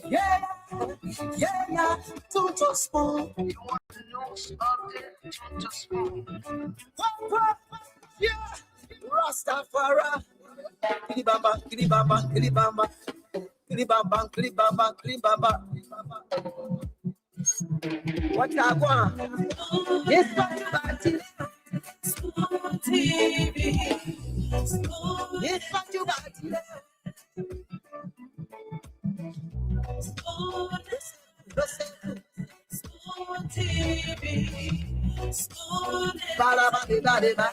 Yeah, yeah, Tutu Spoon. You want the news update? Tutu Spoon. Yeah, Rastafari. Kilibamba, kilibamba, kilibamba. Kilibamba, kilibamba, kilibamba. What I want? Yes, what you Spoon TV. Yes, what you got? Spoon TV. Spoon Ba-da-ba-di-ba-di-ba.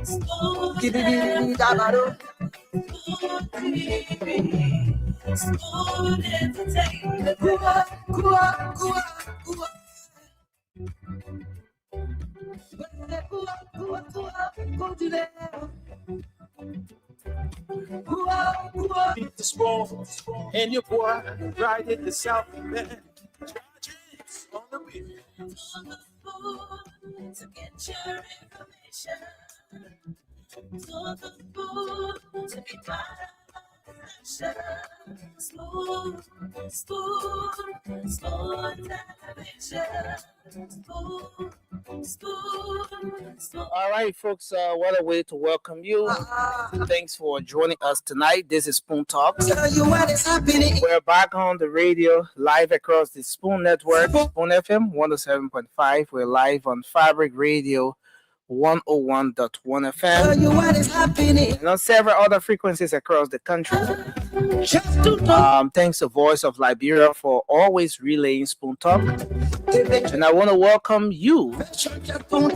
Spoon Kidi-di-di-da-ba-do. TV. Spoon Entertainment. Kua, kua, kua, kua. Kua, kua, kua, go to there. Kua, kua. Beat the Spoon, and your boy riding the South Bend. James on the beat. On the spoon to get your information. On the spoon to be part of the action. Spoon, spoon, spoon television. Spoon, spoon, spoon. All right, folks, what a way to welcome you. Thanks for joining us tonight. This is Spoon Talks. Tell you what is happening. We're back on the radio, live across the Spoon Network, Spoon FM 107.5. We're live on Fabric Radio 101.1 Tell FM you what is happening. and on several other frequencies across the country. Just to talk. Thanks to Voice of Liberia for always relaying Spoon Talk. And I want to welcome you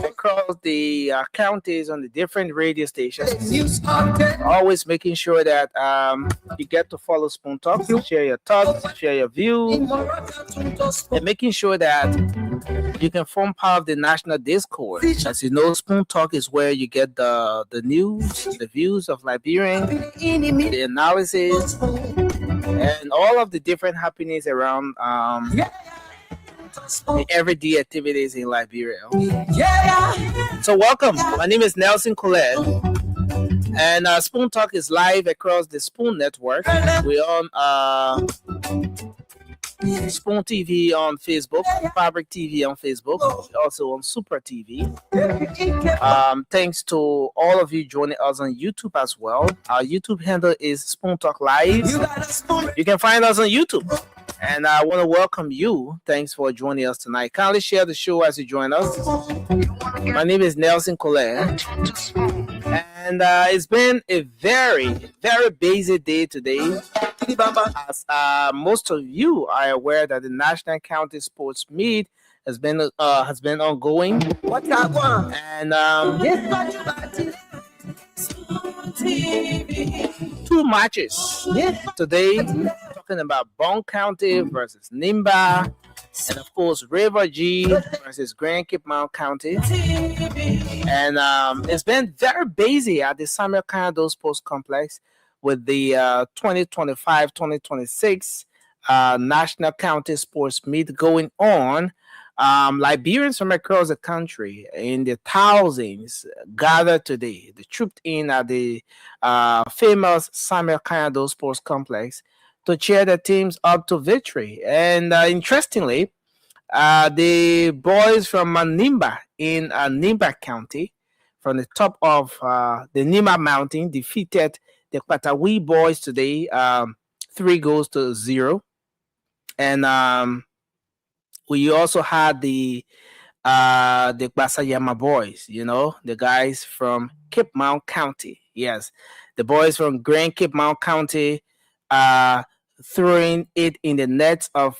across the counties on the different radio stations. News update. Always making sure that you get to follow Spoon Talk, share your thoughts, share your views, and making sure that you can form part of the national discourse. As you know, Spoon Talk is where you get the news, the views of Liberians, the analysis, and all of the different happenings around the everyday activities in Liberia. Yeah. So welcome. My name is Nelson Colette, and Spoon Talk is live across the Spoon Network. We're on Spoon TV on Facebook, Fabric TV on Facebook, also on Super TV. Thanks to all of you joining us on YouTube as well. Our YouTube handle is Spoon Talk Live. You got a spoon. You can find us on YouTube. And I want to welcome you. Thanks for joining us tonight. Kindly share the show as you join us. My name is Nelson Colette. And it's been a very, very busy day today. As most of you are aware that the National County Sports Meet has been ongoing. What I want. And Yes, what you got. Spoon TV. two matches Yes. today, talking about Bond County versus Nimba, and of course River G versus Grand Cape Mount County. TV. And it's been very busy at the Samuel Kando Sports Complex with the 2025-2026 National County Sports Meet going on. Liberians from across the country in the thousands gathered today. They trooped in at the famous Samuel Kando Sports Complex to cheer the teams up to victory. And interestingly, the boys from Nimba in Nimba County, from the top of the Nimba Mountain, defeated the Kwatawi boys today, 3-0. And we also had the Basayama boys, the guys from Cape Mount County. Yes, the boys from Grand Cape Mount County throwing it in the nets of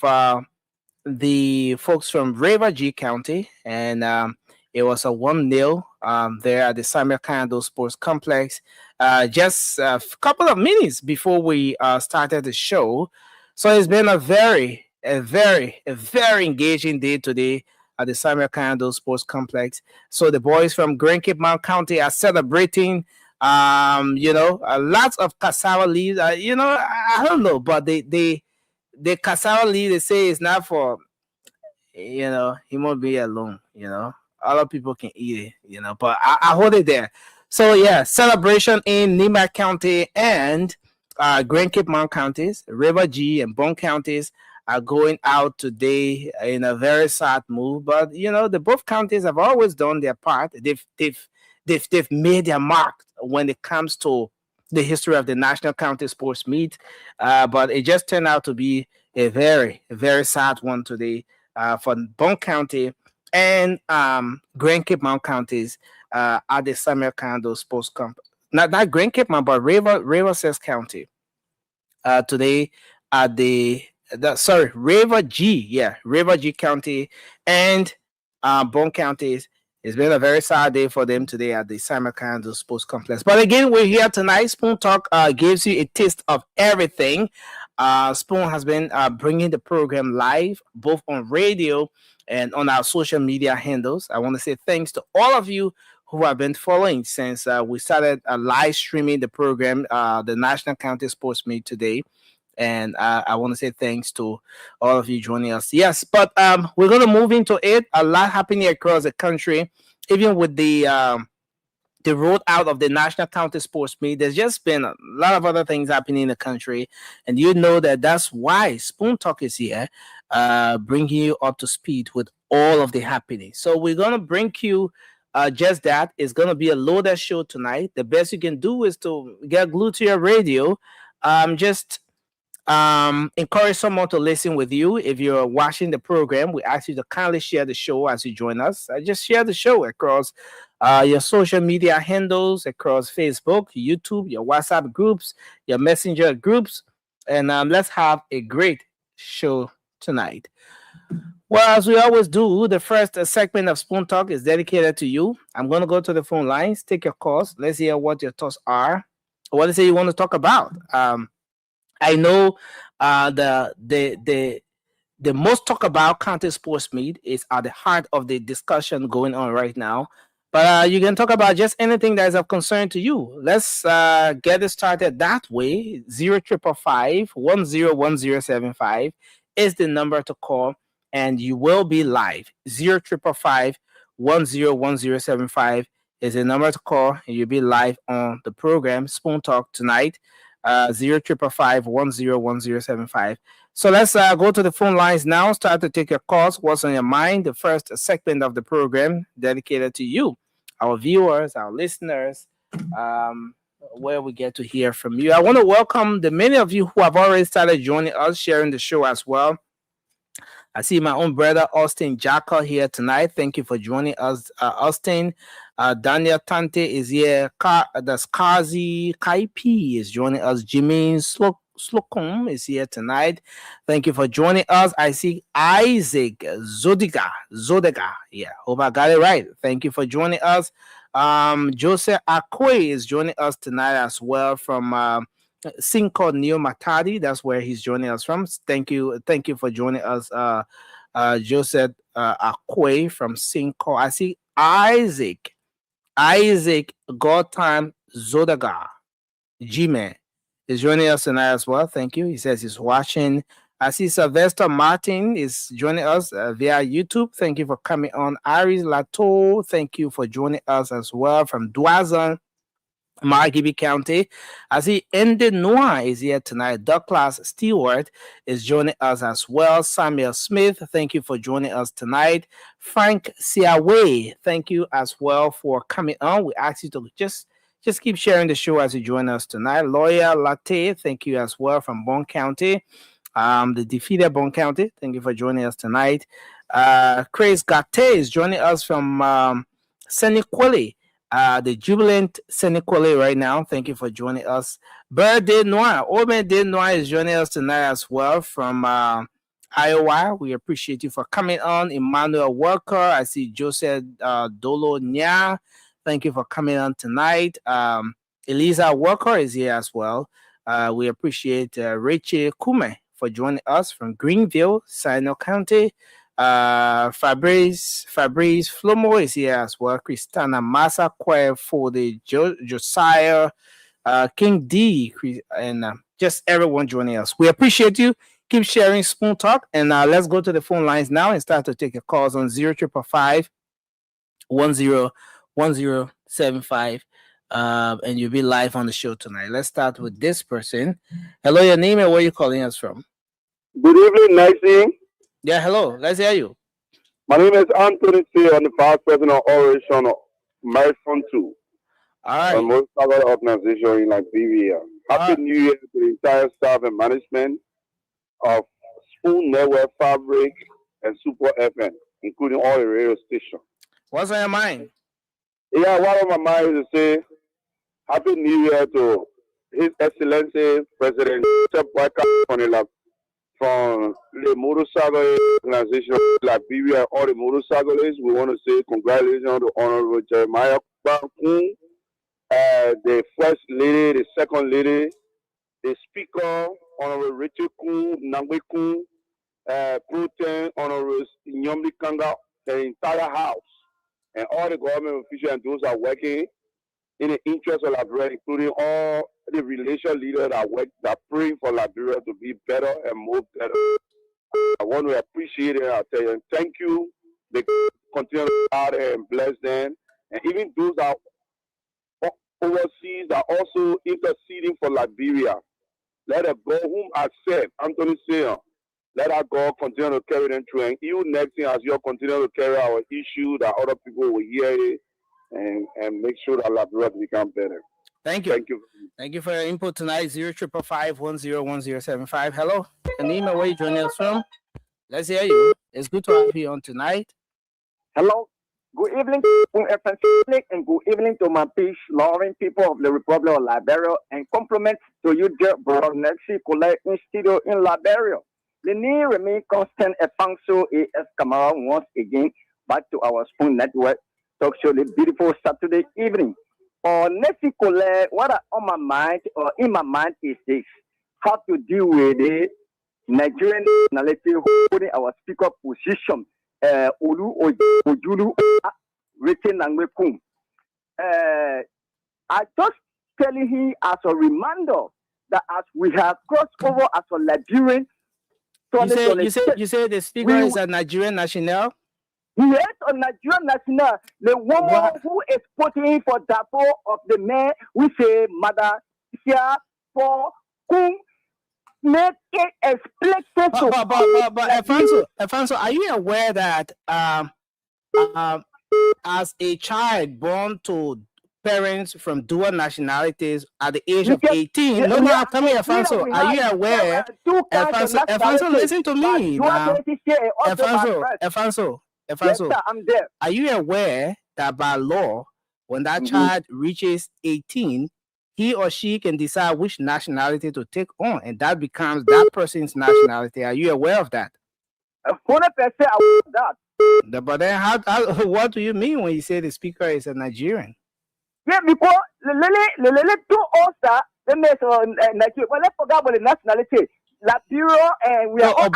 the folks from River G County. And it was a 1-0 there at the Samuel Kando Sports Complex just a couple of minutes before we started the show. So it's been a very engaging day today at the Samuel Kando Sports Complex. So the boys from Grand Cape Mount County are celebrating, lots of cassava leaves. I don't know, but the cassava leaf, they say, is not for, he won't be alone, other people can eat it, but I hold it there. So yeah, celebration in Nima County and Grand Cape Mount counties, River G and Bone counties are going out today in a very sad move. But you know, the both counties have always done their part. They've made their mark when it comes to the history of the National County Sports Meet. But it just turned out to be a very sad one today for Bone County and Grand Cape Mount counties at the Samuel Kando Sports Camp. Not Grand Cape Mount, but River Cess County today at River G County and Bone counties. It's been a very sad day for them today at the Samuel Kando Sports Complex. But again, we're here tonight. Spoon Talk gives you a taste of everything. Spoon has been bringing the program live, both on radio and on our social media handles. I want to say thanks to all of you who have been following since we started live streaming the program, the National County Sports Meet today. And I want to say thanks to all of you joining us. Yes, but we're going to move into it. A lot happening across the country, even with the road out of the National County Sports Meet. There's just been a lot of other things happening in the country. And you know that's why Spoon Talk is here, bringing you up to speed with all of the happenings. So we're going to bring you just that. It's going to be a loaded show tonight. The best you can do is to get glued to your radio. Just encourage someone to listen with you. If you're watching the program, we ask you to kindly share the show as you join us. Just share the show across your social media handles, across Facebook, YouTube, your WhatsApp groups, your Messenger groups, and let's have a great show tonight. Well, as we always do, the first segment of Spoon Talk is dedicated to you. I'm going to go to the phone lines, take your calls. Let's hear what your thoughts are. What is it you want to talk about? I know the most talk about county sports meet is at the heart of the discussion going on right now. But you can talk about just anything that is of concern to you. Let's get it started that way. 0555-101075 is the number to call, and you will be live. 0555-101075 is the number to call, and you'll be live on the program Spoon Talk tonight. 0555-101075. So let's go to the phone lines now. Start to take your calls. What's on your mind? The first segment of the program dedicated to you, our viewers, our listeners, where we get to hear from you. I want to welcome the many of you who have already started joining us, sharing the show as well. I see my own brother, Austin Jackal, here tonight. Thank you for joining us, Austin. Daniel Tante is here. The Skazi Kaipi is joining us. Jimin Slocum is here tonight. Thank you for joining us. I see Isaac Zodiga. Yeah, hope I got it right. Thank you for joining us. Joseph Akwe is joining us tonight as well from Cinco Neo Matadi. That's where he's joining us from. Thank you for joining us, Joseph Akwe from Cinco. I see Isaac Godtime Zodaga G-Man is joining us tonight as well. Thank you. He says he's watching. I see Sylvester Martin is joining us via YouTube. Thank you for coming on. Iris Lato, thank you for joining us as well from Douazan, Margibi County. I see Ende Noir is here tonight. Douglas Stewart is joining us as well. Samuel Smith, thank you for joining us tonight. Frank Siawe, thank you as well for coming on. We ask you to just keep sharing the show as you join us tonight. Lawyer Latte, thank you as well from Bone County. The defeated Bone County, thank you for joining us tonight. Chris Gate is joining us from Senequale. The jubilant Senequale right now. Thank you for joining us. Birthday Noir. Day Noir is joining us tonight as well from Iowa. We appreciate you for coming on. Emmanuel Walker. I see Joseph Dolo Nya. Thank you for coming on tonight. Eliza Walker is here as well. We appreciate Rachel Kume for joining us from Greenville, Sino County. Fabrice Flomo is here as well. Christina Masakwe for the Josiah, King D, and just everyone joining us. We appreciate you. Keep sharing Spoon Talk, and let's go to the phone lines now and start to take your calls on 0555-101075. and you'll be live on the show tonight. Let's start with this person. Hello, your name and where you calling us from? Good evening, Nancy. Yeah, hello. Let's hear you. My name is Anthony C. I'm the Vice President of Operation Marathon 2, All a right. motorcycle organization in Liberia. Happy New Year to the entire staff and management of Spoon Network, Fabric, and Super FM, including all the radio stations. What's on your mind? Yeah, one of my mind is to say Happy New Year to His Excellency President Joseph Boyka from the motorcycle organization of Liberia, all the motorcyclists. We want to say congratulations to Honorable Jeremiah Bakun, the First Lady, the Second Lady, the Speaker, Honorable Richard Kun, Nangwe Kun, Pro Tem, Honorable Nyomli Kanga, the entire House, and all the government officials and those that are working in the interest of Liberia, including all the relation leaders that praying for Liberia to be better and more better. I want to appreciate it. I tell you, and thank you. They continue to guard and bless them, and even those that are overseas that are also interceding for Liberia. Let a God whom I said, Anthony Sayer, let our God continue to carry them through, and you next thing as you continue to carry our issue, that other people will hear it. And make sure that Liberia become better. Thank you. Thank you. Thank you for your input tonight. 0555-101075. Hello. Your name and where you joining us from? Let's hear you. It's good to have you on tonight. Hello. Good evening, and good evening to my peace loving people of the Republic of Liberia, and compliments to you, dear brother Nexi Colette in studio in Liberia. The name remain constant. Efanso A.S. Kamara once again back to our Spoon Network talk show, the beautiful Saturday evening. Nexi Colette, what are on my mind or in my mind is this: how to deal with the Nigerian nationality holding our speaker position. Olu Ojulu written Nangwekum. I just telling him as a reminder that as we have crossed over as a Liberian, you say the speaker is a Nigerian national. Yes, a Nigerian national. The woman who is putting for Dabo of the man, we say Mother Sia for Kum. Make it explicit. But Alfonso, are you aware that as a child born to parents from dual nationalities at the age of 18, tell me, Alfonso, are you aware? Alfonso, listen to me now. Alfonso, yes, sir, I'm there. Are you aware that by law, when that child reaches 18, he or she can decide which nationality to take on, and that becomes that person's nationality? Are you aware of that? 100% aware of that. But then, what do you mean when you say the speaker is a Nigerian? Yeah, because the two also they make Nigeria. Well, let's forget about the nationality. Liberia, and we are all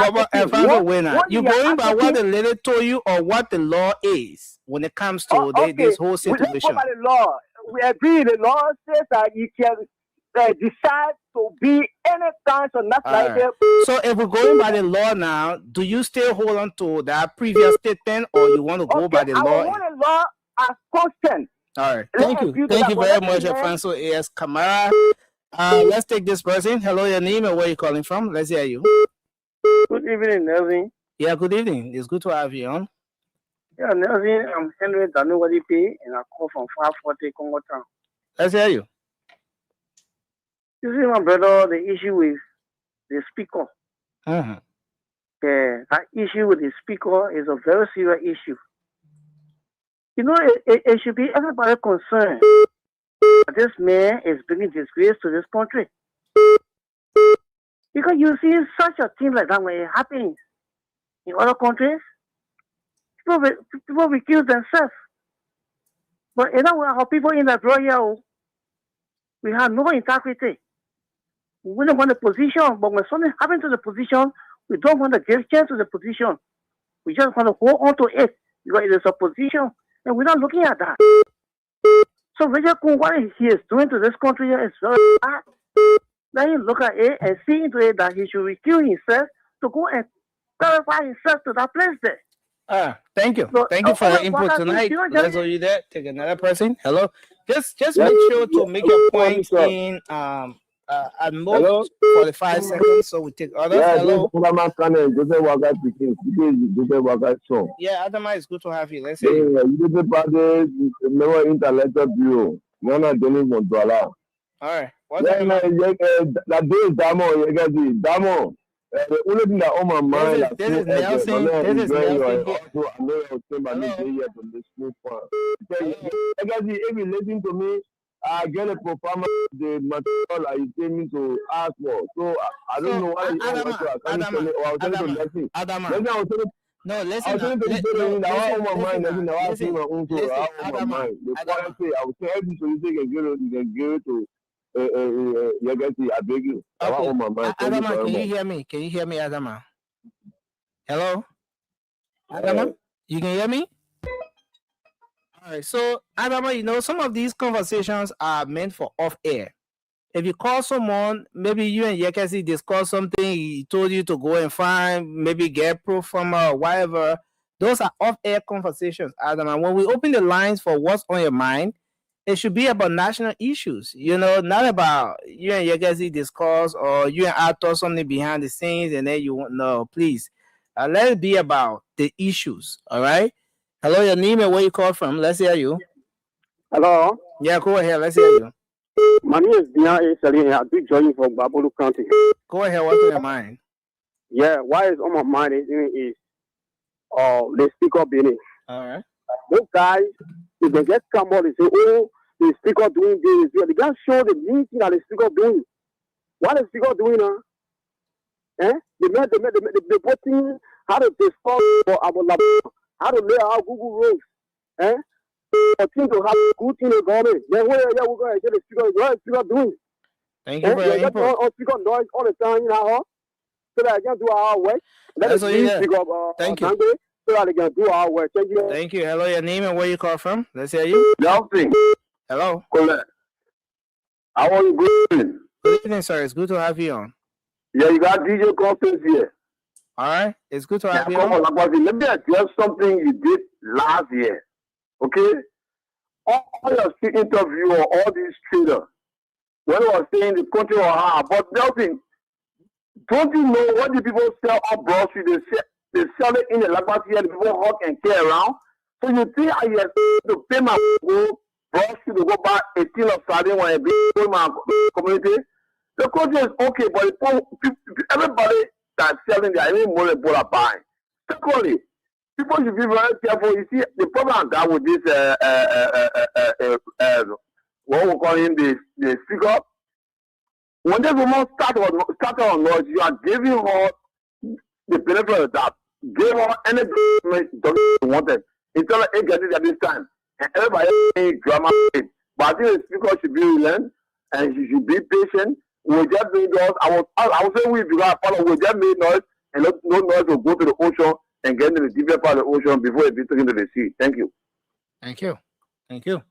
you going by what the lady told you or what the law is when it comes to this whole situation? Let's go by the law. We agree. The law says that you can decide to be any kind of nationality. Right. So if we're going by the law now, do you still hold on to that previous statement, or you want to go by the law? I want the law as constant. All right. Thank you very much, Alfonso A.S. Kamara. Let's take this person. Hello, your name and where you calling from? Let's hear you. Good evening, Nelvin. Yeah, good evening. It's good to have you on. Yeah, Nelvin, I'm Henry Danuwadipe, and I call from 540 Congo Town. Let's hear you. You see, my brother, the issue with the speaker. That issue with the speaker is a very serious issue. You know, it should be everybody concerned. This man is bringing disgrace to this country. Because you see such a thing like that when it happens in other countries, people will kill themselves. But you know, our people in Liberia, we have no integrity. We don't want the position, but when something happens to the position, we don't want to give chance to the position. We just want to hold on to it because it is a position, and we're not looking at that. So Richard Kun, what he is doing to this country is very bad. Then you look at it and see into it that he should recuse himself to go and clarify himself to that place there. Thank you. So, Thank you for your what input happened? tonight. You know, Let's just- you there. Take another person. Hello. Just Yes, make sure to make your yes, point sir. in at Hello? most 45 seconds, so we take others. Yeah, this Hello. is Adama Kane, Joseph Waka speaking. This is Joseph Waka show. Yeah, Adama, it's good to have you. Let's hear you. Yeah, you the party, never intellectual bureau. Nona Denis Montreal. All right. What's Yeah, your no, mind? that day is Damo, you guys see, Damo. The only thing that on my mind, This is Nelson. This is Nelson here. also, I know you're saying, but Hello? here to listen for. Hello? You guys see, if you listen to me, I get a performance, the material I tell me to ask for. So, I don't So, know why you Adama, want to tell me, or I was telling to listen. Adama. Listen, I was telling No, I listen. was telling to Let- you, no, that I listen, on my mind, listen, listen, I was listen, saying my own, so listen, I on my Adama, mind. The Adama. quality, I would say everything so you can give it to, you guys see, I beg you. I Okay. on my mind. Thank you Adama, very can you much. hear me? Can you hear me, Adama? Hello? Yeah. Adama? You can hear me? All right. So, Adama, you know, some of these conversations are meant for off air. If you call someone, maybe you and Yekesi discuss something, he told you to go and find, maybe get proof from or whatever. Those are off-air conversations, Adama. When we open the lines for what's on your mind, it should be about national issues, you know, not about you and Yekesi discuss or you and I talk something behind the scenes and then you want no, please. Let it be about the issues. All right. Hello, your name and where you call from. Let's hear you. Hello, Yeah, go ahead. Let's hear you. my name is Dian Saline. I do join from Babulu County. Go ahead. What's on your mind? Yeah, why is on my mind is the speaker Benin. All right. Those guys, if they just come out and say, oh, the speaker doing this, they can't show the mean thing that the speaker doing. What is the speaker doing now? They putting how to discuss for our lab, how to lay out Google roads. For things to have good in the government. Then where we're going to get the speaker, what is the speaker doing? Thank you for your input. All speaker noise all the time, you know, so that I can do our work. Let us speak up. Thank you. Sunday, so that they can do our work. Thank you. Thank you. Hello, your name and where you call from. Let's hear you. Nelson, Hello. Colette. How are you going? Good evening, sir. It's good to have you on. Yeah, you got DJ Constance here. All right. It's good to Yeah, have you come on. on, Lakwasi. Let me address something you did last year. Okay? All your interview or all these traders, when I was saying the country or how, but Nelson, don't you know what the people sell on Broad Street? They sell it in the Lakwasi here, the people hawk and carry around. So you think I have to pay my go Broad Street to go buy a tin of sardine when I be in my community? The country is okay, but everybody that's selling there, even more people are buying. Secondly, people should be very careful. You see, the problem that with this, what we call him, the speaker, when this woman started on noise, you are giving her the benefit of that. Give her any document you wanted. Instead of it getting at this time. And everybody saying drama. But I think the speaker should be relent and she should be patient. We just made noise. I was saying we because I follow. We just made noise and no noise will go to the ocean and get into the deeper part of the ocean before it be taken to the sea. Thank you. Thank you. Thank you.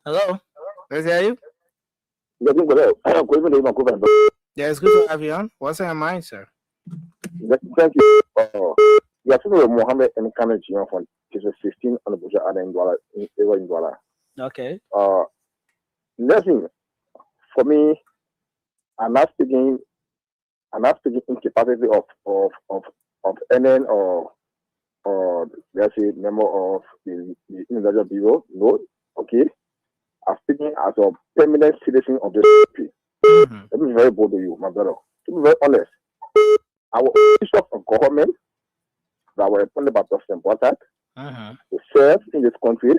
Hello. Let's hear you. Yeah, it's good to have you on. What's on your mind, sir? Thank you. Yeah, so Mohammed and Kennedy from 15 on the Buja in Douala. Okay. Nothing for me. I'm not speaking incapacity of NN or let's say member of the individual bureau. No, okay. I'm speaking as a permanent citizen of this country. Let me be very bold to you, my brother. To be very honest, our officials of government that were appointed by President Boatak to serve in this country,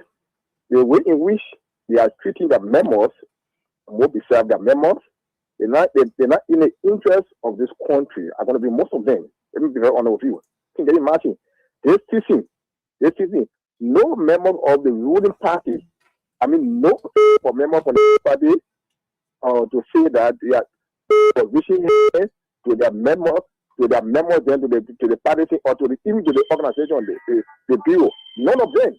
the way in which they are treating their members, will be served their members, they're not in the interest of this country. Are going to be most of them. Let me be very honest with you. Can you imagine? They're teaching, no member of the ruling party. I mean, no member of the party to say that they are positioning to their members, then to the party or to even to the organization, the bureau. None of them.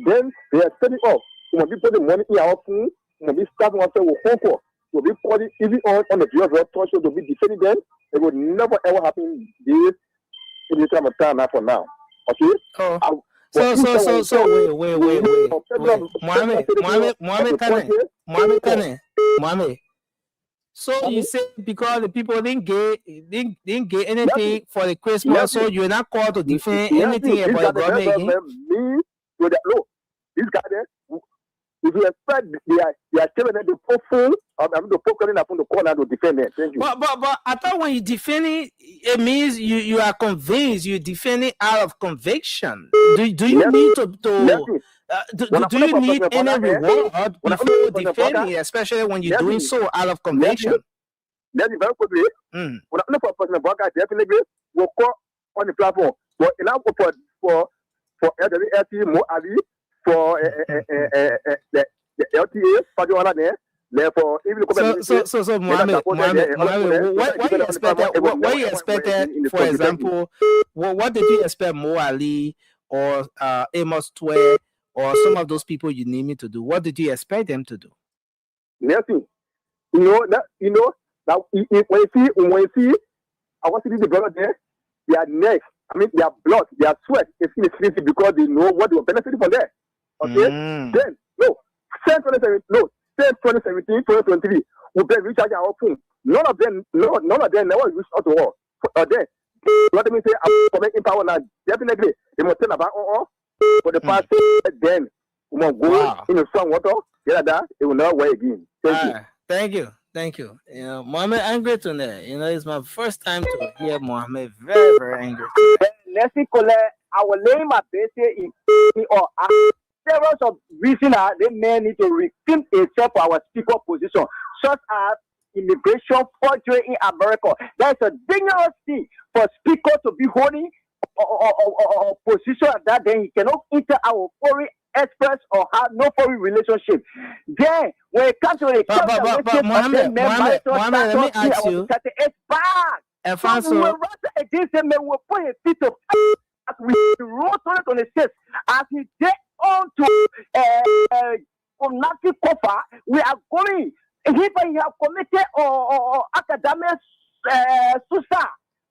Then they are setting up. When we put the money in our phone, when we start one say to be putting even on the bureau of touch to be defending them, it would never ever happen this in this time of time now for now. Okay. Oh. So wait. Mohammed. So you say because the people didn't get anything for the Christmas, so you're not called to defend anything about the government again? No, this guy there, if you expect they are telling them the full, the full coming up on the corner to defend it. Thank you. But I thought when you defend it means you are convinced, you defend it out of conviction. Do you need to do you need any reward before you defend it, especially when you're doing so out of conviction? Let me very quickly. When I look for President Bogart, definitely will call on the platform. But in our for LWLT, Mo Ali, for the LTA, Fajoana there. Therefore, even so Mohammed, what you expected, for example, what did you expect Mo Ali or Amos Twe or some of those people you need me to do? What did you expect them to do? Nothing. You know that when you see, I want to see the brother there, their neck, their blood, their sweat is in the because they know what they will benefit from there. Okay? Then, since 2017, 2023, we can recharge our phone. None of them never reached out to us. Then, let me say, I'm coming power now. Definitely, they must tell about for the past then we must go in the strong water. That it will not work again. Thank you. You know, Mohammed angry tonight. You know, it's my first time to hear Mohammed very, very angry. Let's see, our name at base or several of reasons they may need to rethink itself for our speaker position, such as immigration forgery in America. That's a dangerous thing for speaker to be holding or position at that. Then he cannot enter our foreign express or have no foreign relationship. Then when it comes to the Mohammed, let me ask you. It's bad. Alfonso, we will run against them and we'll put a feet of we wrote on the state as he did on to Nazi Kofa. We are going if he have committed or academic suicide.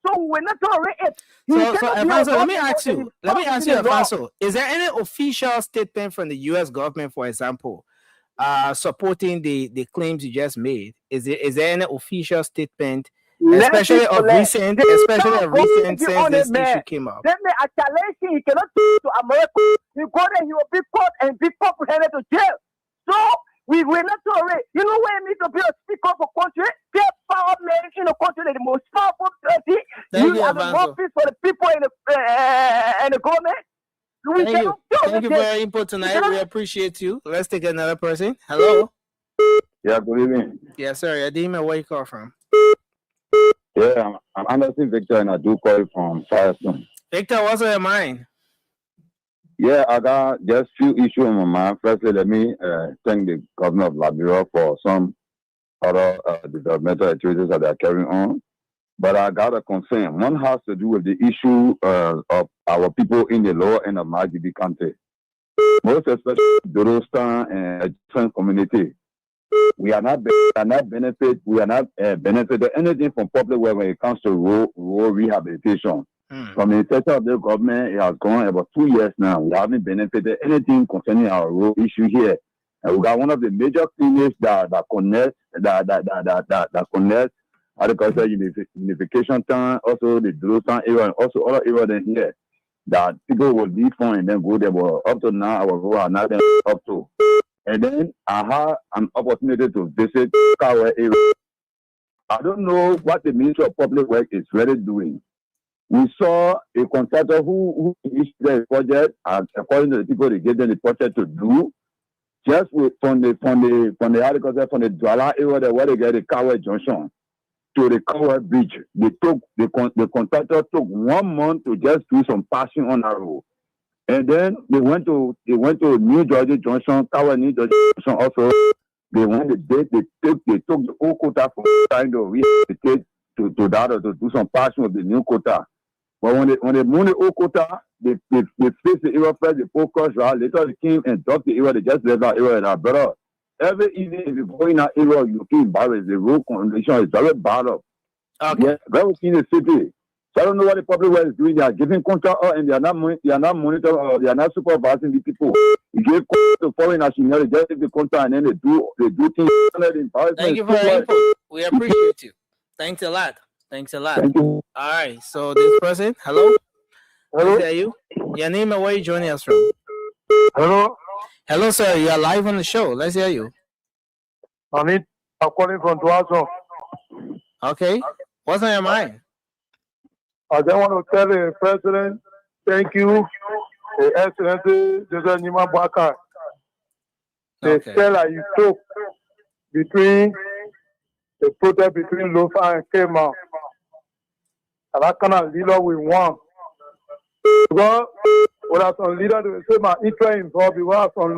So we're not tolerate it. So Alfonso, let me ask you, Alfonso, is there any official statement from the U.S. government, for example, supporting the claims you just made? Is there any official statement, especially of recent since this issue came up? Then a challenge he cannot to America. He go there, he will be caught and be comprehended to jail. So we will not tolerate. You know where we need to be a speaker for country? Get power men in the country, the most powerful country. You have a mouthpiece for the people in the government. Thank you for your input tonight. We appreciate you. Let's take another person. Hello. Yeah, good evening. Yes, sir. Adima, where you call from? Yeah, I'm Anderson Victor, and I do call from Firestone. Victor, what's on your mind? Yeah, I got just few issues on my mind. Firstly, let me thank the governor of Liberia for some other developmental activities that they are carrying on. But I got a concern. One has to do with the issue of our people in the lower end of Margibi County. Most especially Dorostan and different community. We are not benefited anything from public work when it comes to rural rehabilitation. From the inception of the government, it has gone about 2 years now. We haven't benefited anything concerning our rural issue here. And we got one of the major clinics that connects agriculture unification town, also the Dorostan area, and also other areas in here that people will leave from and then go there. But up to now, our rural are not up to. And then I had an opportunity to visit Kawa area. I don't know what the Ministry of Public Works is really doing. We saw a contractor who issued the project, and according to the people they gave them the project to do, just from the agriculture from the Douala area where they get the Kawa Junction to the Kawa Bridge. The contractor took 1 month to just do some passing on that road. And then they went to New Georgia Junction, Kawa New Georgia Junction also. They took the old quota from trying to rehabilitate to that or to do some passing of the new quota. But when they moved the old quota, they fixed the area first, they focused right. Later they came and dropped the area, they just left that area that better. Every evening if you go in that area, you keep barrels, the road condition is very bad up. Okay. Yeah, very in the city. I don't know what the public well is doing. They are giving contract and they are not monitoring or they are not supervising the people. You give to foreign nationality, just take the contract and then they do things. Thank you for your input. We appreciate you. Thanks a lot. Thank you. All right. So this person, hello. Hello. Is that you? Your name and where you joining us from? Hello. Hello, sir. You are live on the show. Let's hear you. I'm calling from Toason. Okay. What's on your mind? I just want to tell the president, thank you, the Excellency Joseph Nima Baka. The style that you took between the protest between Lofa and Kema. And that kind of leader we want. Because without some leader, they will say my interest involved because some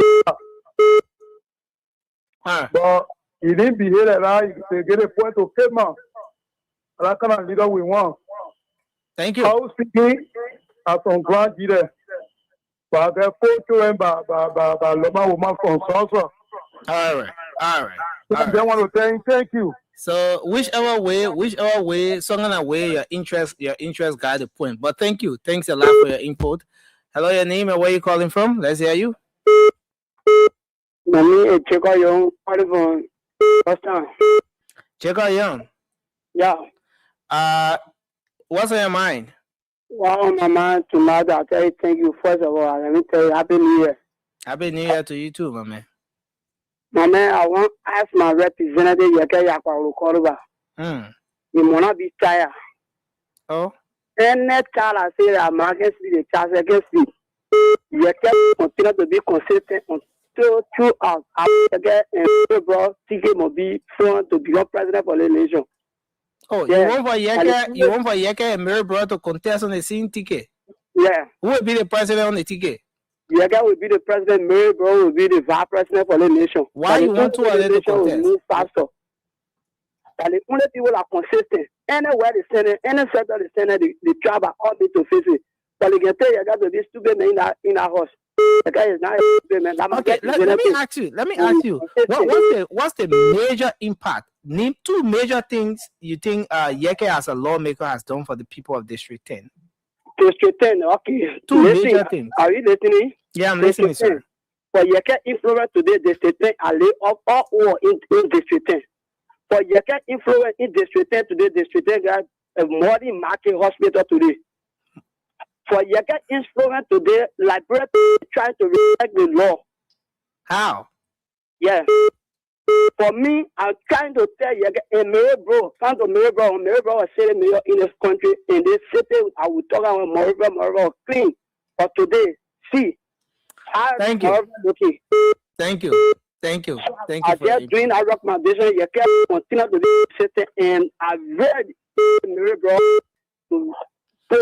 Lofa. But he didn't behave like that. They get a point to Kema. That kind of leader we want. Thank you. I was speaking as some grand leader. But the photo and by Loma woman from Salsa. All right. I want to thank you. So whichever way, some kind of way your interest got the point. But thank you. Thanks a lot for your input. Hello, your name and where you calling from? Let's hear you. My name is Cheka Young, calling from Boston. Cheka Young. Yeah. What's on your mind? Well, on my mind tonight, I'll tell you thank you. First of all, let me tell you Happy New Year. Happy New Year to you too, my man. My man, I want to ask my representative, Yeke Yakwa Lukoruba. You will not be tired. Oh? Any child I say that I'm against the child against me. Yeke continue to be consistent throughout. After and bro, TK will be front to become president for the nation. Oh, yeah. You want for Yeke and Mary Bro to contest on the same ticket? Yeah. Who will be the president on the ticket? Yeke will be the president, Mary Bro will be the vice president for the nation. Why you want two of them to contest? Move faster. And the only people are consistent. Anywhere they send it, any sector they send it, the tribe are all need to face it. But you can tell you got to be stupid in that house. The guy is not a stupid man. Okay, let me ask you. What's the major impact? Name two major things you think Yeke as a lawmaker has done for the people of District 10. District 10, okay. Two major things. Are you listening? Yeah, I'm listening, sir. For Yeke influence today, District 10 are laid off all over in District 10. For Yeke influence in District 10 today, District 10 got a modern market hospital today. For Yeke influence today, Liberia trying to respect the law. How? Yeah. For me, I'm trying to tell Yeke, and Mary Bro, come to Mary Bro was city mayor in this country, in this city, I will talk about Mary Bro clean. But today, see, thank you. Thank you. I just doing that recommendation. Yeke continue to be city, and I read Mary Bro to. I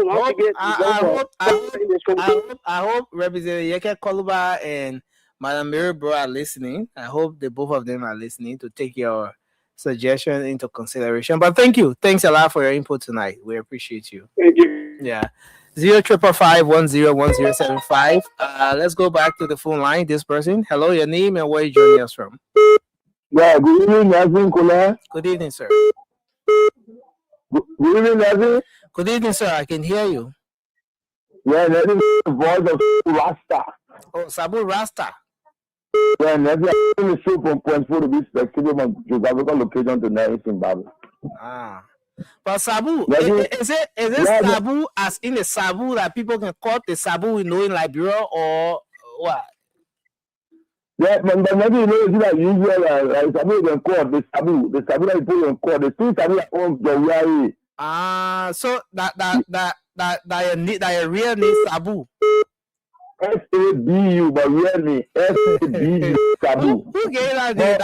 hope Representative Yeke Koluba and Madam Mary Bro are listening. I hope the both of them are listening to take your suggestion into consideration. But thank you. Thanks a lot for your input tonight. We appreciate you. Thank you. Yeah. 0555101075. Let's go back to the phone line. This person. Hello, your name and where you joining us from? Yeah, good evening, Nazim Kula. Good evening, sir. Good evening, Nazim. Good evening, sir. I can hear you. Yeah, that is the voice of Rasta. Oh, Sabu Rasta. Yeah, Nazim, I'm going to show from Point 4 to be specific on geographical location tonight in Zimbabwe. But Sabu, is it Sabu as in the Sabu that people can call the Sabu we know in Liberia or what? Yeah, but maybe you know it's like usual like Sabu can call the Sabu that people can call the two Sabu that own the so that your real name Sabu. SABU, but real name SABU Sabu. Who gave that name?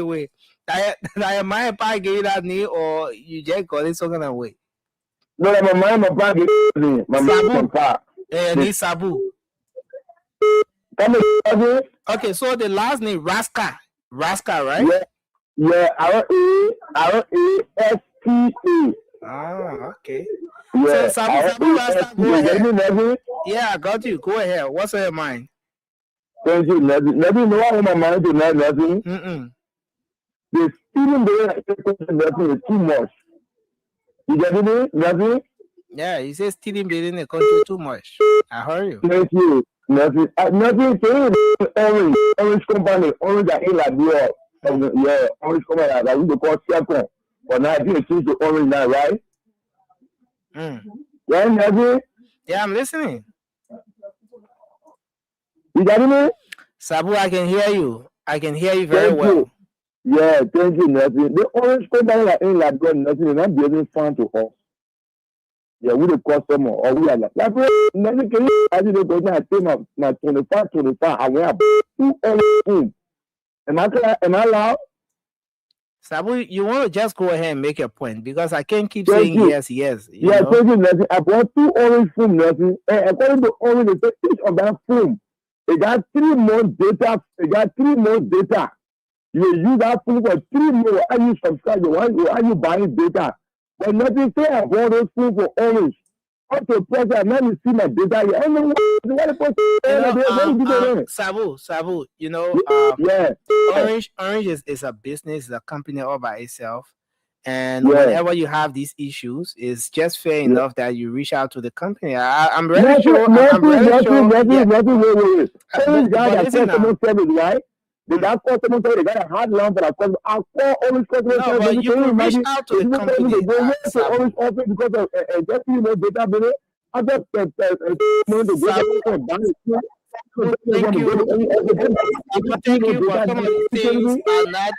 Wait. That my pa gave that name, or you just call it some kind of way? No, my pa gave name. My pa. Ni Sabu. Okay, so the last name Raska, right? Yeah. R-A-S-T-A. Okay. Yeah. So Sabu Rasta, go ahead. Yeah, I got you. Go ahead. What's on your mind? Thank you, Nothing on my mind tonight, nothing. The feeling the way I say nothing is too much. You get me? Nothing? Yeah, he says stealing building the country too much. I heard you. Thank you. Nothing. Nothing. Orange company. Orange are in Liberia. Yeah, Orange company. That we call Second. But now I think it's to Orange now, right? Yeah, nothing. Yeah, I'm listening. You got me? Sabu, I can hear you. I can hear you very well. You. Yeah, thank you, nothing. The Orange company are in Liberia. Nothing. They're not building fun to us. Yeah, we the customer or we are like nothing. Can you actually go now? I pay my 25. I wear 2 orange. Am I allowed? Sabu, you want to just go ahead and make your point because I can't keep saying yes. Yeah, thank you, nothing. I bought 2 orange film, nothing. And according to orange, they say each of that film, they got 3 months data. They got 3 months data. You use that film for 3 months. Why you subscribe? Why you buying data? But nothing say I bought those food for orange. Up to present, let me see my data here. I don't know what the Sabu, you know, yeah. Orange is a business, a company all by itself. And whenever you have these issues, it's just fair enough that you reach out to the company. I'm really sure. Orange got a customer service, right? They got customer service. They got a hard line for that customer. I call Orange customer service. But you can reach out to the company. They go to Orange office because of just data minute. I just Thank you. Thank you. But some of the things are not,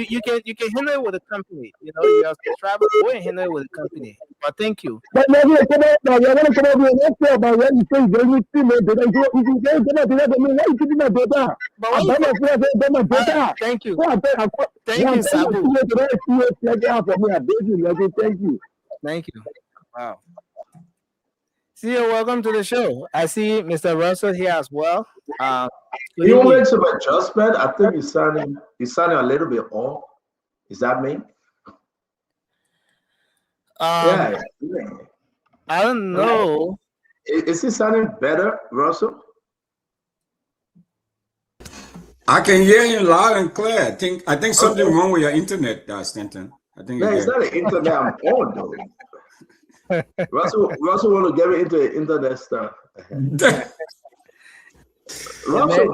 you can handle it with the company. You know, you have to travel, go and handle it with the company. But thank you. But you're going to come up with an answer about when you say you see my data. You can't get data. Why you keeping my data? Thank you. Thank you, Sabu. Thank you. Thank you. Wow. See you. Welcome to the show. I see Mr. Russell here as well. You made some adjustment. I think he's sounding a little bit off. Is that me? I don't know. Is he sounding better, Russell? I can hear you loud and clear. I think something wrong with your internet, Stanton. I think it's not the internet I'm on though. Russell want to get me into the internet stuff. Russell,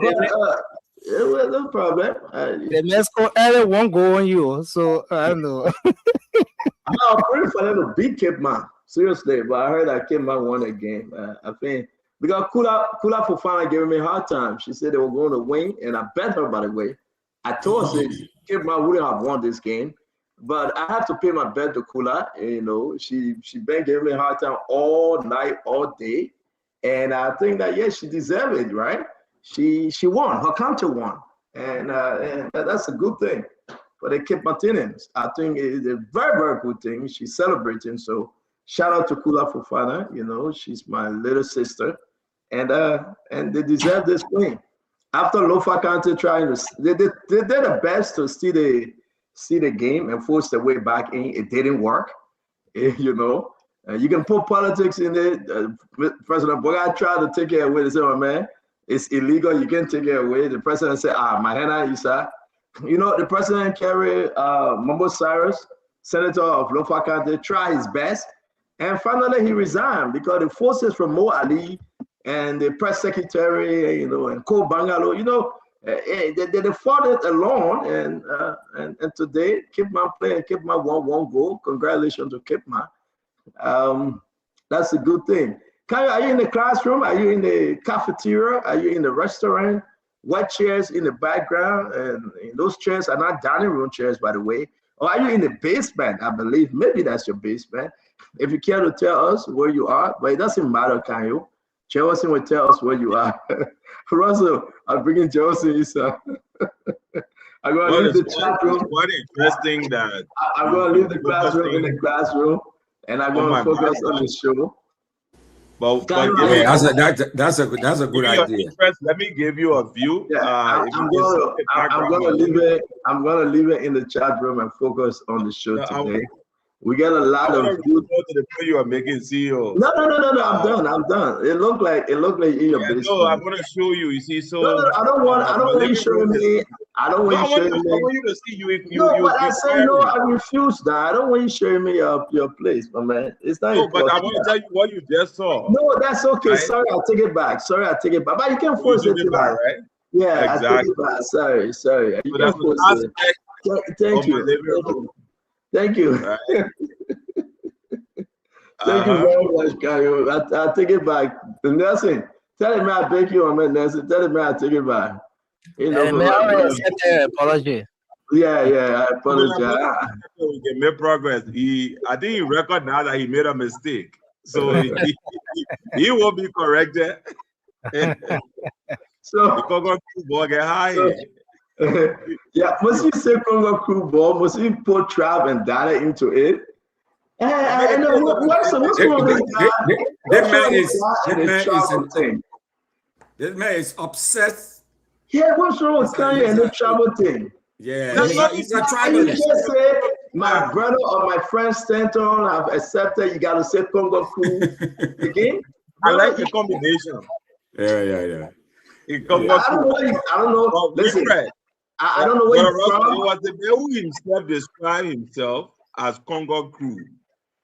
no problem. The Mexico area won't go on you, so I don't know. I'm pretty for them to beat Cape Man, seriously. But I heard that Cape Man won a game. I think because Kula Fofana gave me a hard time. She said they were going to win, and I bet her. By the way, I told her Cape Man wouldn't have won this game. But I have to pay my bet to Kula. You know, she been giving me a hard time all night, all day, and I think that she deserved it, right? She won. Her country won, and that's a good thing for the Cape Martinians. I think it's a very, very good thing. She's celebrating. So shout out to Kula Fofana. You know, she's my little sister, and they deserve this win. After Lofa County they did the best to see the game and force their way back in. It didn't work. You know, you can put politics in it. President Boga tried to take it away. They said, "Oh man, it's illegal. You can't take it away." The president said, "Mahena Isa." You know, the president carried Mambo Cyrus, senator of Lofa County, tried his best, and finally he resigned because the forces from Mo Ali and the press secretary, you know, and Cole Bangalo, you know, they fought it alone, and today Cape Man playing, Cape Man won 1 goal. Congratulations to Cape Man. That's a good thing. Are you in the classroom? Are you in the cafeteria? Are you in the restaurant? White chairs in the background, and those chairs are not dining room chairs, by the way. Or are you in the basement? I believe maybe that's your basement. If you care to tell us where you are, but it doesn't matter, can you? Jefferson will tell us where you are. Russell, I'm bringing Jefferson. I'm going to leave the chat room. What interesting that I'm going to leave the classroom in the classroom, and I'm going to focus on the show. But that's a good idea. Let me give you a view. I'm going to leave it in the chat room and focus on the show today. We get a lot of good. You are making CEO. No. I'm done. It looked like in your basement. No, I'm gonna show you. You see, so I don't want you showing me. I don't want you showing me. I want you to see you. No, but I say no. I refuse that. I don't want you showing me your place, my man. It's not. No, but I want to tell you what you just saw. No, that's okay. Right? Sorry, I'll take it back. But you can force it back, right? Yeah, exactly. I take it back. Sorry. You can force it. Thank you. Thank you. Right. Thank you very much, Kayo. I take it back. Nelson, tell him I beg you, man. Nelson, tell him I take it back. You know, may I accept the apology? Yeah, I apologize. We can make progress. I think he record now that he made a mistake, so he will be corrected. So the Congo Crew ball get high. Yeah, must you say Congo Crew ball? Must you put Trav and data into it? I know what's wrong with this man is obsessed. Yeah, what's wrong with Kanye and the travel thing? Yeah, he's a tribalist. You just say my brother or my friend Stanton have accepted. You got to say Congo Crew again. I like the combination. Yeah. I don't know. Well, listen, Fred, I don't know where you're from. It was the man who himself described himself as Congo Crew.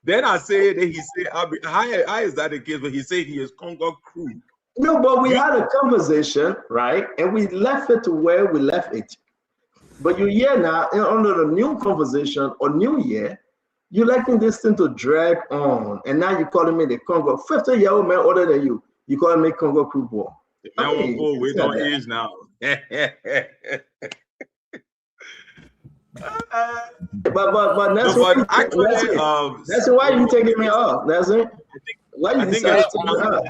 Then I say that he say, how is that the case? But he said he is Congo Crew. No, but we had a conversation, right? And we left it to where we left it. But you're here now, under the new conversation or new year, you're liking this thing to drag on. And now you're calling me the Congo. 50-year-old man older than you. You calling me Congo Crew boy. That won't go with on age now. But that's why you taking me off. That's it. Why you decided to take me off?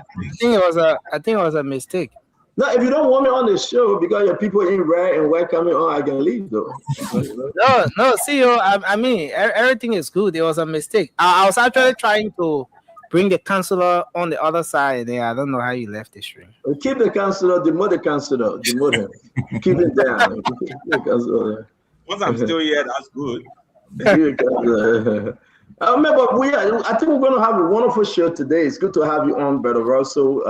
I think it was a mistake. No, if you don't want me on the show because your people in red and white coming on, I can leave though. No, CEO. I mean, everything is good. It was a mistake. I was actually trying to bring the counselor on the other side. There, I don't know how you left the stream. Keep the counselor, demote the counselor, demote him. Keep it down. Keep the counselor. Once I'm still here, that's good. Remember, I think we're going to have a wonderful show today. It's good to have you on, Brother Russell.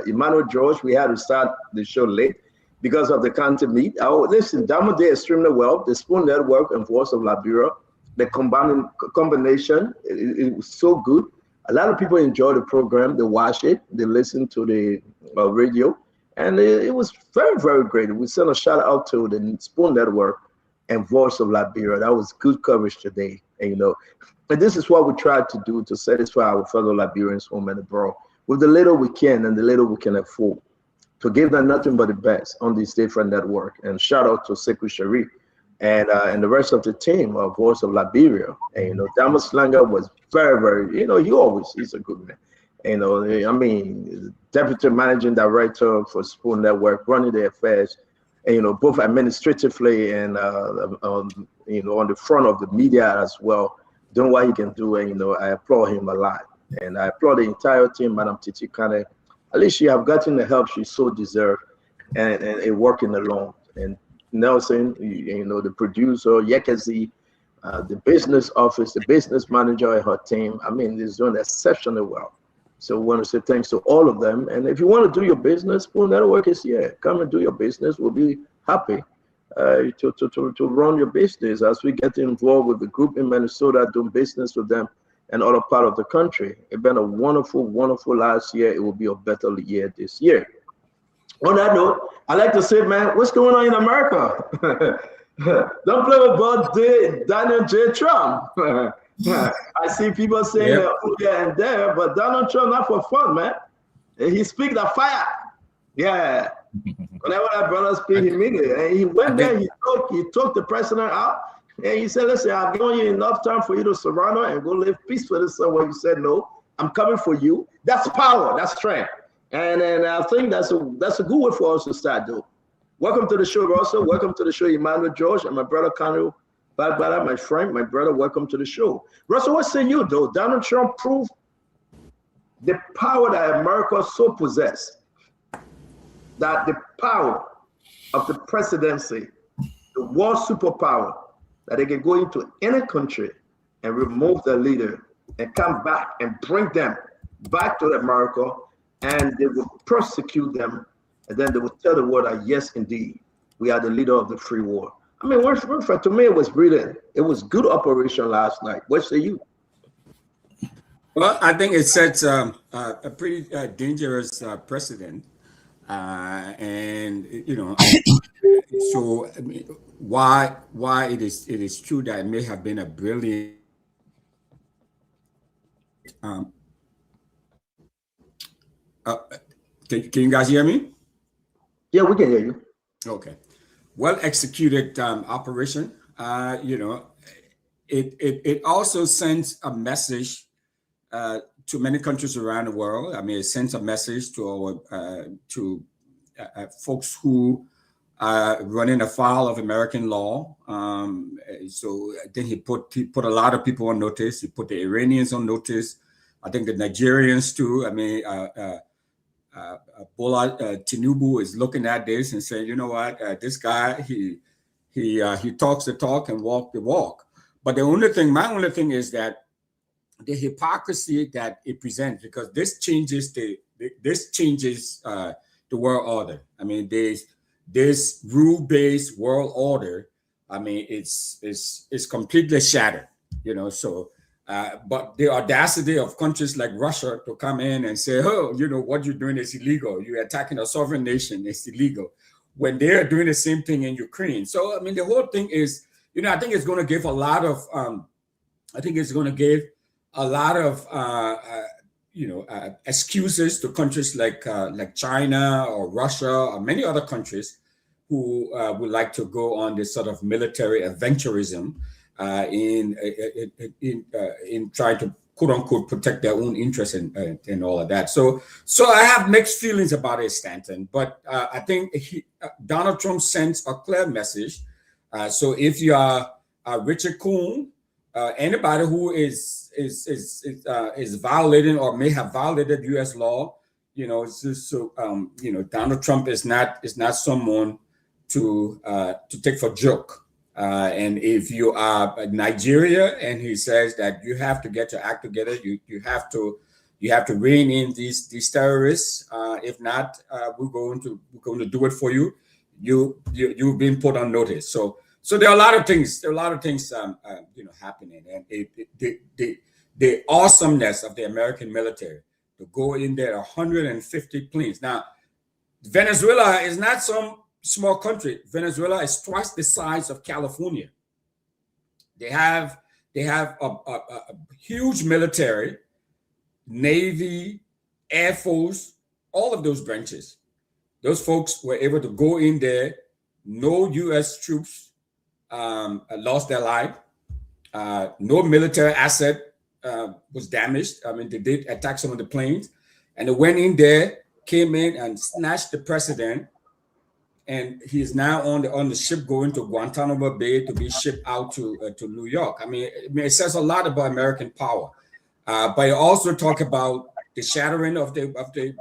Emmanuel George, we had to start the show late because of the county meet. Listen, Diamond did extremely well. The Spoon Network and Voice of Liberia, the combination, it was so good. A lot of people enjoy the program. They watch it. They listen to the radio. And it was very, very great. We sent a shout out to the Spoon Network and Voice of Liberia. That was good coverage today. And, and this is what we try to do to satisfy our fellow Liberians home and abroad with the little we can and the little we can afford, to give them nothing but the best on this different network. And shout out to Sekou Sharif and the rest of the team of Voice of Liberia. And Damas Langer was very, very, he's a good man. I mean, Deputy Managing Director for Spoon Network, running the affairs, and, both administratively and on the front of the media as well, doing what he can do. And I applaud him a lot, and I applaud the entire team, Madam Titi Kane. At least she have gotten the help she so deserved, and working alone. And Nelson, the producer, Yekazi, the business office, the business manager and her team. I mean, they're doing exceptionally well. So we want to say thanks to all of them. And if you want to do your business, Spoon Network is here. Come and do your business. We'll be happy to run your business as we get involved with the group in Minnesota, doing business with them and other part of the country. It's been a wonderful, wonderful last year. It will be a better year this year. On that note, I like to say, man, what's going on in America? Don't play with Daniel J. Trump. I see people saying here and there, but Donald Trump not for fun, man. He speak the fire. Yeah. Whenever that brother speak, he mean it. And he went there, he took the president out, and he said, listen, I've given you enough time for you to surrender and go live peacefully somewhere. You said, no, I'm coming for you. That's power. That's strength. And I think that's a good way for us to start, though. Welcome to the show, Russell. Welcome to the show, Emmanuel George, and my brother, Kanu Bagbara, my friend, my brother. Welcome to the show. Russell, what say you, though? Donald Trump proved the power that America so possess, that the power of the presidency, the world superpower, that they can go into any country and remove their leader and come back and bring them back to America, and they will persecute them, and then they will tell the world that yes, indeed, we are the leader of the free world. I mean, to me, it was brilliant. It was good operation last night. What say you? Well, I think it sets a pretty dangerous precedent. And you know, so I mean, why it is true that it may have been a brilliant can you guys hear me? Yeah, we can hear you. Okay, well executed operation. You know, it also sends a message to many countries around the world. I mean, it sends a message to our folks who are running afoul of American law. So I think he put a lot of people on notice. He put the Iranians on notice. I think the Nigerians too. I mean, Bola Tinubu is looking at this and saying, you know what, this guy he talks the talk and walk the walk. But my only thing is that the hypocrisy that it presents, because this changes the world order. I mean, this rule-based world order. I mean, it's completely shattered. You know, so. But the audacity of countries like Russia to come in and say, oh, you know, what you're doing is illegal. You're attacking a sovereign nation. It's illegal. When they're doing the same thing in Ukraine. So, I mean, the whole thing is, you know, I think it's going to give a lot of, excuses to countries like China or Russia or many other countries who would like to go on this sort of military adventurism. In trying to quote unquote protect their own interests and all of that. So I have mixed feelings about it, Stanton. But I think Donald Trump sends a clear message. So if you are Richard Kuhn, anybody who is violating or may have violated U.S. law, you know, you know, Donald Trump is not someone to take for joke. And if you are Nigeria and he says that you have to get your act together, you have to rein in these terrorists. If not, we're going to do it for you. You've been put on notice. So there are a lot of things. You know, happening, and the awesomeness of the American military to go in there 150 planes. Now, Venezuela is not some small country. Venezuela is twice the size of California. They have a huge military, Navy, Air Force, all of those branches. Those folks were able to go in there. No U.S. troops lost their life. No military asset was damaged. I mean, they did attack some of the planes, and they went in there, came in and snatched the president. And he's now on the ship going to Guantanamo Bay to be shipped out to New York. I mean, it says a lot about American power, but it also talk about the shattering of the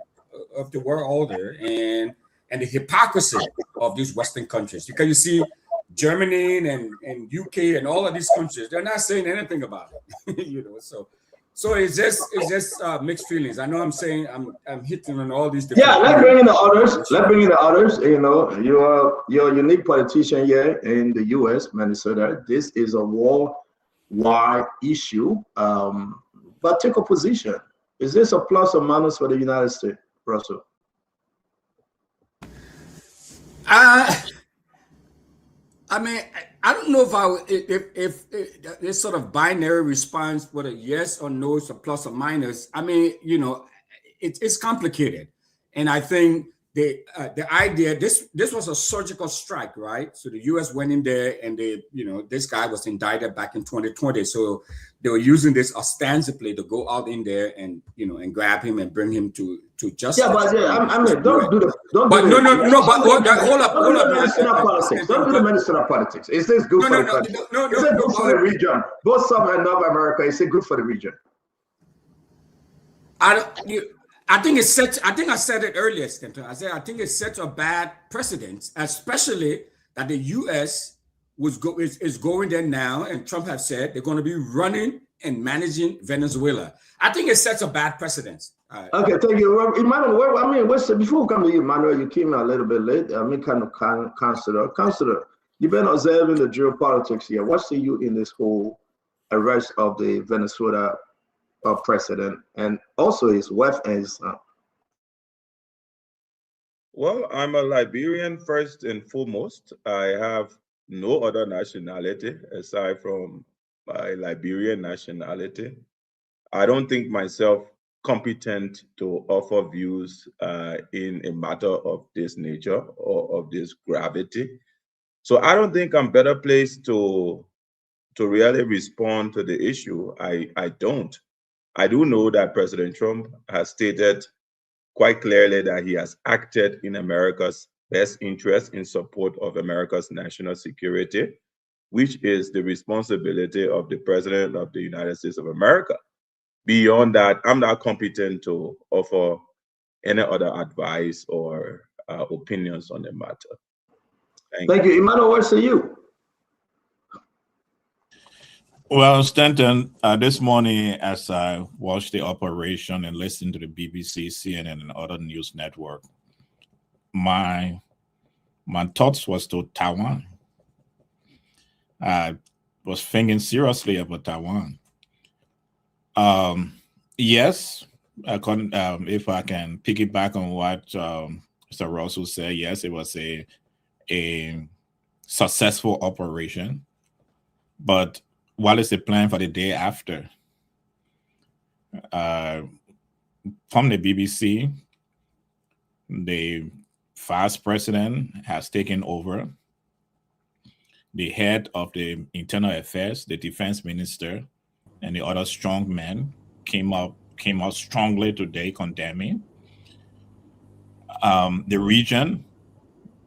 world order and the hypocrisy of these Western countries. Because you see, Germany and UK and all of these countries, they're not saying anything about it. You know, so it's just mixed feelings. I know I'm saying I'm hitting on all these different. Yeah, let's bring in the others. You know, you're a unique politician here in the U.S., Minnesota. This is a worldwide issue. But take a position. Is this a plus or minus for the United States, Russell? I mean, I don't know if this sort of binary response, whether yes or no, it's a plus or minus. I mean, you know, it's complicated, and I think the idea this was a surgical strike, right? So the U.S. went in there, and this guy was indicted back in 2020, so they were using this ostensibly to go out in there and grab him and bring him to justice. Yeah, but I mean, don't do the. Hold up. Minnesota politics. Don't do the Minnesota politics. Is this good for the country? Is it good for the region? Both South and North America. Is it good for the region? I think it's such. I think I said it earlier, Stanton. I think it's such a bad precedent, especially that the U.S. is going there now, and Trump has said they're going to be running and managing Venezuela. I think it sets a bad precedent. Okay, thank you, Emmanuel. I mean, before we come to you, Emmanuel, you came a little bit late. I mean, kind of consider. You've been observing the geopolitics here. What's the you in this whole arrest of the Venezuela president and also his wife and his son? Well, I'm a Liberian first and foremost. I have no other nationality aside from my Liberian nationality. I don't think myself competent to offer views in a matter of this nature or of this gravity. So I don't think I'm better placed to really respond to the issue. I don't. I do know that President Trump has stated quite clearly that he has acted in America's best interest in support of America's national security, which is the responsibility of the President of the United States of America. Beyond that, I'm not competent to offer any other advice or opinions on the matter. Thank you. Emmanuel, what's to you? Well, Stanton, this morning, as I watched the operation and listened to the BBC, CNN, and other news network, my thoughts was to Taiwan. I was thinking seriously about Taiwan. Yes, if I can piggyback on what Mr. Russell said, yes, it was a successful operation. But what is the plan for the day after? From the BBC, the vice president has taken over. The head of the internal affairs, the defense minister, and the other strong men came out strongly today condemning. The region,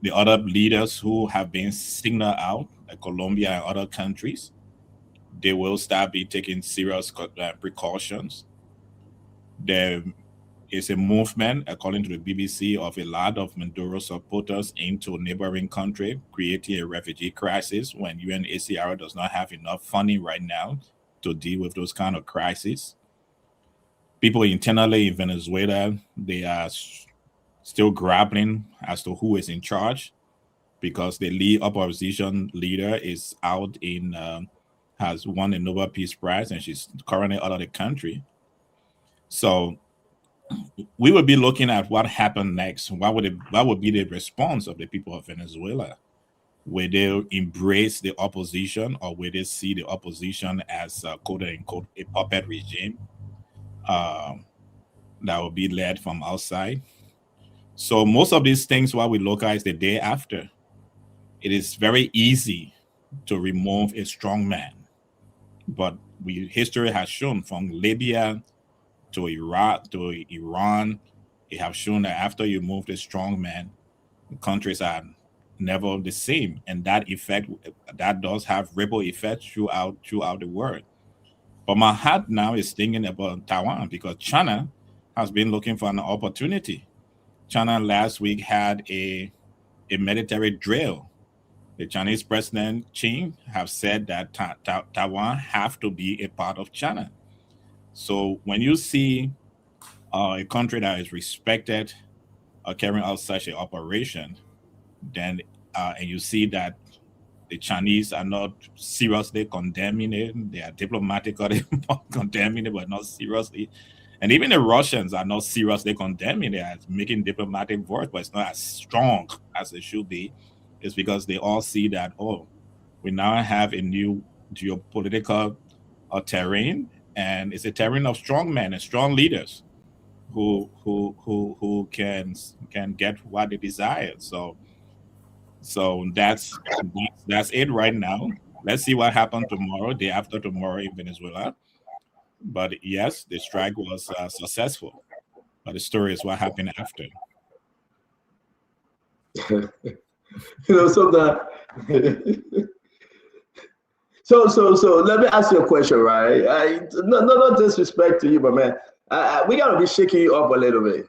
the other leaders who have been signaled out, like Colombia and other countries, they will start be taking serious precautions. There is a movement, according to the BBC, of a lot of Maduro supporters into a neighboring country, creating a refugee crisis when UNHCR does not have enough funding right now to deal with those kind of crises. People internally in Venezuela, they are still grappling as to who is in charge, because the lead opposition leader is out in, has won the Nobel Peace Prize, and she's currently out of the country. So we will be looking at what happened next. What would be the response of the people of Venezuela? Will they embrace the opposition, or will they see the opposition as quote unquote a puppet regime that will be led from outside? So most of these things, what we look at is the day after. It is very easy to remove a strong man, but history has shown from Libya to Iraq to Iran, it has shown that after you move the strong man, countries are never the same, and that does have ripple effects throughout the world. But my heart now is thinking about Taiwan, because China has been looking for an opportunity. China last week had a military drill. The Chinese President Xi have said that Taiwan have to be a part of China. So when you see a country that is respected carrying out such an operation, then and you see that the Chinese are not seriously condemning it, they are diplomatically condemning it, but not seriously. And even the Russians are not seriously condemning it, they are making diplomatic work, but it's not as strong as it should be. It's because they all see that, oh, we now have a new geopolitical terrain, and it's a terrain of strong men and strong leaders who can get what they desire. So that's it right now. Let's see what happens tomorrow, day after tomorrow in Venezuela. But yes, the strike was successful. But the story is what happened after. So let me ask you a question, right? No disrespect to you, but man, we gotta be shaking you up a little bit.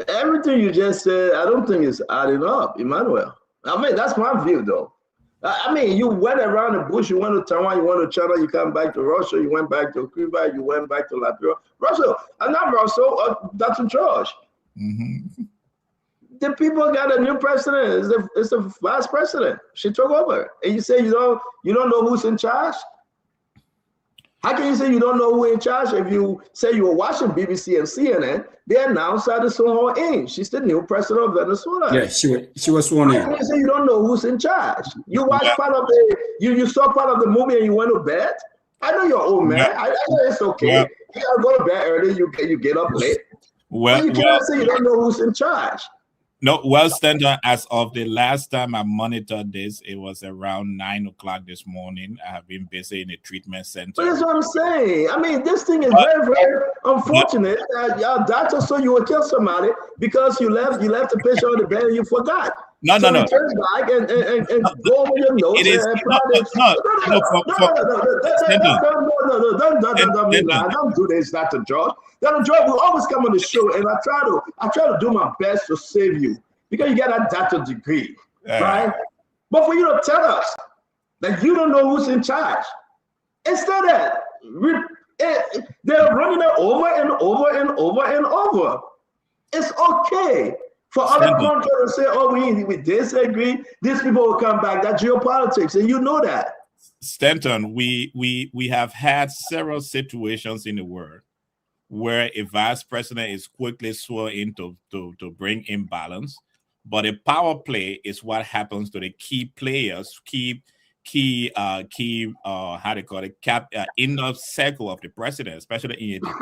Everything you just said, I don't think it's adding up, Emmanuel. I mean, that's my view, though. I mean, you went around the bush, you went to Taiwan, you went to China, you come back to Russia, you went back to Cuba, you went back to Liberia. Russia, and not Russia, Dr. George. The people got a new president. It's the vice president. She took over. And you say you don't know who's in charge? How can you say you don't know who's in charge if you say you were watching BBC and CNN? They announced that to sworn her in. She's the new president of Venezuela. Yeah, she was sworn in. How can you say you don't know who's in charge? You watched part of you saw part of the movie and you went to bed? I know you're old, man. I know it's okay. You gotta go to bed early, you get up late. But you can't say you don't know who's in charge. No, well, Stanton, as of the last time I monitored this, it was around 9 o'clock this morning. I have been busy in a treatment center. But that's what I'm saying. I mean, this thing is very, very unfortunate. Your doctor said you would kill somebody because you left the patient on the bed and you forgot. No. Turn back and go over your notes. It is don't do this, Dr. George. Dr. George will always come on the show, and I try to do my best to save you because you got that doctor degree, right? But for you to tell us that you don't know who's in charge, instead of that, they're running it over and over and over and over. It's okay for other countries to say, "Oh, we disagree." These people will come back. That's geopolitics, and you know that. Stanton, we have had several situations in the world where a vice president is quickly sworn in to bring imbalance, but a power play is what happens to the key players, inner circle of the president, especially in a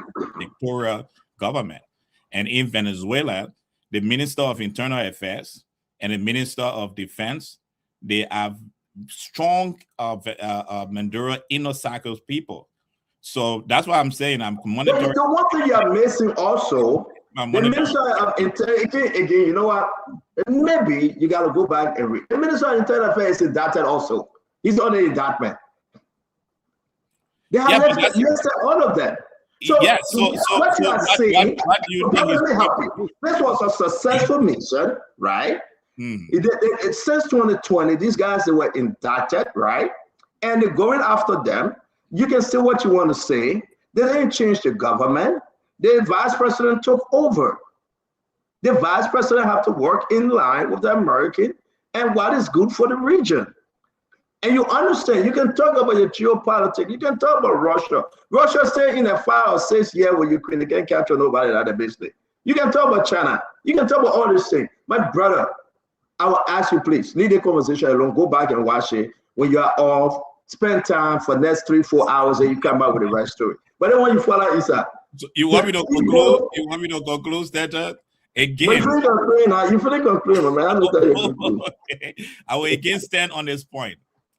dictatorial government. And in Venezuela, the Minister of Internal Affairs and the Minister of Defense, they have strong Maduro inner circle people. So that's why I'm saying I'm monitoring. The one thing you're missing also, the Minister of Internal, again, you know what? Maybe you got to go back and read. The Minister of Internal Affairs is indicted also. He's on the indictment. They have listed all of them. So, what you are saying, what do you think this was a successful mission, right? Since 2020, these guys, they were indicted, right? And they're going after them. You can say what you want to say. They didn't change the government. The vice president took over. The vice president have to work in line with the American and what is good for the region. And you understand, you can talk about your geopolitics. You can talk about Russia. Russia stay in a 5 or 6 year with Ukraine. They can't capture nobody out of business. You can talk about China. You can talk about all these things. My brother, I will ask you, please, leave the conversation alone. Go back and watch it when you are off. Spend time for the next 3-4 hours and you come back with the right story. But then when you follow Isa, so you want me to conclude? You want me to conclude that again? You feel conclude, man. I will again stand on this point.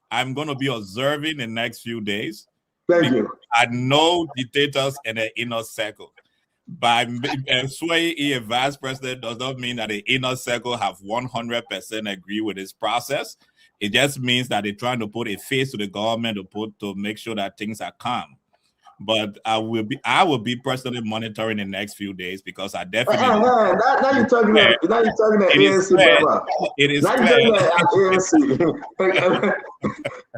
I'm going to be observing the next few days. Thank you. I know dictators in the inner circle. By swaying a vice president does not mean that the inner circle have 100% agree with this process. It just means that they're trying to put a face to the government to make sure that things are calm. But I will be personally monitoring the next few days because I definitely. Now you're talking about ANC, brother. It is. Now you're talking about ANC.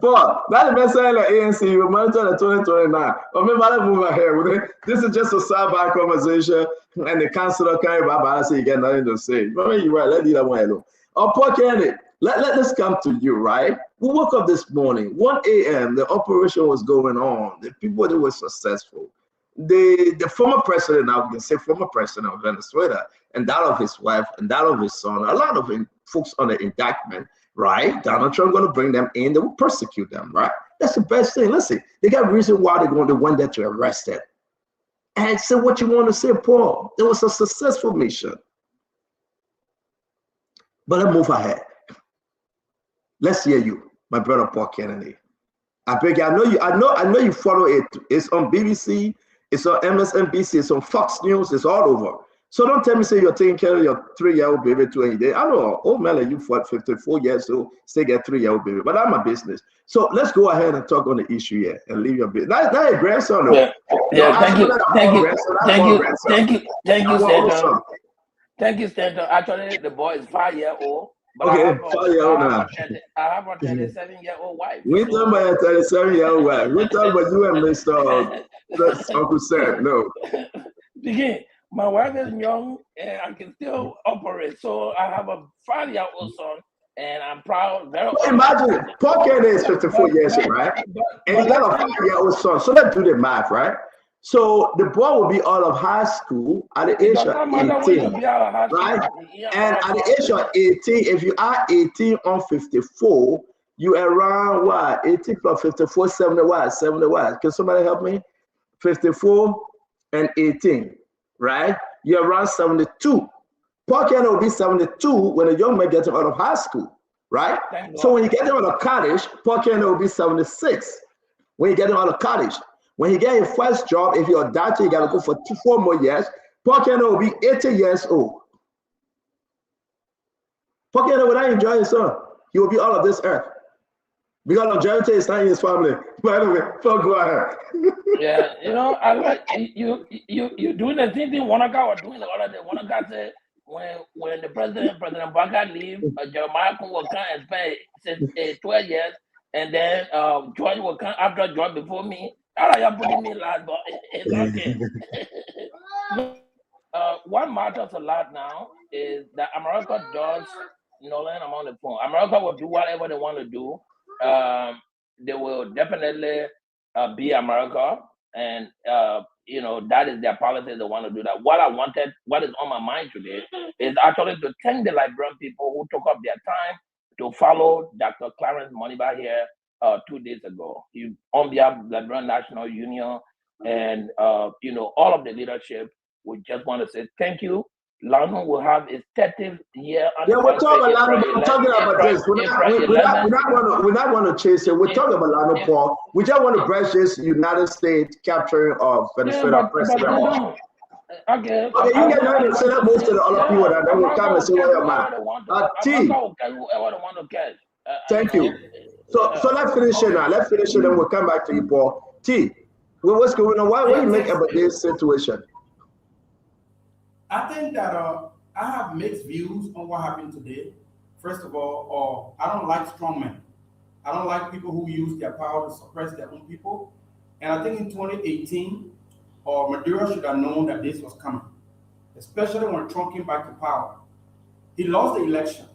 Paul, that's the best saying like ANC. You monitor the 2029. Remember that move ahead. This is just a sidebar conversation, and the councilor can't about say you get nothing to say. Remember you right. Let that one alone. Paul Kennedy. Let this come to you, right? We woke up this morning, 1 a.m., the operation was going on. The people that were successful. The former president, now we can say former president of Venezuela, and that of his wife, and that of his son, a lot of folks on the indictment, right? Donald Trump going to bring them in, they will persecute them, right? That's the best thing. Listen, they got a reason why they went there to arrest them. And say what you want to say, Paul. It was a successful mission. But let's move ahead. Let's hear you, my brother Paul Kennedy. I beg you, I know you follow it. It's on BBC, it's on MSNBC, it's on Fox News, it's all over. So don't tell me say you're taking care of your 3-year-old baby 20 days. I know, old man like you for 54 years old, still get 3-year-old baby, but that's my business. So let's go ahead and talk on the issue here and leave your business. Not your grandson, no. Thank you, Stanton. Actually, the boy is 5 years old. But Okay, I have 5-year-old now. I have a 37-year-old wife. We talking about a 37-year-old wife. We talking about you and Mr. Uncle Sam. No. Begin. My wife is young and I can still operate. So I have a 5-year-old son, and I'm proud. Very Imagine, Paul Kennedy is 54 years old, right? And he got a 5-year-old son. So let's do the math, right? So the boy will be out of high school at the age of 18, right? And at the age of 18, if you are 18 on 54, you around what? 18 plus 54, 70 what? 70 what? Can somebody help me? 54 and 18, right? You're around 72. Paul Kennedy will be 72 when a young man gets out of high school, right? So when you get out of college, Paul Kennedy will be 76. When you get out of college, when you get your first job, if you're a doctor, you got to go for 4 more years. Paul Kennedy will be 80 years old. Paul Kennedy will not enjoy his son. He will be all of this earth. Because longevity is not in his family. By the way, go ahead. Yeah, you know, I like you doing the same thing Wanaka was doing the other day. Wanaka said when the President Baka leave, Jeremiah will come and spend 12 years, and then George will come after George before me. All right, you're putting me last, but it's okay. What matters a lot now is that America does, Nolan, I'm on the phone. America will do whatever they want to do. They will definitely be America, and you know, that is their policy. They want to do that. What is on my mind today is actually to thank the Liberian people who took up their time to follow Dr. Clarence Moniba here 2 days ago. On behalf of the Liberian National Union and you know, all of the leadership, we just want to say thank you. London will have its 30th year. Yeah, we're talking about this. We're not going to chase it. We're talking about London, Paul. We just want to brush this United States capturing of Venezuela president. Okay, you get ready to set up most of the other people that will come and say what your mind. T. Thank you. So let's finish it now. Let's finish it and we'll come back to you, Paul. T. What's going on? What do you make about this situation? I think that I have mixed views on what happened today. First of all, I don't like strongmen. I don't like people who use their power to suppress their own people. And I think in 2018, Maduro should have known that this was coming, especially when Trump came back to power. He lost the election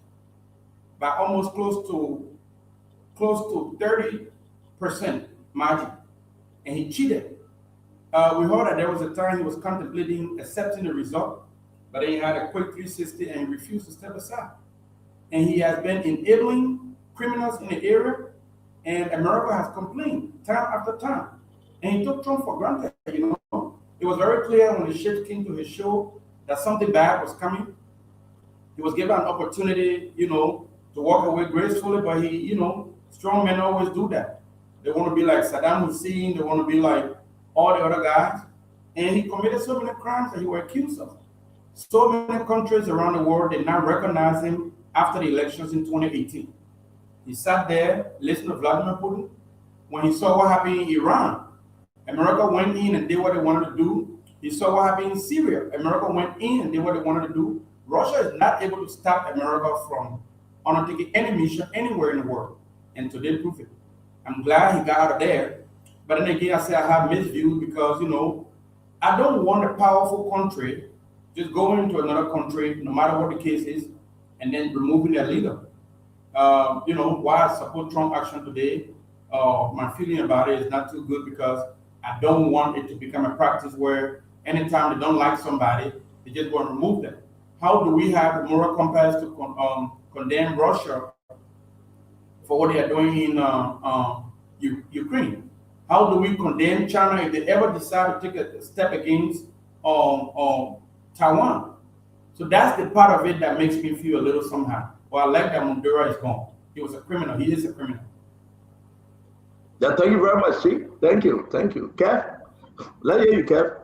by almost close to 30% margin, and he cheated. We heard that there was a time he was contemplating accepting the result, but then he had a quick 360 and he refused to step aside. And he has been enabling criminals in the area, and America has complained time after time. And he took Trump for granted, you know. It was very clear when the shift came to his show that something bad was coming. He was given an opportunity, you know, to walk away gracefully, but he, you know, strong men always do that. They want to be like Saddam Hussein, they want to be like all the other guys, and he committed so many crimes that he was accused of. So many countries around the world did not recognize him after the elections in 2018. He sat there, listened to Vladimir Putin. When he saw what happened in Iran, America went in and did what they wanted to do. He saw what happened in Syria. America went in and did what they wanted to do. Russia is not able to stop America from undertaking any mission anywhere in the world, and today proved it. I'm glad he got out of there. But then again, I say I have mixed views because, you know, I don't want a powerful country just going into another country, no matter what the case is, and then removing their leader. You know, why I support Trump action today, my feeling about it is not too good because I don't want it to become a practice where anytime they don't like somebody, they just want to remove them. How do we have the moral compass to condemn Russia for what they are doing in Ukraine? How do we condemn China if they ever decide to take a step against Taiwan? So that's the part of it that makes me feel a little somehow. Well, I like that Maduro is gone. He was a criminal. He is a criminal. Yeah, thank you very much, Chief. Thank you. Thank you. Kev? Let me hear you, Kev.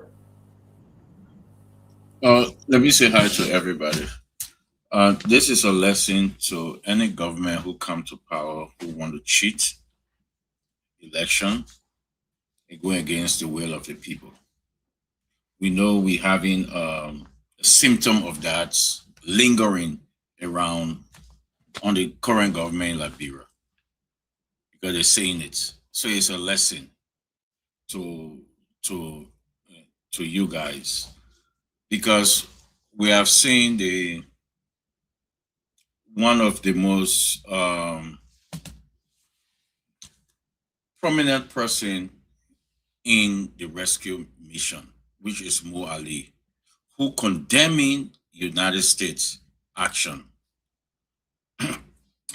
Let me say hi to everybody. This is a lesson to any government who come to power who want to cheat election and go against the will of the people. We know we're having a symptom of that lingering around on the current government in Liberia because they're saying it. So it's a lesson to you guys, because we have seen one of the most prominent person in the rescue mission, which is Mo Ali, who condemning United States action.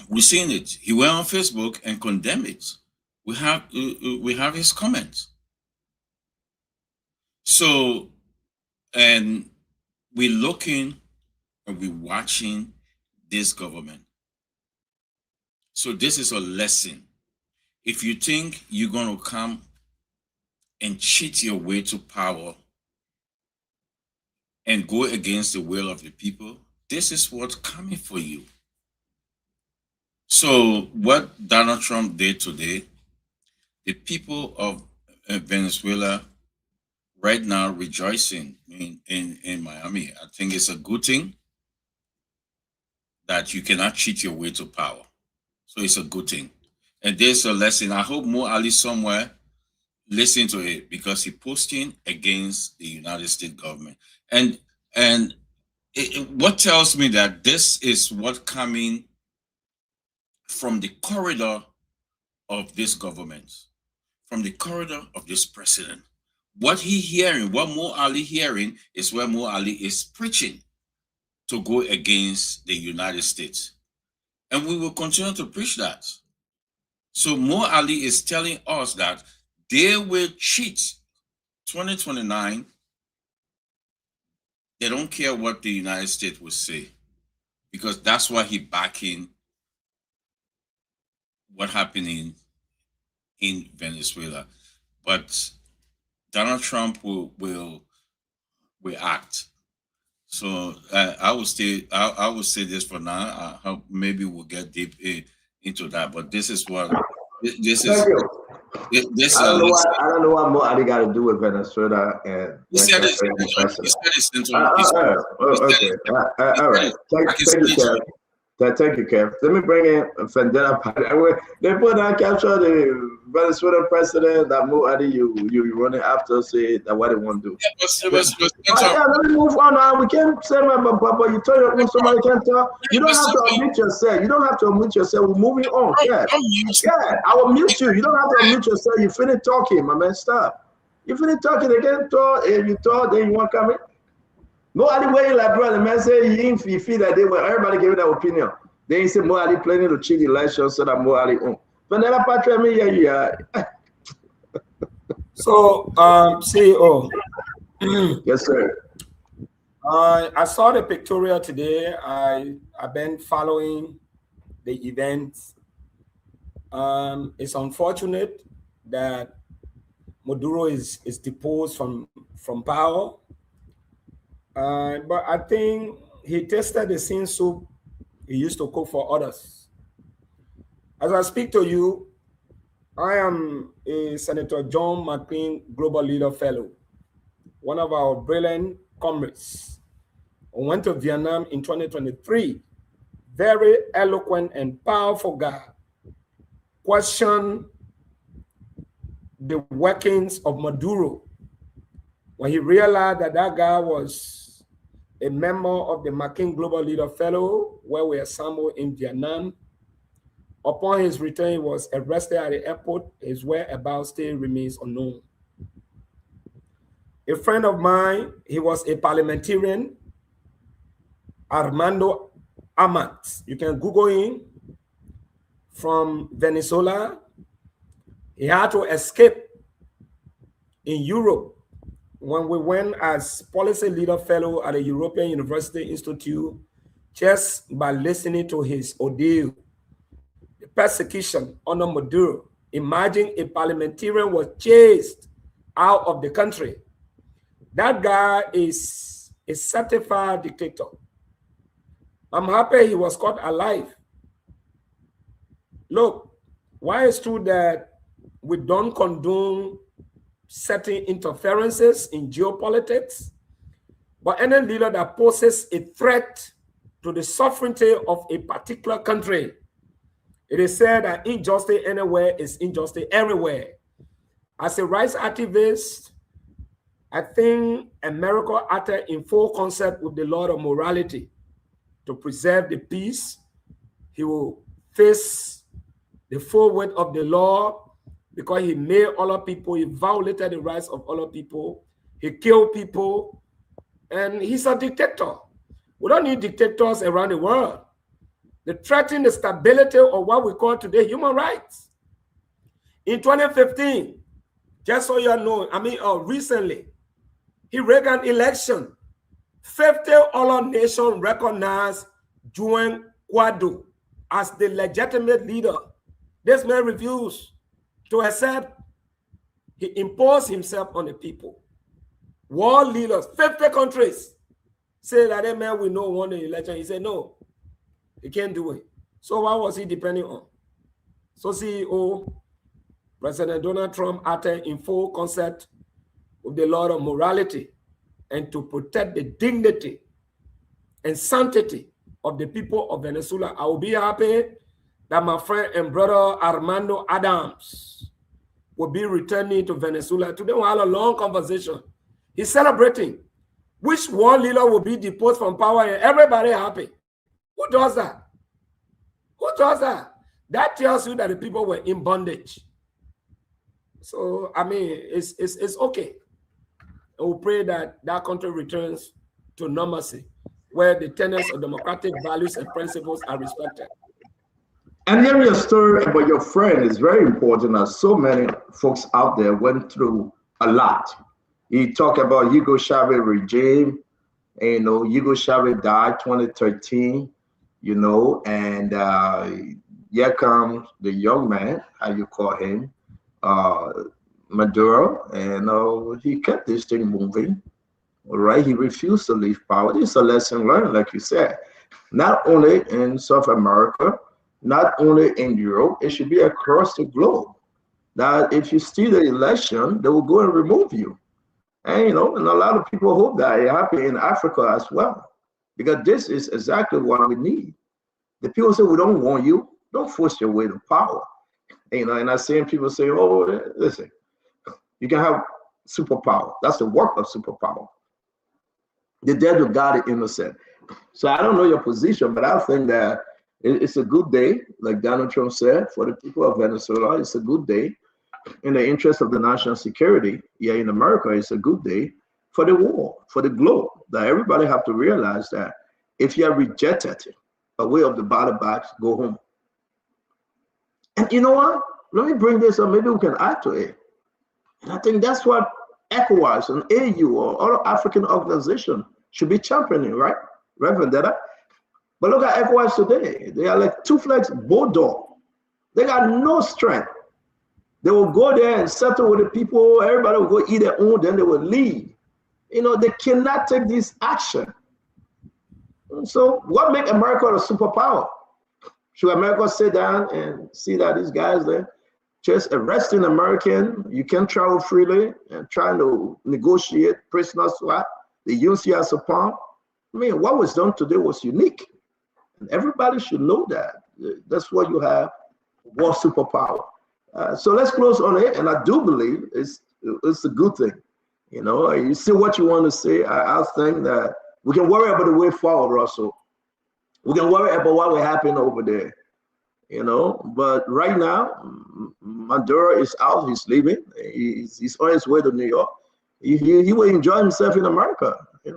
We've seen it. He went on Facebook and condemned it. We have his comments. So, and we're looking and we're watching this government. So this is a lesson. If you think you're going to come and cheat your way to power and go against the will of the people, this is what's coming for you. So what Donald Trump did today, the people of Venezuela right now rejoicing in Miami. I think it's a good thing that you cannot cheat your way to power. So it's a good thing. And there's a lesson. I hope Mo Ali somewhere listen to it, because he posting against the United States government. And what tells me that this is what coming from the corridor of this government, from the corridor of this president. What he hearing, what Mo Ali hearing, is where Mo Ali is preaching to go against the United States. And we will continue to preach that. So Mo Ali is telling us that they will cheat 2029. They don't care what the United States will say, because that's why he backing what happening in Venezuela. But Donald Trump will act. So I will say this for now. I hope maybe we'll get deep into that. But this is what this is. This I don't know what Mo Ali got to do with Venezuela and. He said it's all right. Thank you, Kev. Let me bring in Fendela. They put on capture the Venezuelan president that Mo Ali you running after, say that what they want to do. Let me move on now. We can't say but you tell your somebody can't talk. You don't have to unmute yourself. You don't have to unmute yourself. We're moving on. Yeah, I will mute you. You don't have to unmute yourself. You finish talking, my man. Stop. You finish talking. They can't talk. If you talk, then you want to come in. Mo Ali way like brother, man say he feel that they were everybody giving their opinion. They ain't say Mo Ali planning to cheat the election so that Mo Ali on. Vanilla Patrick, me yeah. So CEO. Yes, sir. I saw the pictorial today. I've been following the events. It's unfortunate that Maduro is deposed from power. But I think he tasted the same soup he used to cook for others. As I speak to you, I am a Senator John McCain Global Leader Fellow, one of our brilliant comrades. I went to Vietnam in 2023. Very eloquent and powerful guy. Questioned the workings of Maduro when he realized that that guy was a member of the McCain Global Leader Fellow, where we assembled in Vietnam. Upon his return, he was arrested at the airport. His whereabouts still remains unknown. A friend of mine, he was a parliamentarian, Armando Amat. You can Google him, from Venezuela. He had to escape in Europe when we went as policy leader fellow at the European University Institute, just by listening to his ordeal, the persecution under Maduro. Imagine a parliamentarian was chased out of the country. That guy is a certified dictator. I'm happy he was caught alive. Look, why it's true that we don't condone certain interferences in geopolitics, but any leader that poses a threat to the sovereignty of a particular country. It is said that injustice anywhere is injustice everywhere. As a rights activist, I think America acted in full concert with the Lord of morality to preserve the peace. He will face the full weight of the law because he made other people, he violated the rights of other people, he killed people, and he's a dictator. We don't need dictators around the world. They threaten the stability of what we call today human rights. In 2015, just so you know, recently, he Reagan election, 50 other nations recognized Juan Guaido as the legitimate leader. This man refused to accept. He imposed himself on the people. World leaders, 50 countries, say that that man will not win the election. He said, no, he can't do it. So what was he depending on? So CEO, President Donald Trump acted in full concert with the Lord of morality and to protect the dignity and sanctity of the people of Venezuela. I will be happy that my friend and brother Armando Adams will be returning to Venezuela. Today we had a long conversation. He's celebrating which one leader will be deposed from power and everybody happy. Who does that? Who does that? That tells you that the people were in bondage. So, it's okay. And we pray that that country returns to normalcy, where the tenets of democratic values and principles are respected. And hearing your story about your friend is very important, as so many folks out there went through a lot. You talk about Hugo Chavez regime, and Hugo Chavez died 2013, and here comes the young man, how you call him, Maduro, and he kept this thing moving. All right, he refused to leave power. This is a lesson learned, like you said, not only in South America, not only in Europe, it should be across the globe. That if you steal the election, they will go and remove you. And and a lot of people hope that it happens in Africa as well, because this is exactly what we need. The people say, we don't want you, don't force your way to power. And I'm seeing people say, oh, listen, you can have superpower. That's the work of superpower. The dead of God is innocent. So I don't know your position, but I think that it's a good day, like Donald Trump said, for the people of Venezuela. It's a good day. In the interest of the national security here in America, it's a good day for the war, for the globe. That everybody have to realize that if you are rejected, a way of the ballot box, go home. And you know what? Let me bring this up. Maybe we can add to it. And I think that's what ECOWAS and AU or other African organizations should be championing, right? Reverend Dada? But look at ECOWAS today. They are like two-flags bulldog. They got no strength. They will go there and settle with the people. Everybody will go eat their own, then they will leave. They cannot take this action. So what makes America a superpower? Should America sit down and see that these guys there just arresting American, you can travel freely and trying to negotiate prisoner swap, they use you as a pawn? What was done today was unique. And everybody should know that. That's what you have, war superpower. So let's close on it, and I do believe it's a good thing. You see what you want to say. I think that we can worry about the way forward, Russell. We can worry about what will happen over there, But right now, Maduro is out. He's leaving. He's on his way to New York. He will enjoy himself in America. He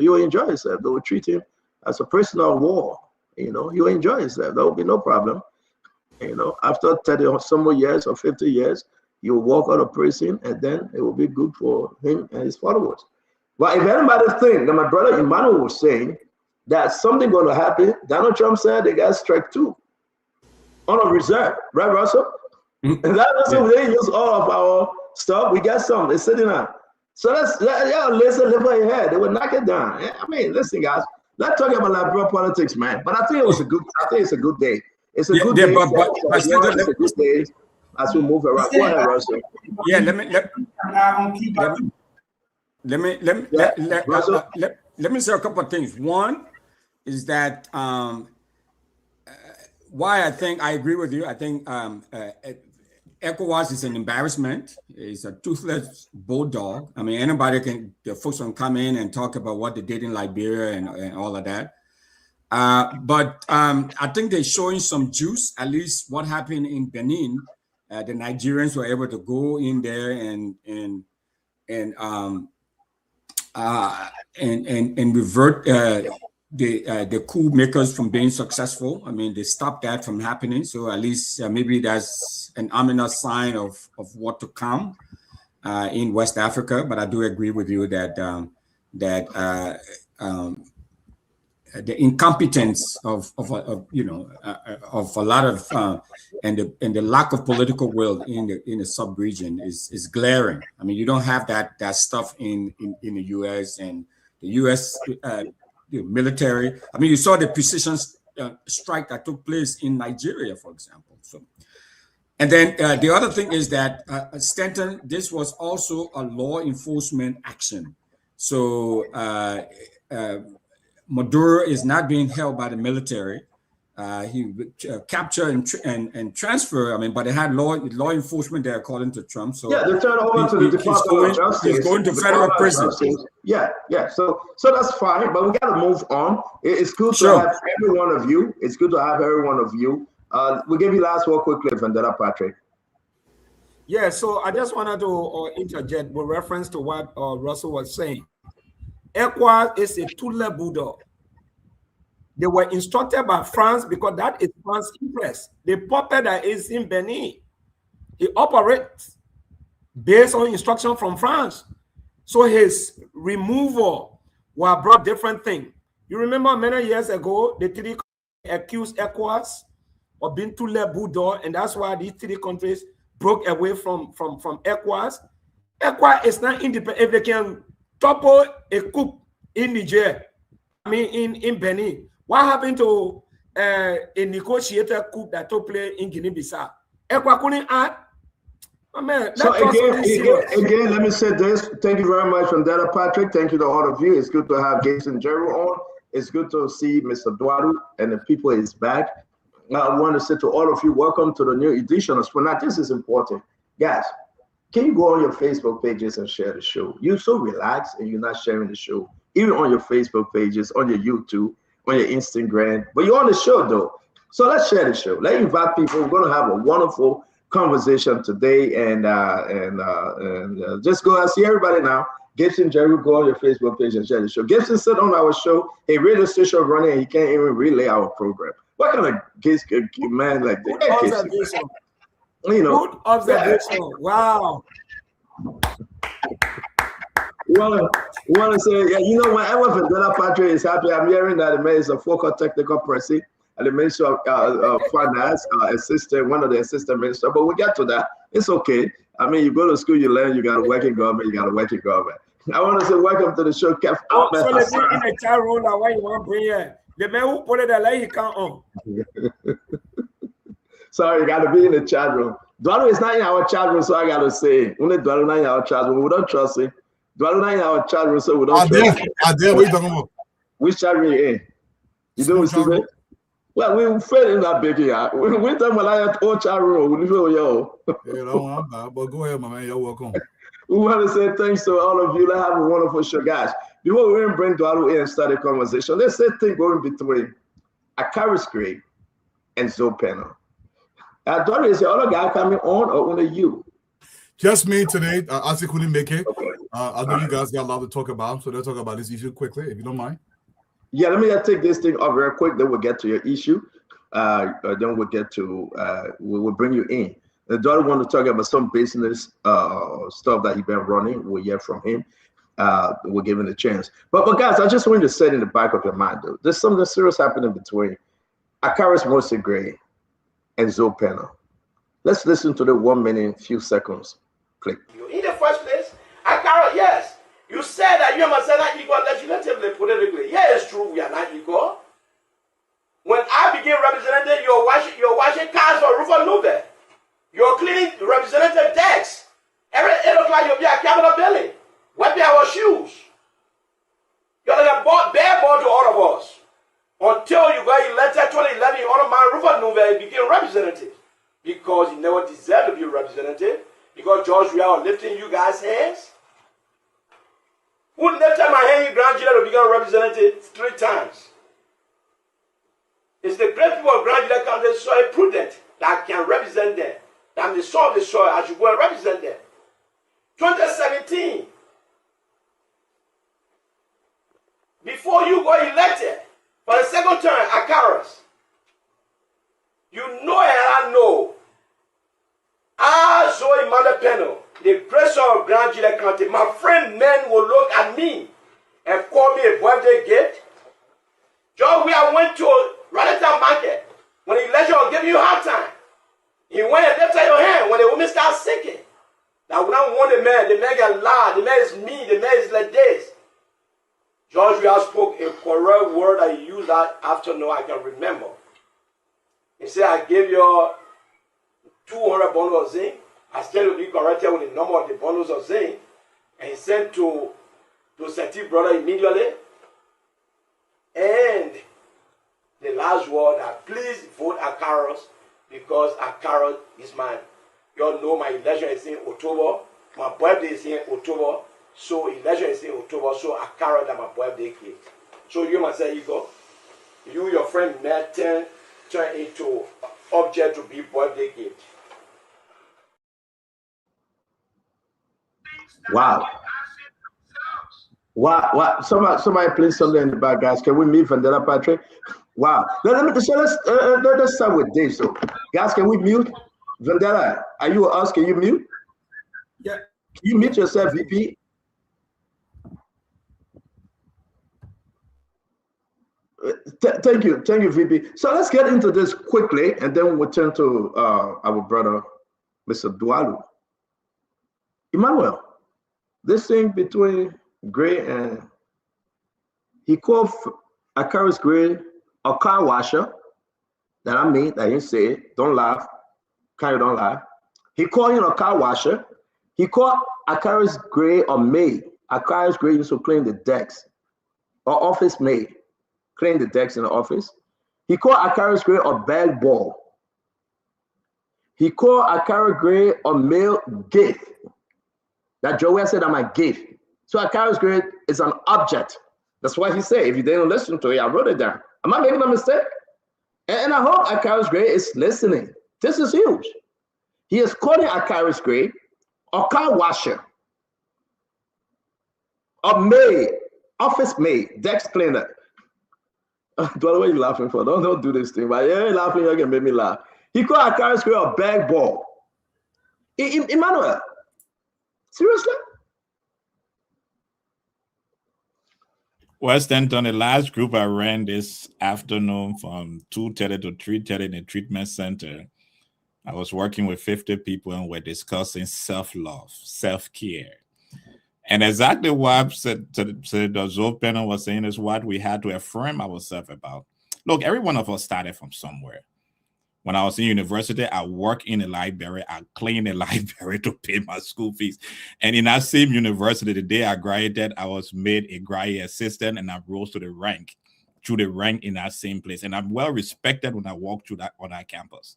will enjoy himself. They will treat him as a prisoner of war. He will enjoy himself. There will be no problem. After 30 some more years or 50 years, he will walk out of prison, and then it will be good for him and his followers. But if anybody think that my brother Emmanuel was saying that something going to happen, Donald Trump said they got strike 2 on a reserve, right, Russell? And that also they use all of our stuff. We got some. They're sitting out. So let's live ahead. They will knock it down. Listen, guys. Let's talk about liberal politics, man. But I think it's a good day. It's a good day. It's a good day as we move around. Go ahead, Russell. Yeah, let me say a couple of things. One, is that why I think I agree with you. I think ECOWAS is an embarrassment. It's a toothless bulldog. I mean, the folks can come in and talk about what they did in Liberia and all of that. But I think they're showing some juice, at least what happened in Benin. The Nigerians were able to go in there and revert the coup makers from being successful. I mean, they stopped that from happening. So at least maybe that's an ominous sign of what to come in West Africa. But I do agree with you that the incompetence of a lot of and the lack of political will in the sub-region is glaring. I mean, you don't have that stuff in the U.S. and the U.S. Military. I mean, you saw the precision strike that took place in Nigeria, for example. So, and then the other thing is that Stanton, this was also a law enforcement action. So Maduro is not being held by the military. He capture and transfer. I mean, but they had law enforcement there, according to Trump. So yeah, they turned over to the Department of Justice. He's going to federal prison. Yeah. So that's fine, but we got to move on. It's good to have every one of you. It's good to have every one of you. We'll give you last word quickly, Vendetta Patrick. Yeah, so I just wanted to interject with reference to what Russell was saying. ECOWAS is a two-level bulldog. They were instructed by France because that is France's interest. The puppet that is in Benin, he operates based on instruction from France. So his removal was brought different thing. You remember many years ago, the three accused ECOWAS of being two-level bulldog, and that's why these three countries broke away from ECOWAS. ECOWAS is not independent. If they can topple a coup in Niger, I mean in Benin, what happened to a negotiated coup that took place in Guinea-Bissau? ECOWAS couldn't act. So again, let me say this. Thank you very much, Vendetta Patrick. Thank you to all of you. It's good to have Jason Jerry on. It's good to see Mr. Duaru and the people is back. I want to say to all of you, welcome to the new edition of Sport. This is important. Guys, can you go on your Facebook pages and share the show? You're so relaxed and you're not sharing the show, even on your Facebook pages, on your YouTube, on your Instagram. But you're on the show, though. So let's share the show. Let's invite people. We're going to have a wonderful conversation today. And just go and see everybody now. Gibson Jerry, go on your Facebook page and share the show. Gibson said on our show, a radio station running, and he can't even relay our program. What kind of man like that? Good observation. You know, good observation. Wow. We want to say, yeah, you know, whenever Vendetta Patrick is happy, I'm hearing that the Minister of Focal Technical Pressing and the Minister of Finance, one of the assistant ministers. But we get to that. It's okay. I mean, you go to school, you learn, you got to work in government, you got to work in government. I want to say, welcome to the show, Kev. So in the chat room, why you want to bring here? The man who put it there, like he can't on. Sorry, you got to be in the chat room. Dwalo is not in our chat room, so I got to say, only Dwalo not in our chat room. We don't trust him. Dwalo not in our chat room, so we don't trust him. What are you talking about? Which chat room you in? You doing stupid? Well, we fail in that big here. We talking about our chat room. We feel yo. Yeah, I'm bad, but go ahead, my man. You're welcome. We want to say thanks to all of you. Let's have a wonderful show, guys. Before we even bring Dwalo in and start a conversation, let's say thing going between Akaris Gray and Zopena. Dwalo, is the other guy coming on or only you? Just me today. Asi couldn't make it. Okay. I know you guys got a lot to talk about, so let's talk about this issue quickly, if you don't mind. Yeah, let me just take this thing off real quick, then we'll get to your issue. Then we'll get to, we'll bring you in. Dwalo want to talk about some business stuff that he's been running. We'll hear from him. We'll give him a chance. But guys, I just wanted to say in the back of your mind, though, there's something serious happening between Akaris Mose Gray and Zopena. Let's listen to the 1 minute, few seconds clip. In the first place, Akaris, yes, you said that you must say that equal legislatively, politically. Yeah, it's true, we are not equal. When I begin representing, you're washing cars for Rufus Lube. You're cleaning representative decks. Every 8 o'clock, you'll be at Capitol Building. Wipe our shoes. You're like a bare ball to all of us. Until you got elected 2011, you honor man Rupert Nuvea, he became representative. Because he never deserved to be a representative. Because George Weah was lifting you guys' hands. Who lifted my hand in Grand Judah to become representative 3 times? It's the great people of Grand Judah County soil prudent that can represent them. That the soil of the soil, I should go and represent them. 2017, before you got elected for the second term at Karas, you know and I know, I saw Emmanuel Peno, the grace of Grand Judah County, my friend men will look at me and call me a birthday gift. John, we went to Radisson Market when the election was giving you a hard time. He went and lifted your hand when the women start sinking. Now when I want the man get loud, the man is mean, the man is like this. George Weah spoke a correct word that he used that afternoon, I can remember. He said, I gave you 200 bundles of zinc. I still will be corrected with the number of the bundles of zinc. And he sent to Seti brother immediately. And the last word that please vote Akaros because Akaros is mine. You all know my election is in October. My birthday is in October. So election is in October. So Akaros that my birthday gift. So you must say, you your friend met turn into object to be birthday gift. Wow. Wow. Somebody please something in the back, guys. Can we meet Vandella Patrick? Wow. Let's start with Dave. So, guys, can we mute Vandella? Are you us? Can you mute? Yeah. Can you mute yourself, VP? Thank you, VP. So let's get into this quickly, and then we'll turn to our brother, Mr. Dualu. Emmanuel, this thing between Gray and he called Akaris Gray a car washer. That I mean, I didn't say it. Don't laugh. Carry don't laugh. He called him a car washer. He called Akaris Gray a maid. Akaris Gray used to clean the decks, or office maid, clean the decks in the office. He called Akaris Gray a bag ball. He called Akaris Gray a male gift. That Joel said, I'm a gift. So Akaris Gray is an object. That's what he said. If you didn't listen to it, I wrote it down. Am I making a mistake? And I hope Akaris Gray is listening. This is huge. He is calling Akaris Gray a car washer, a maid, office maid, desk cleaner. What are you laughing for? Don't do this thing. But you're laughing, you're gonna make me laugh. He called Akaris Gray a bag ball. Emmanuel, seriously? West Denton, the last group I ran this afternoon from 2:30 to 3:30 in the treatment center, I was working with 50 people and we're discussing self-love, self-care. And exactly what the Zoe panel was saying is what we had to affirm ourselves about. Look, every one of us started from somewhere. When I was in university, I worked in a library. I cleaned a library to pay my school fees. And in that same university, the day I graduated, I was made a graduate assistant and I rose to the rank, in that same place. And I'm well respected when I walk through that on that campus.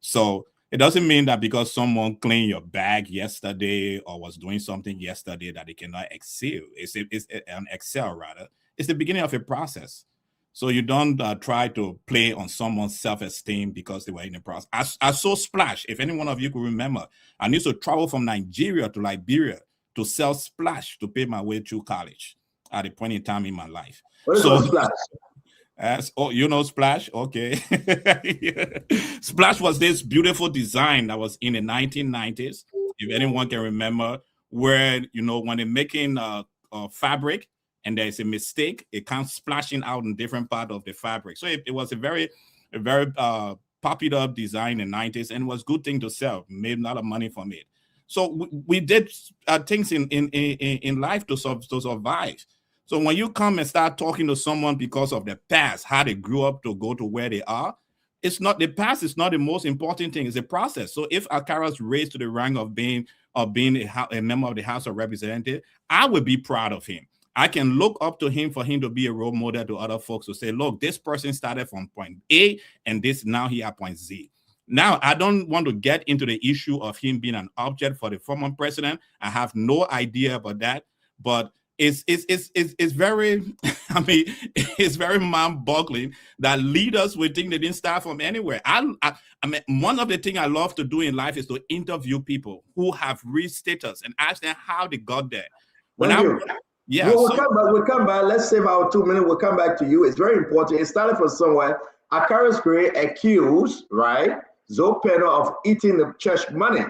So it doesn't mean that because someone cleaned your bag yesterday or was doing something yesterday that they cannot excel. It's an excel rather. It's the beginning of a process. So you don't try to play on someone's self-esteem because they were in the process. I saw Splash. If any one of you could remember, I used to travel from Nigeria to Liberia to sell Splash to pay my way through college at a point in time in my life. What is Splash? Oh, you know Splash? Okay. Splash was this beautiful design that was in the 1990s, if anyone can remember, where, when they're making fabric, and there's a mistake, it comes splashing out in different part of the fabric. So it was a very popular design in the 90s, and it was a good thing to sell. Made a lot of money from it. So we did things in life to survive. So when you come and start talking to someone because of the past, how they grew up to go to where they are, it's not the past. Is not the most important thing. It's a process. So if Akaras raised to the rank of being a member of the House of Representatives, I would be proud of him. I can look up to him for him to be a role model to other folks to say, look, this person started from point A and this now he at point Z. Now, I don't want to get into the issue of him being an object for the former president. I have no idea about that, but it's very, I mean, it's very mind-boggling that leaders would think they didn't start from anywhere. I mean, one of the things I love to do in life is to interview people who have reached status and ask them how they got there. We'll come back. Let's save our 2 minutes. We'll come back to you. It's very important. It started from somewhere. Akaros Gray accused, right, Zoe Penner of eating the church money.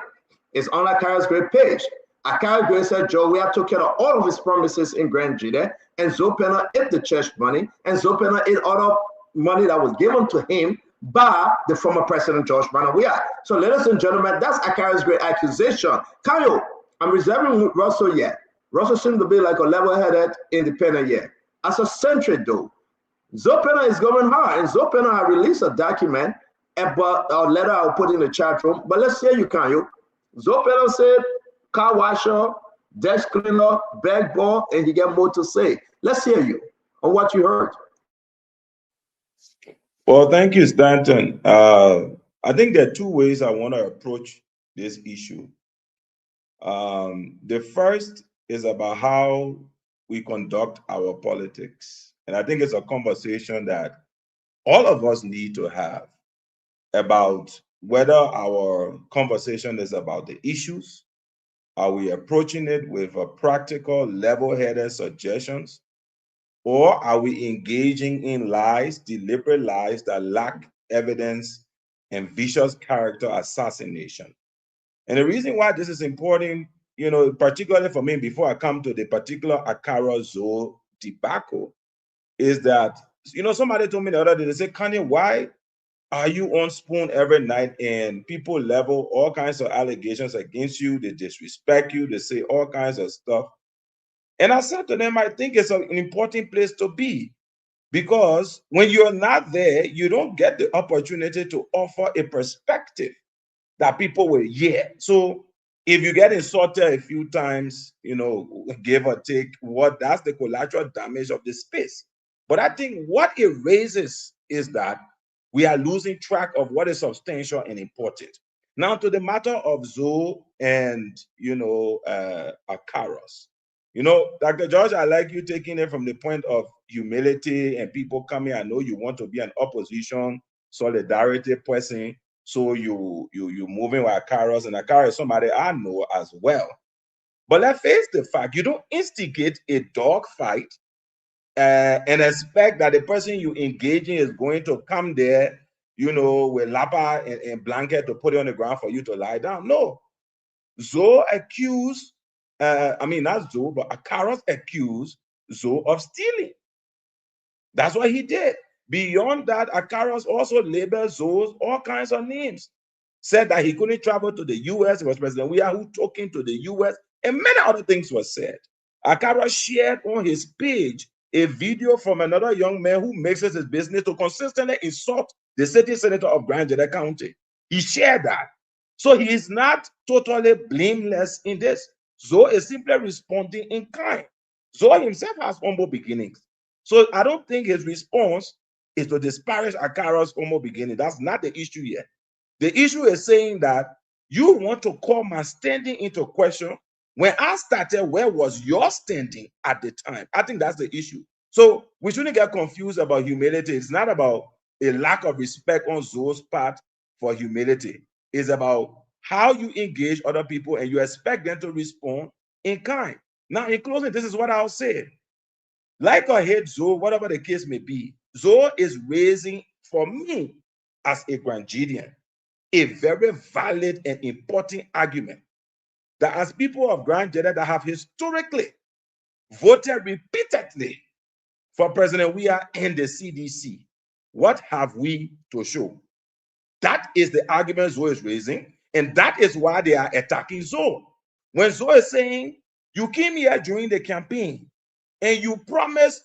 It's on Akaros Gray page. Akaros Gray said, Joe, we have took care of all of his promises in Grand Jide, and Zoe Penner ate the church money, and Zoe Penner ate all of money that was given to him by the former president, George Weah. So, ladies and gentlemen, that's Akaros Gray accusation. Kayo, I'm reserving Russell yet. Russell seems to be like a level-headed independent yet. As a century, though, Zoe Penner is going hard, and Zoe Penner has released a document about a letter I'll put in the chat room. But let's hear you, Kayo. Zoe Penner said, car washer, desk cleaner, bag ball, and he got more to say. Let's hear you on what you heard. Well, thank you, Stanton. I think there are two ways I want to approach this issue. The first is about how we conduct our politics. And I think it's a conversation that all of us need to have about whether our conversation is about the issues. Are we approaching it with a practical, level-headed suggestions? Or are we engaging in lies, deliberate lies that lack evidence and vicious character assassination? And the reason why this is important, you know, particularly for me, before I come to the particular Akaros Zoe debacle, is that, you know, somebody told me the other day, they said, Kanye, why are you on Spoon every night and people level all kinds of allegations against you? They disrespect you. They say all kinds of stuff. And I said to them, I think it's an important place to be, because when you're not there, you don't get the opportunity to offer a perspective that people will hear. So if you get insulted a few times, you know, give or take, that's the collateral damage of the space. But I think what it raises is that we are losing track of what is substantial and important. Now, to the matter of Zoe and, you know, Akaros. You know, Dr. George, I like you taking it from the point of humility and people coming. I know you want to be an opposition solidarity person, so you moving with Akaros, and Akaros is somebody I know as well. But let's face the fact, you don't instigate a dog fight and expect that the person you engaging is going to come there, you know, with lapa and blanket to put it on the ground for you to lie down. No. Zoe accused, not Zoe, but Akaros accused Zoe of stealing. That's what he did. Beyond that, Akaros also labeled Zoe all kinds of names. Said that he couldn't travel to the U.S. It was President Weah who took him to the U.S. and many other things were said. Akaros shared on his page a video from another young man who makes it his business to consistently insult the city senator of Grand Jide County. He shared that. So he is not totally blameless in this. Zoe is simply responding in kind. Zoe himself has humble beginnings. So I don't think his response is to disparage Akaros' humble beginning. That's not the issue here. The issue is saying that you want to call my standing into question. When I started, where was your standing at the time? I think that's the issue. So we shouldn't get confused about humility. It's not about a lack of respect on Zoe's part for humility. It's about how you engage other people and you expect them to respond in kind. Now, in closing, this is what I'll say. Like or hate Zoe, whatever the case may be, Zoe is raising, for me, as a Grand Jidian, a very valid and important argument that as people of Grand Jide that have historically voted repeatedly for President Weah and the CDC, what have we to show? That is the argument Zoe is raising, and that is why they are attacking Zoe. When Zoe is saying, you came here during the campaign and you promised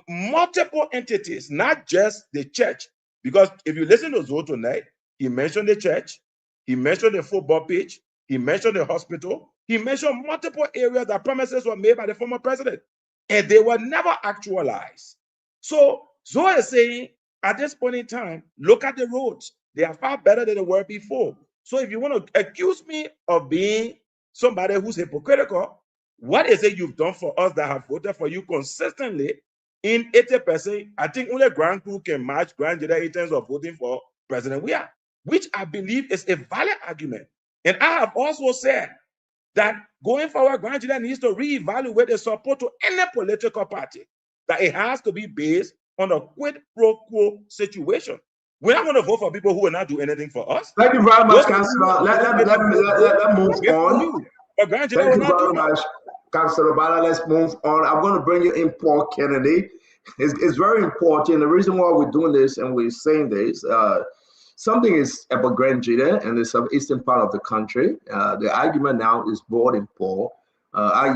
multiple entities, not just the church, because if you listen to Zoe tonight, he mentioned the church, he mentioned the football pitch, he mentioned the hospital, he mentioned multiple areas that promises were made by the former president. and they were never actualized. So Zoe is saying, at this point in time, look at the roads. They are far better than they were before. So if you want to accuse me of being somebody who's hypocritical, what is it you've done for us that have voted for you consistently in 80%? I think only Grand Crew can match Grand Jada in terms of voting for President Weah, which I believe is a valid argument. And I have also said that going forward, Grand Jada needs to reevaluate the support to any political party, that it has to be based on a quid pro quo situation. We're not going to vote for people who will not do anything for us. Thank you very much, Councillor. Let move on. Thank you very much, Councillor Bala. Let's move on. I'm going to bring you in Paul Kennedy. It's very important. The reason why we're doing this and we're saying this, something is about Grand Jada and the southeastern part of the country. The argument now is broad and Paul.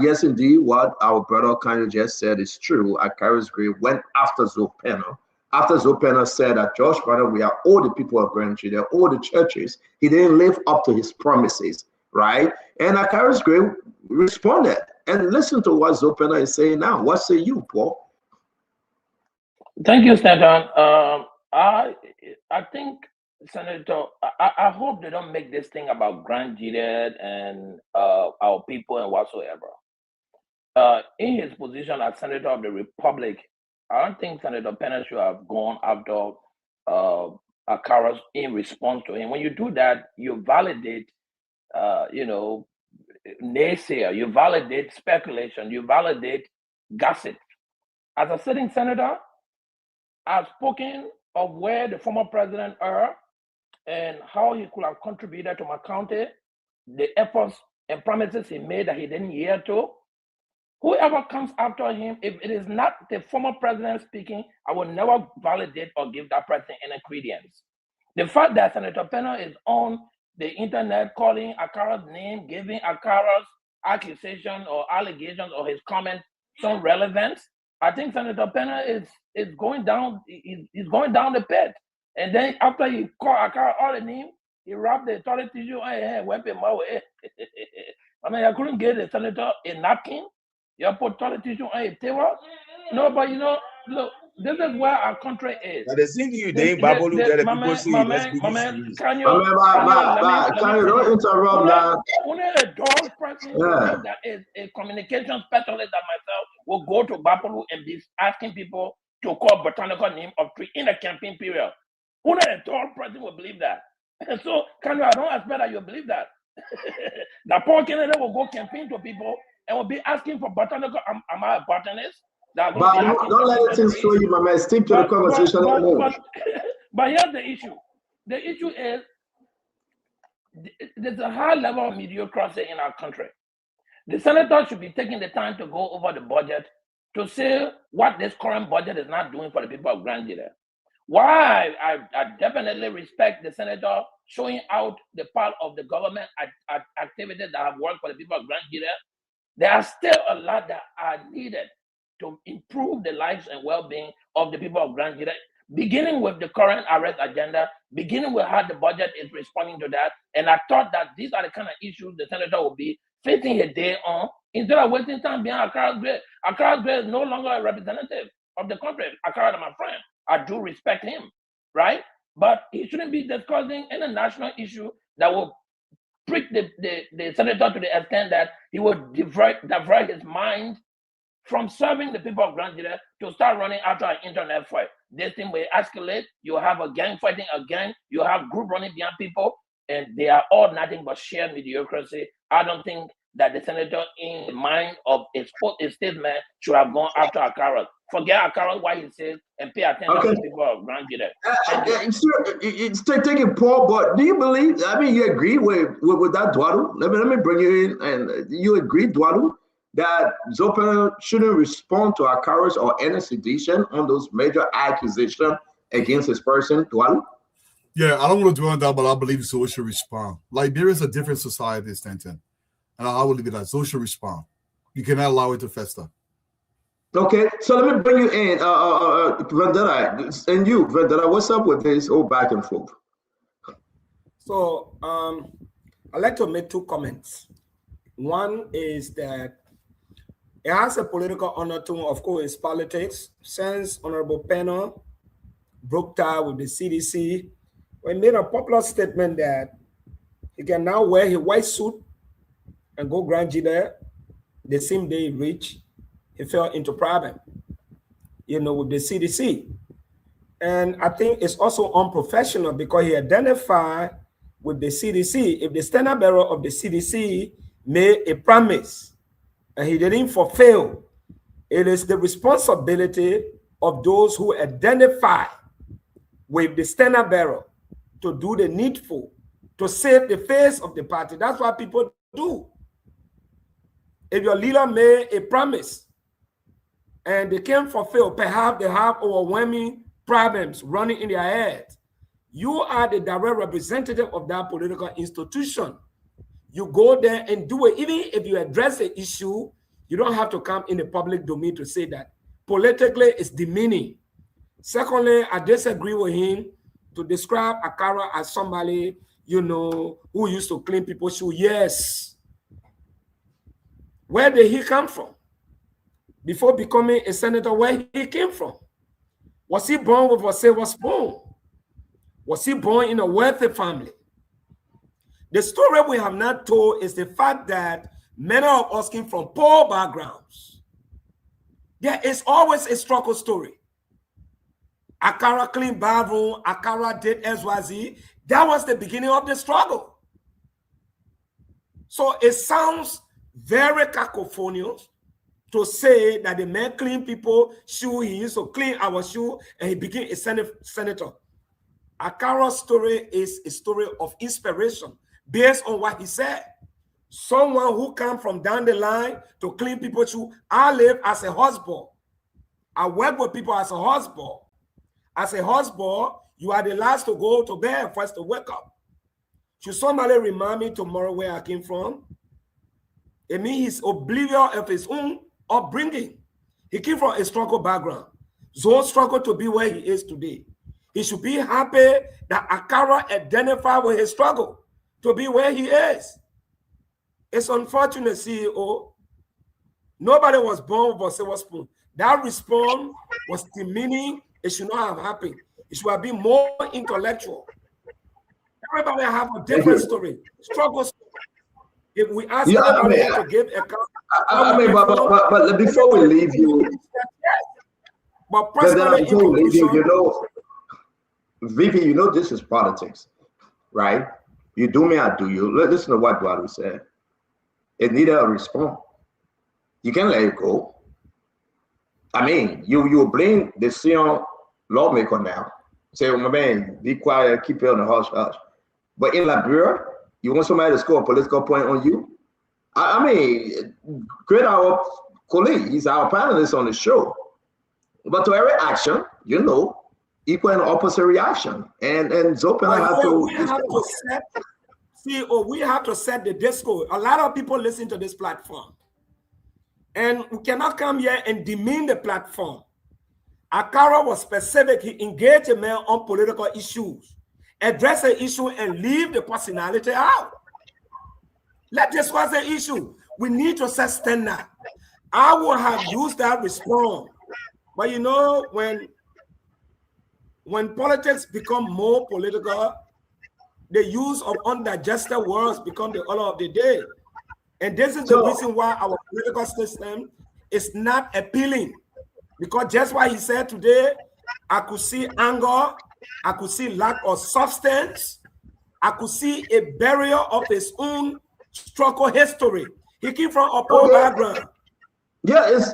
Yes, indeed, what our brother kind of just said is true. Akaris Gray went after Zopena. After Zopena said that Josh Brother, we are all the people of Grand Jada, all the churches, he didn't live up to his promises, right? And Akaris Gray responded. And listen to what Zopena is saying now. What say you, Paul? Thank you, Stanton. I think, Senator, I hope they don't make this thing about Grand Jada and our people and whatsoever. In his position as Senator of the Republic, I don't think Senator Pena should have gone after Akaras in response to him. When you do that, you validate, naysayer, you validate speculation, you validate gossip. As a sitting senator, I've spoken of where the former president are and how he could have contributed to my county, the efforts and promises he made that he didn't hear to. Whoever comes after him, if it is not the former president speaking, I will never validate or give that person any credence. The fact that Senator Pena is on the internet calling Akara's name, giving Akara's accusation or allegations or his comments some relevance, I think Senator Pena is going down. He's going down the pit. And then after he called Akara all the name, he wrapped the toilet tissue on his hand, went my way. I mean, I couldn't get the senator a napkin. You put toilet tissue on your table. No, but look, this is where our country is. Now, the thing you didn't babble that the people see. Can you don't interrupt now? Only a dull person that is a communication specialist like myself will go to Babalu and be asking people to call botanical name of tree in a campaign period. Only a dull person will believe that. And so, I don't expect that you believe that. That Paul Kennedy will go campaign to people and will be asking for botanical. Am I a botanist? But don't let it throw you, my man. Stick to the conversation. But here's the issue. The issue is there's a high level of mediocrity in our country. The senator should be taking the time to go over the budget to say what this current budget is not doing for the people of Grand Jada. Why I definitely respect the senator showing out the part of the government activities that have worked for the people of Grand Jada. There are still a lot that are needed to improve the lives and well-being of the people of Grand Jada, beginning with the current arrest agenda, beginning with how the budget is responding to that. And I thought that these are the kind of issues the senator will be facing a day on instead of wasting time behind Akaras Gray. Akaras Gray is no longer a representative of the country. Akaras is my friend. I do respect him, right? But he shouldn't be discussing any national issue that will prick the senator to the extent that he will divert his mind from serving the people of Grand Jada to start running after an internet fight. This thing will escalate. You have a gang fighting again. You have group running behind people, and they are all nothing but sheer mediocrity. I don't think that the senator, in the mind of a statesman, should have gone after Akara. Forget Akara, what he says, and pay attention to the people of Grand Jada. It's taking Paul, but do you believe? I mean, you agree with that, Dwadu? Let me bring you in, and you agree, Dwadu, that Zopena shouldn't respond to Akaras or any sedition on those major accusations against his person, Dwadu? Yeah, I don't want to dwell on that, but I believe Zoe should respond. Liberia is a different society, Stanton. And I will leave it at Zoe should respond. You cannot allow it to fester. Okay, so let me bring you in, Vendetta, and you, Vendetta, what's up with this whole back and forth? So, I'd like to make two comments. One is that It has a political undertone, of course, it's politics. Since Honorable Penner broke tie with the CDC, we made a popular statement that he can now wear his white suit and go Grand G there. The same day he reached, he fell into problem, with the CDC. And I think it's also unprofessional because he identified with the CDC. If the standard bearer of the CDC made a promise and he didn't fulfill, it is the responsibility of those who identify with the standard bearer to do the needful, to save the face of the party. That's what people do. If your leader made a promise and they can't fulfill, perhaps they have overwhelming problems running in their heads, you are the direct representative of that political institution. You go there and do it. Even if you address the issue, you don't have to come in the public domain to say that. Politically, it's demeaning. Secondly, I disagree with him to describe Akara as somebody, who used to clean people's shoes. Yes. Where did he come from? Before becoming a senator, where he came from? Was he born with a silver spoon? Was he born in a wealthy family? The story we have not told is the fact that many of us came from poor backgrounds. There is always a struggle story. Akara cleaned bathroom, Akara did XYZ. That was the beginning of the struggle. So it sounds very cacophonious to say that the man clean people shoe, he used to clean our shoe, and he became a senator. Akara's story is a story of inspiration based on what he said. Someone who comes from down the line to clean people's shoe. I live as a husband. I work with people as a husband. As a husband, you are the last to go to bed, first to wake up. Should somebody remind me tomorrow where I came from? It means he's oblivious of his own upbringing. He came from a struggle background. So struggle to be where he is today. He should be happy that Akara identified with his struggle to be where he is. It's unfortunate, CEO. Nobody was born with a silver spoon. That response was demeaning. It should not have happened. It should have been more intellectual. Everybody have a different story. Struggle story. If we ask to give account, but before we leave you, but personally, VP, this is politics, right? You do me, I do you. Listen to what Brother said. It needed a response. You can't let it go. I mean, you blame the senior lawmaker now. Say, oh, my man, be quiet, keep it on the hush hush. But in Liberia, you want somebody to score a political point on you? I mean, great our colleague, he's our panelist on the show. But to every action, equal and opposite reaction. And Zopena have to we have to set the disco. A lot of people listen to this platform. And we cannot come here and demean the platform. Akara was specific. He engaged a man on political issues, address the issue, and leave the personality out. Let this was the issue. We need to set standard. I would have used that response. But when politics become more political, the use of undigested words become the order of the day. And this is the reason why our political system is not appealing. Because just what he said today, I could see anger, I could see lack of substance, I could see a barrier of his own struggle history. He came from a poor background. Yeah, it is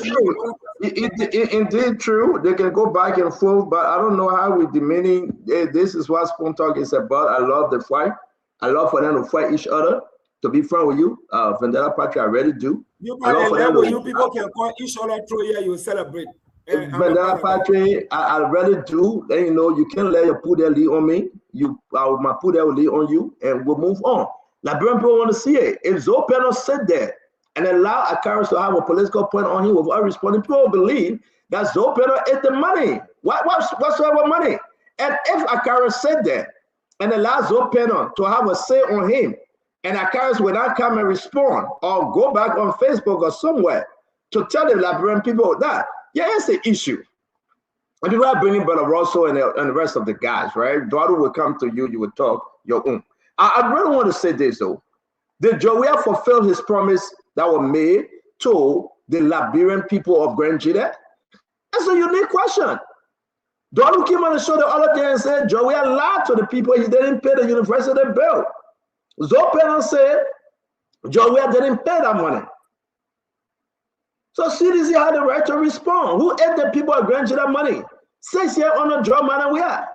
true. It indeed true. They can go back and forth, but I don't know how we're demeaning. This is what Spoon Talk is about. I love the fight. I love for them to fight each other. To be friends with you, Vendetta Patria, I really do. You people can call each other through here, you celebrate. Vendetta Patria, I really do. Then you can't let your put their lead on me. My put their lead on you, and we'll move on. Liberian people want to see it. If Zopena sit there and allow Akara to have a political point on him without responding, people believe that Zopena ate the money. Whatsoever money. And if Akara sit there and allow Zopena to have a say on him, and Akara will not come and respond or go back on Facebook or somewhere to tell the Liberian people that, yeah, it's the issue. And people are bringing Brother Russell and the rest of the guys, right? Daughter will come to you, you will talk your own. I really want to say this though. Did Jowiah fulfill his promise that was made to the Liberian people of Grand Jide? That's a unique question. Daughter came on the show the other day and said Jowiah lied to the people, he didn't pay the university bill. Zopena said Jowiah didn't pay that money. So CDC had the right to respond. Who ate the people of Grand Jide money? 6 years on the job, man, and we are.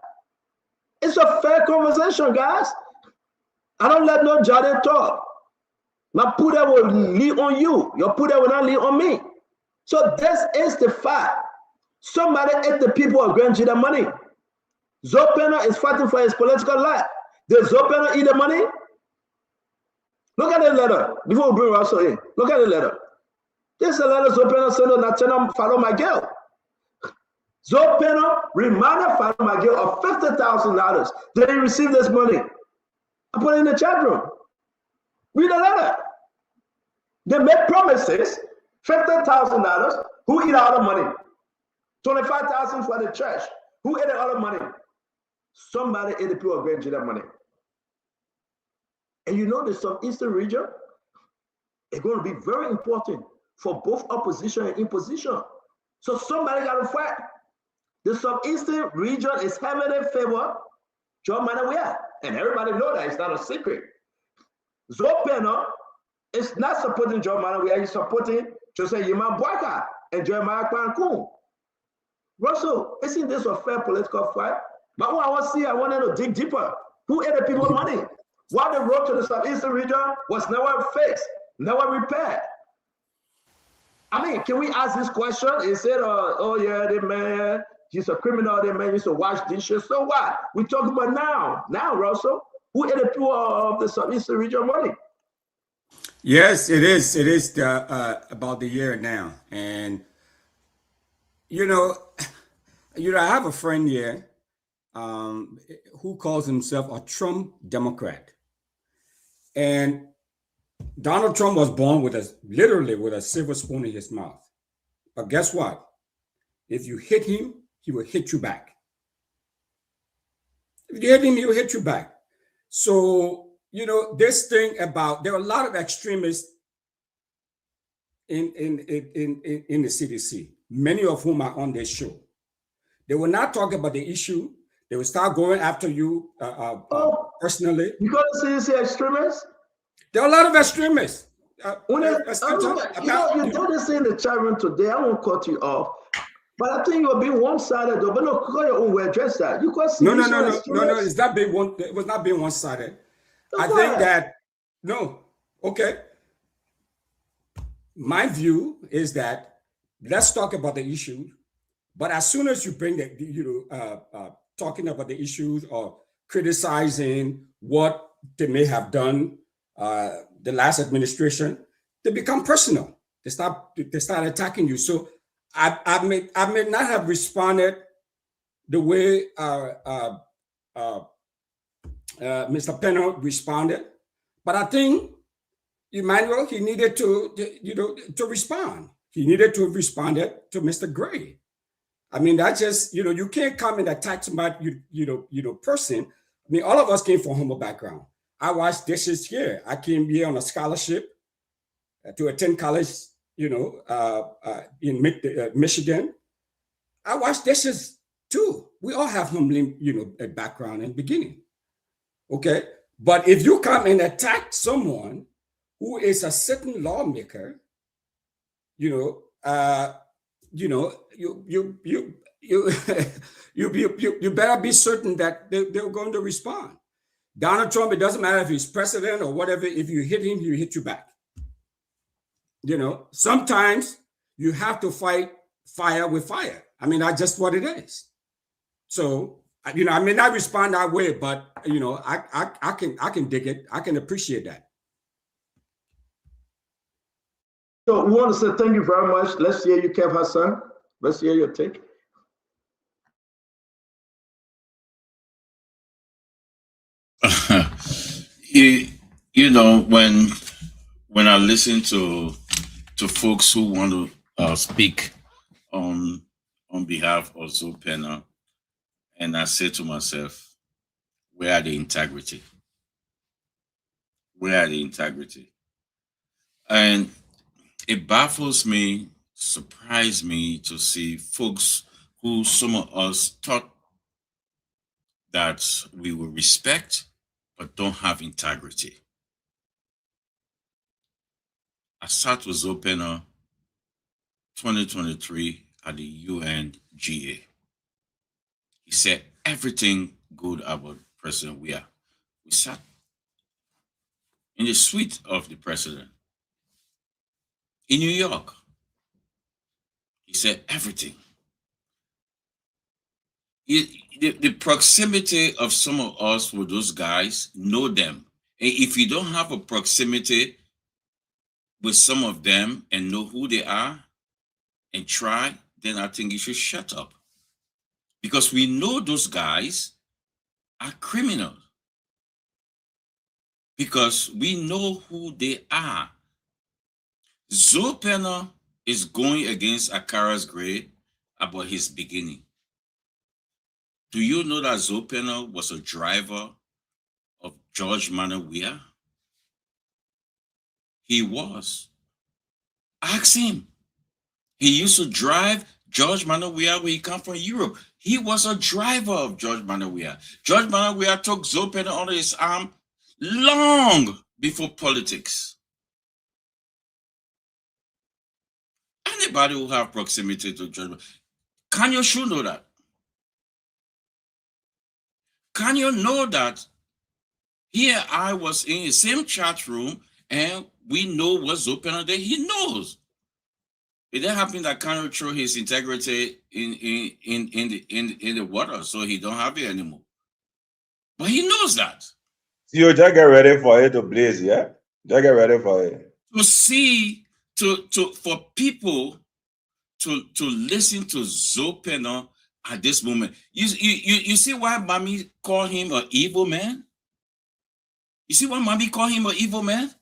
It's a fair conversation, guys. I don't let no Jade talk. My Puda will lead on you. Your Puda will not lead on me. So this is the fact. Somebody ate the people of Grand Jide money. Zopena is fighting for his political life. Did Zopena eat the money? Look at the letter. Before we bring Russell in, look at the letter. This is a letter Zopena sent to Natana Fado Magel. Zopena reminded Fado Magel of $50,000. Did he receive this money? I put it in the chat room. Read the letter. They make promises, $50,000. Who eat all the money? $25,000 for the church. Who ate all the money? Somebody ate the people of Grand Jide money. And you know the southeastern region is going to be very important for both opposition and imposition. So somebody got to fight. The southeastern region is heavily in favor John Manawia. And everybody know that. It's not a secret. Zopena is not supporting John Manawia. He's supporting Jose Yima Boyka and Jeremiah Kwankun. Russell, isn't this a fair political fight? But what I want to see, I wanted to dig deeper. Who ate the people money? Why the road to the southeastern region was never fixed, never repaired? I mean, can we ask this question instead of, oh yeah, the man, he's a criminal, the man used to wash dishes. So what? We talk about now, Russell. Who ate the people of the southeastern region money? Yes, it is. It is about the year now. And, you know, I have a friend here who calls himself a Trump Democrat. And Donald Trump was born literally with a silver spoon in his mouth. But guess what? If you hit him, he will hit you back. If you hit him, he will hit you back. So, you know, this thing about, there are a lot of extremists in the CDC, many of whom are on this show. They will not talk about the issue. They will start going after you personally. You got to CDC extremists? There are a lot of extremists. You do this in the chat room today. I won't cut you off. But I think you're being one-sided, though. But no, call your own way, address that. You got no. It's not being one. It was not being one-sided. I think that okay. My view is that let's talk about the issue. But as soon as you bring talking about the issues or criticizing what they may have done, the last administration, they become personal. They start attacking you. So I may not have responded the way Mr. Pena responded, but I think Emmanuel, he needed to respond. He needed to have responded to Mr. Gray. I mean, that's just, you can't come and attack somebody, person. I mean, all of us came from humble background. I washed dishes here. I came here on a scholarship to attend college, in Michigan. I washed dishes too. We all have humbling, a background and beginning. Okay. But if you come and attack someone who is a certain lawmaker, you better be certain that they're going to respond. Donald Trump, it doesn't matter if he's president or whatever, if you hit him, he'll hit you back. Sometimes you have to fight fire with fire. I mean, that's just what it is. So, I may not respond that way, but I can dig it. I can appreciate that. So we want to say thank you very much. Let's hear you, Kev Hassan. Let's hear your take. When I listen to folks who want to speak on behalf of Zopena, and I say to myself, where are the integrity? Where are the integrity? And it baffles me, surprised me to see folks who some of us thought that we will respect, but don't have integrity. I sat with Zopena 2023 at the UNGA. He said everything good about President Weah. We sat in the suite of the president in New York. He said everything. The proximity of some of us with those guys, know them. And if you don't have a proximity with some of them and know who they are and try, then I think you should shut up. Because we know those guys are criminals. Because we know who they are. Zopena is going against Akara's grade about his beginning. Do you know that Zopena was a driver of George Manuel Weah? He was. Ask him. He used to drive George Manuel Weah when he came from Europe. He was a driver of George Manuel Weah. George Manuel Weah took Zopena under his arm long before politics. Anybody who have proximity to George, can you sure know that? Can you know that here I was in the same chat room and we know what's open and that he knows. It didn't happen that Kanye threw his integrity in the water, so he don't have it anymore. But he knows that. You just get ready for it to blaze, yeah? Just get ready for it. To see, for people to listen to Zopena at this moment. You see why Mommy called him an evil man? You see why Mommy called him an evil man?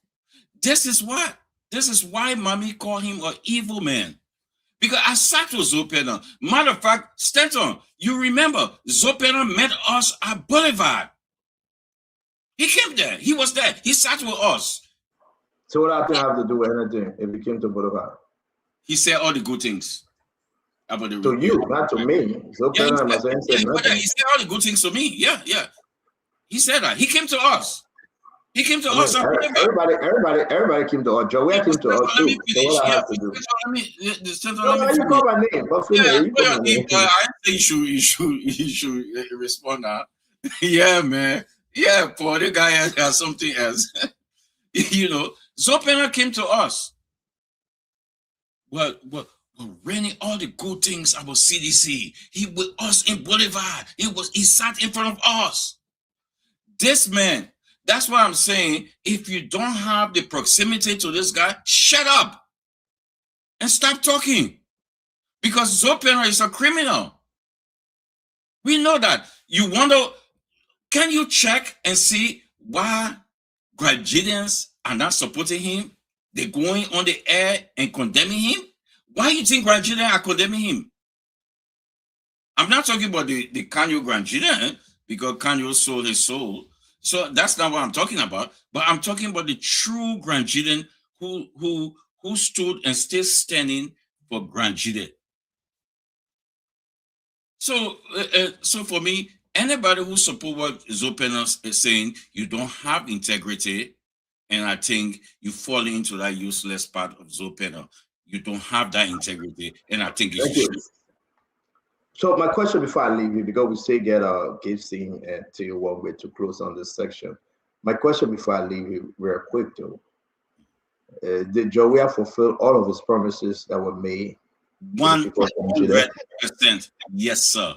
This is why Mommy called him an evil man. Because I sat with Zopena. Matter of fact, Stanton, you remember Zopena met us at Boulevard. He came there. He was there. He sat with us. So what I have to do with anything if he came to Boulevard? He said all the good things about the to you, not to me. Zopena, he said all the good things to me. Yeah. He said that. He came to us. He came to us. Everybody came to us. Joey came to us too. So what I have to do? You call my name. I think you should respond now. Yeah, man. Yeah, Paul, the guy has something else. You know, Zopena came to us. Well, running all the good things about CDC. He with us in Boulevard. He sat in front of us. This man, that's why I'm saying, if you don't have the proximity to this guy, shut up and stop talking. Because Zopena is a criminal. We know that. You wonder, can you check and see why Grangidians are not supporting him? They're going on the air and condemning him? Why do you think Grangidians are condemning him? I'm not talking about the Kanye Grangidian, because Kanye sold his soul. So that's not what I'm talking about. But I'm talking about the true Grangidian who stood and still standing for Grangidian. So for me, anybody who support what Zopena is saying, you don't have integrity, and I think you fall into that useless part of Zopena. You don't have that integrity, and I think you should. So my question before I leave you, because we still get Gibson and Theo one way to close on this section. My question before I leave you, real quick though, did Joey fulfill all of his promises that were made? 100%, yes, sir.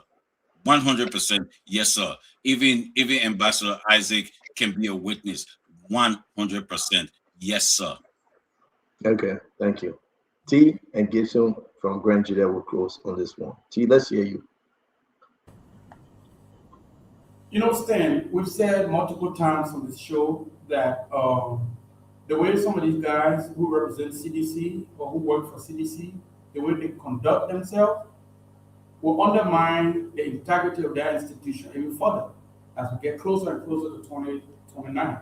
100%, yes, sir. Even Ambassador Isaac can be a witness. 100%, yes, sir. Okay, thank you. T and Gibson from Grand Judah will close on this one. T, let's hear you. You know, Stan, we've said multiple times on this show that the way some of these guys who represent CDC or who work for CDC the way they conduct themselves, will undermine the integrity of that institution even further as we get closer and closer to 2029.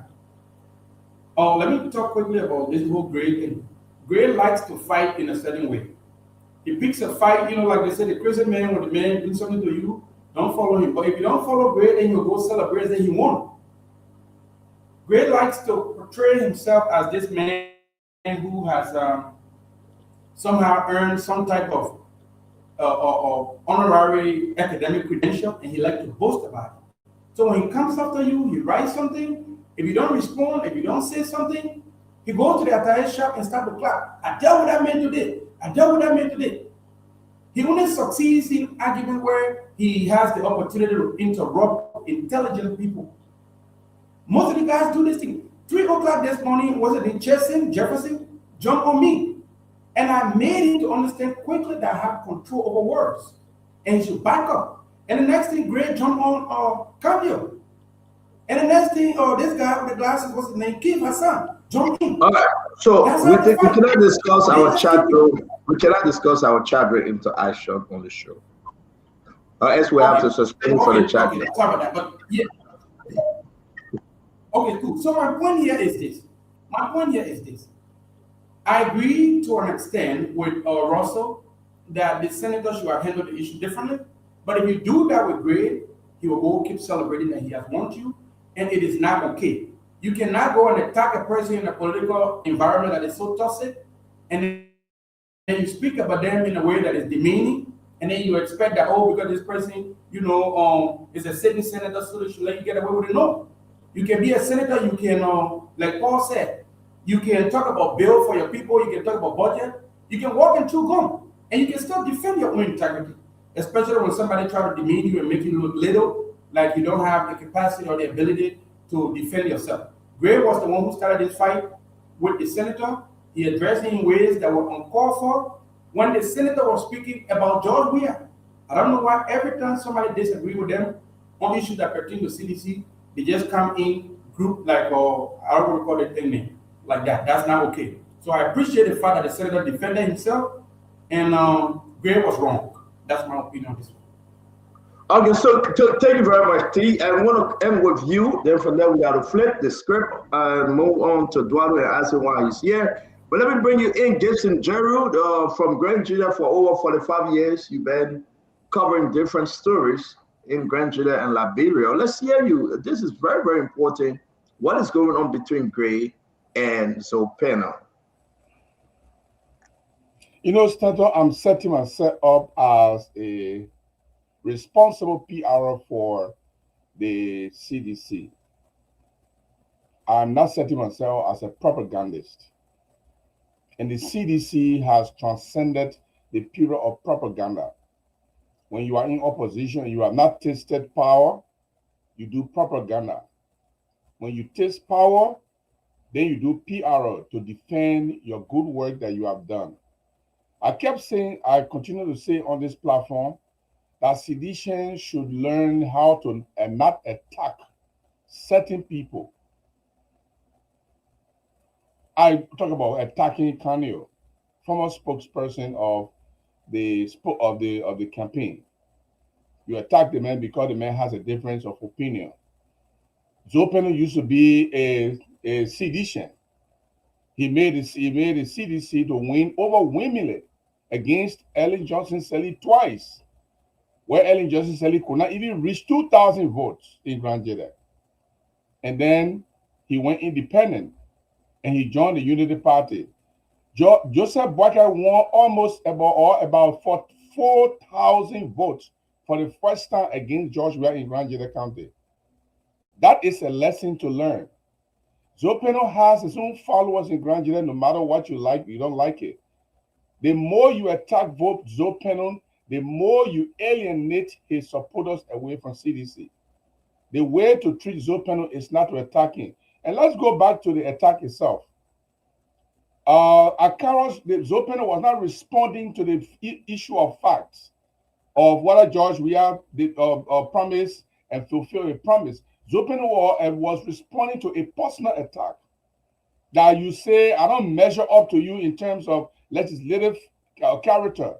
Let me talk quickly about this whole Gray thing. Gray likes to fight in a certain way. He picks a fight, like they say, the crazy man when the man do something to you, don't follow him. But if you don't follow Gray, then he'll go celebrate that he won. Gray likes to portray himself as this man who has somehow earned some type of honorary academic credential, and he likes to boast about it. So when he comes after you, he writes something. If you don't respond, if you don't say something, he goes to the attire shop and start to clap. I dealt with that man today. I dealt with that man today. He only succeeds in argument where he has the opportunity to interrupt intelligent people. Most of the guys do this thing. 3 o'clock this morning, was it in Jefferson, jumped on me. And I made him to understand quickly that I have control over words. And he should back up. And the next thing, Gray jumped on Camille. And the next thing, this guy with the glasses, what's his name? Keith Hassan. Jump in. All right. So we cannot discuss our chat room. We cannot discuss our chat room into action on the show. Else we have to suspend for the chat. Okay, sorry about that, but yeah. Okay, cool. So my point here is this. I agree to an extent with Russell that the senator should have handled the issue differently. But if you do that with Gray, he will go keep celebrating that he has won you, and it is not okay. You cannot go and attack a person in a political environment that is so toxic, and then you speak about them in a way that is demeaning, and then you expect that, because this person, is a sitting senator, so they should let you get away with it. No. You can be a senator, you can, like Paul said, you can talk about bill for your people, you can talk about budget, you can walk and chew gum, and you can still defend your own integrity, especially when somebody tries to demean you and make you look little, like you don't have the capacity or the ability to defend yourself. Gray was the one who started this fight with the senator. He addressed it in ways that were uncalled for. When the senator was speaking about George Weah, I don't know why every time somebody disagrees with them on issues that pertain to CDC, they just come in group like, I don't want to call it thing name, like that. That's not okay. So I appreciate the fact that the senator defended himself, and Gray was wrong. That's my opinion on this one. Okay, so thank you very much, T. I want to end with you. Then from there, we got to flip the script and move on to Eduardo and ask him why he's here. But let me bring you in, Gibson Gerald, from Grand Judah for over 45 years. You've been covering different stories in Grand Judah and Liberia. Let's hear you. This is very, very important. What is going on between Gray and Zopeno? Stanton, I'm setting myself up as a responsible PR for the CDC. I'm not setting myself as a propagandist. And the CDC has transcended the period of propaganda. When you are in opposition, you have not tasted power, you do propaganda. When you taste power, then you do PR to defend your good work that you have done. I kept saying, I continue to say on this platform, that seditionists should learn how to not attack certain people. I talk about attacking Kanye, former spokesperson of the campaign. You attack the man because the man has a difference of opinion. Zopeno used to be a sedition. He made the CDC to win overwhelmingly against Ellen Johnson Sirleaf twice, where Ellen Johnson Sirleaf could not even reach 2,000 votes in Grand Judah. And then he went independent and he joined the Unity Party. Joseph Boakai won almost about 4,000 votes for the first time against George Weah in Grand Judah County. That is a lesson to learn. Zopeno has his own followers in Grand Judah, no matter what you like, you don't like it. The more you attack Zopeno, the more you alienate his supporters away from CDC. The way to treat Zopeno is not to attack him. And let's go back to the attack itself. Zopeno was not responding to the issue of facts of whether George Weah did promise and fulfill a promise. Zopeno was responding to a personal attack. That you say, I don't measure up to you in terms of legislative character.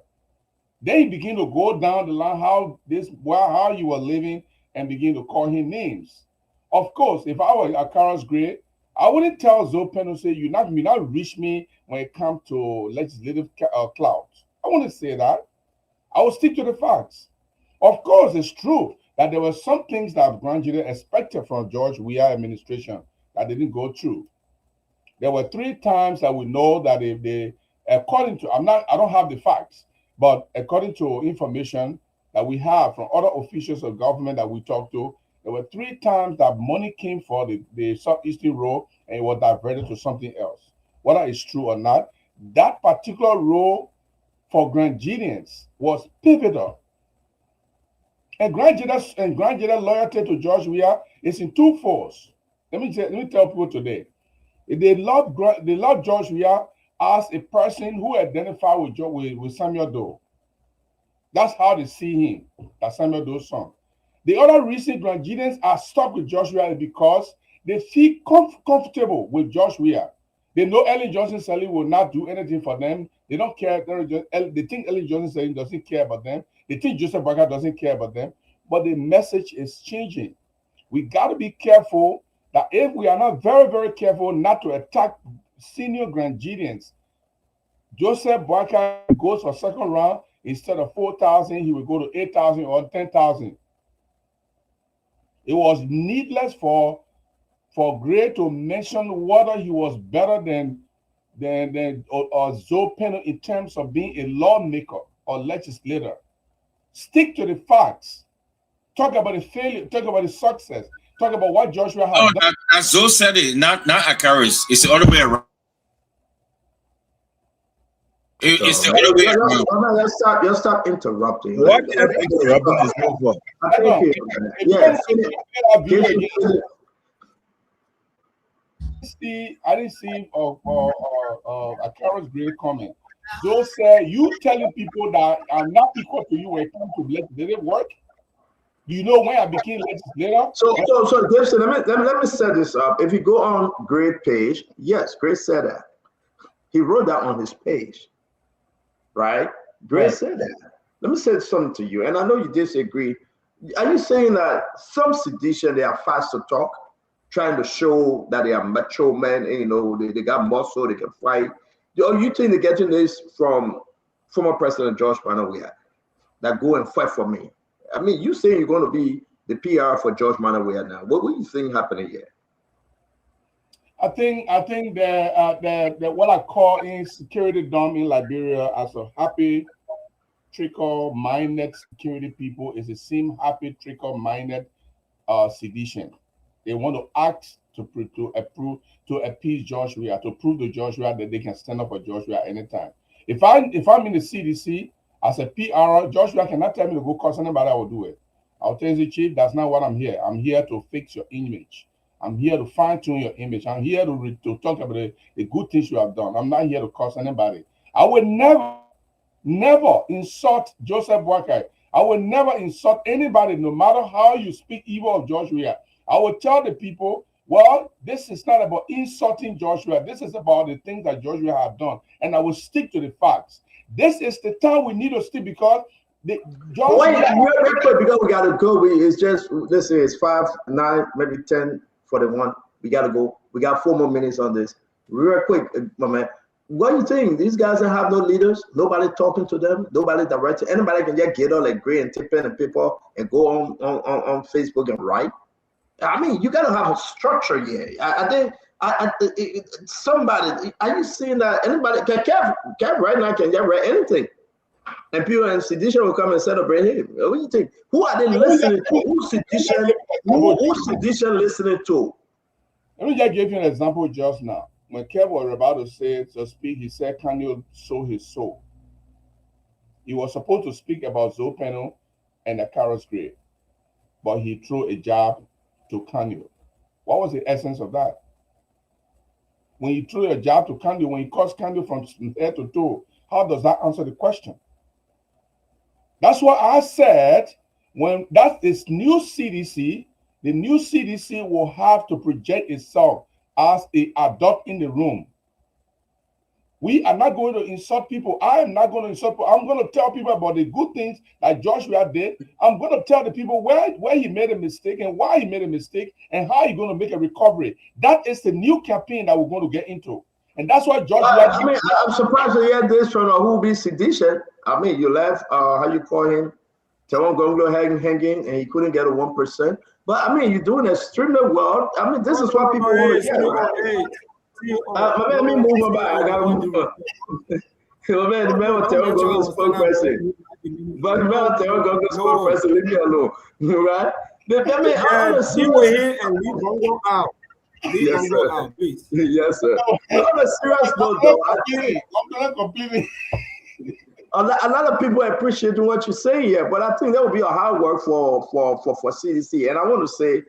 Then he began to go down the line how you were living and begin to call him names. Of course, if I were Akara's grade, I wouldn't tell Zopen to say you not reach me when it comes to legislative clouds. I wouldn't say that. I will stick to the facts. Of course, it's true that there were some things that Grand Jury expected from George Weah administration that didn't go through. There were 3 times that we know that if they, according to, I don't have the facts, but according to information that we have from other officials of government that we talked to, there were 3 times that money came for the Southeastern Road and it was diverted to something else. Whether it's true or not, that particular road for Grangidians was pivotal. And Granjida loyalty to George Weah is in 2 folds. Let me tell people today. They love George Weah as a person who identified with Samuel Doe. That's how they see him, that Samuel Doe's son. The other reason Grangidians are stuck with George Weah is because they feel comfortable with George Weah. They know Ellen Johnson Sirleaf will not do anything for them. They don't care. They think Ellen Johnson Sirleaf doesn't care about them. They think Joseph Boakai doesn't care about them. But the message is changing. We got to be careful that if we are not very, very careful not to attack senior Grangidians, Joseph Boakai goes for 2nd round. Instead of 4,000, he will go to 8,000 or 10,000. It was needless for Gray to mention whether he was better than Zoe Penno in terms of being a lawmaker or legislator. Stick to the facts. Talk about the failure. Talk about the success. Talk about what Joshua has done. As Zoe said it, not Akaris. It's the other way around. It's the other way around. Let's stop interrupting. What interrupting is no fault. I didn't see Akara's great comment. Joe said, you telling people that I'm not equal to you when it comes to legislative work? Do you know when I became legislator? So Gibson, let me set this up. If you go on Gray's page, yes, Gray said that. He wrote that on his page, right? Gray said that. Let me say something to you, and I know you disagree. Are you saying that some sedition, they are fast to talk, trying to show that they are macho men, and, they got muscle, they can fight? Or you think they're getting this from former President George Manneh Weah that go and fight for me? I mean, you saying you're going to be the PR for George Manneh Weah now. What do you think happening here? I think that what I call insecurity dome in Liberia as a happy, trickle-minded security people is the same happy, trickle-minded sedition. They want to act to appease George Weah, to prove to George Weah that they can stand up for George Weah anytime. If I'm in the CDC as a PR, George Weah cannot tell me to go cause anybody. I will do it. I'll tell you, Chief, that's not what I'm here. I'm here to fix your image. I'm here to fine-tune your image. I'm here to talk about the good things you have done. I'm not here to cause anybody. I will never insult Joseph Boakai. I will never insult anybody, no matter how you speak evil of George Weah. I will tell the people, well, this is not about insulting George Weah. This is about the things that George Weah have done. And I will stick to the facts. This is the time we need to stick because because we got to go. It's just, listen, it's 5, 9, maybe 10 for the one. We got to go. We got 4 more minutes on this. Real quick, my man. What do you think? These guys don't have no leaders, nobody talking to them, nobody directing. Anybody can just get on like Gray and tip pen and paper and go on Facebook and write. I mean, you gotta have a structure here. Somebody, are you seeing that anybody can right now can just write anything? And people in sedition will come and celebrate him. What do you think? Who are they listening to? Who's sedition listening to? Let me just give you an example just now. When Kev was about to speak, he said, "Can you sow his soul?" He was supposed to speak about Zoe Penno and Akara's grave, but he threw a jab to Kanye. What was the essence of that? When you threw a jab to Kanye, when you caused Kanye from head to toe, how does that answer the question? That's what I said. When that is new CDC, the new CDC will have to project itself as an adult in the room. We are not going to insult people. I am not going to insult people. I'm going to tell people about the good things that Joshua did. I'm going to tell the people where he made a mistake and why he made a mistake and how he's going to make a recovery. That is the new campaign that we're going to get into. And that's why Joshua... I mean, I'm surprised to hear this from Ahubi Seditious. I mean, you left, how you call him, Teron Gonglo hanging, and he couldn't get a 1%. But I mean, you're doing extremely well. I mean, this is what people want to hear, right? Let me move on back. I gotta move on. Remember Teron Gonglo's spokesperson. But remember Teron Gonglo's spokesperson, leave me alone. Right? I mean, I want to see what here and leave Gonglo out. Yes, sir. Out, please. Yes, sir. But on a serious note, though, I'm not completely. A lot of people appreciate what you're saying here, but I think that would be a hard work for CDC. And I want to say,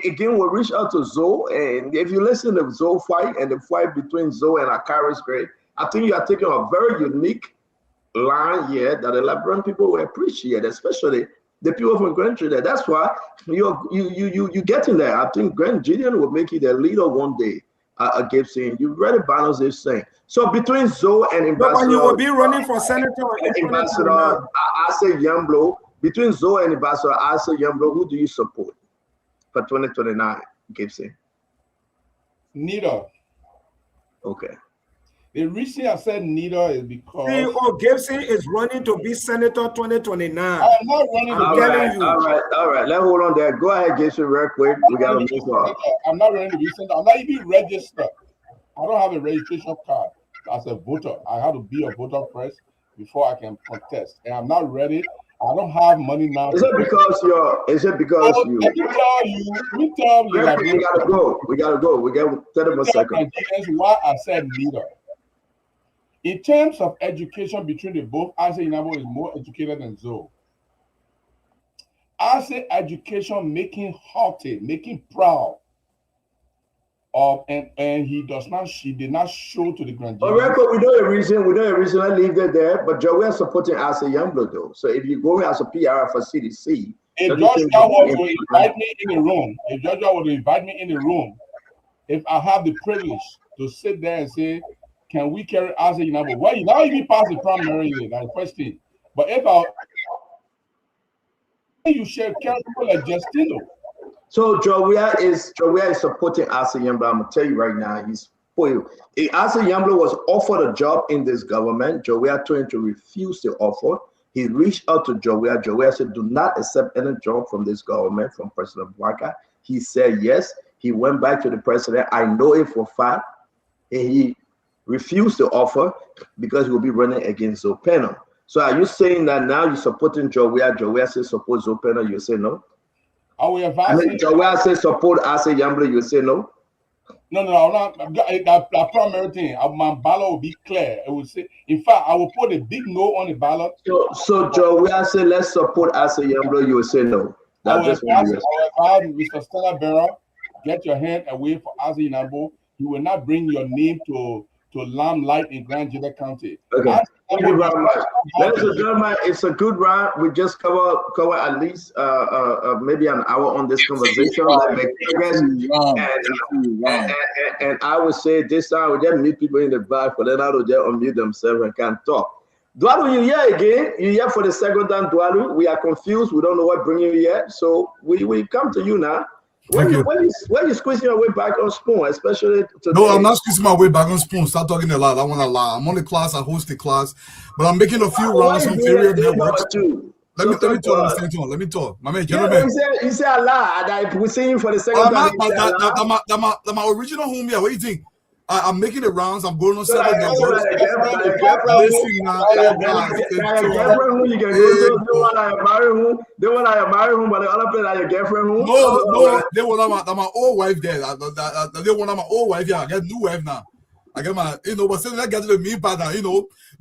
again, we'll reach out to Zoe, and if you listen to Zoe fight and the fight between Zoe and Akaris Gray, I think you are taking a very unique line here that a lot of people will appreciate, especially the people from Grand Trinidad. That's why you get in there. I think Grand Gideon will make you the leader one day. Gibson, you read the balance they're saying. So between Zoe and Ambassador, you will be running for senator. Ambassador Asa Yamblo, between Zoe and Ambassador Asa Yamblo, who do you support for 2029, Gibson? Neither. Okay. The reason I said neither is because CEO Gibson is running to be senator 2029. I'm not running. All right. Let's hold on there. Go ahead, Gibson, real quick. We got to move on. I'm not running to be senator. I'm not even registered. I don't have a registration card as a voter. I have to be a voter first before I can contest. And I'm not ready. I don't have money now. Is it because you? Let me tell you. We gotta go. We got 30 more seconds. That's why I said neither. In terms of education between the both, I say Inabo is more educated than Zoe. I say education making haughty, making proud. And she did not show to the grand jury. Record, we know a reason. I leave that there. But Joe, we are supporting Asa Yamblo though. So if you go as a PR for CDC, if Joshua was to invite me in the room, if I have the privilege to sit there and say, can we carry Asa Yamblo? Well, you now even pass the primary, that's the first thing. But if you share carry people like Justino. So Joia is supporting Asa Yamblo. I'm gonna tell you right now, he's for you. If Asa Yamblo was offered a job in this government, Joia told him to refuse the offer. He reached out to Joia. Joia said, do not accept any job from this government, from President Bwaka. He said yes. He went back to the president. I know it for a fact. And he refused the offer because he will be running against Zopeno. So are you saying that now you're supporting Joia? Joia says support Zopeno, you say no? Joia says support Asa Yamblo, you say no? No, that primary thing. My ballot will be clear. It will say, in fact, I will put a big no on the ballot. So Joia said let's support Asa Yamblo, you will say no. That's just what you say. Mr. Stella Berra, get your hand away from Asa Yamblo. You will not bring your name to limelight in Grand Juda County. Okay. Thank you very much. Ladies and gentlemen, it's a good round. We just cover at least maybe an hour on this conversation. And I would say this time we just meet people in the back, but then I will just unmute themselves and can't talk. Dualu, you here again? You here for the second time, Dualu? We are confused. We don't know what bringing you here. So we come to you now. When you squeezing your way back on Spoon, especially today? No, I'm not squeezing my way back on Spoon. Stop talking a lot. I want to lie. I'm on the class. I host the class, but I'm making a few rounds on various networks. Let me talk. Let me talk. My man, gentlemen. You say a lot. We're saying for the second time. That's my original home here. What do you think? I'm making the rounds. I'm going on several networks. No, they want my old wife there. They want my old wife here. I got new wife now. I get my, but still that gets to the mean partner,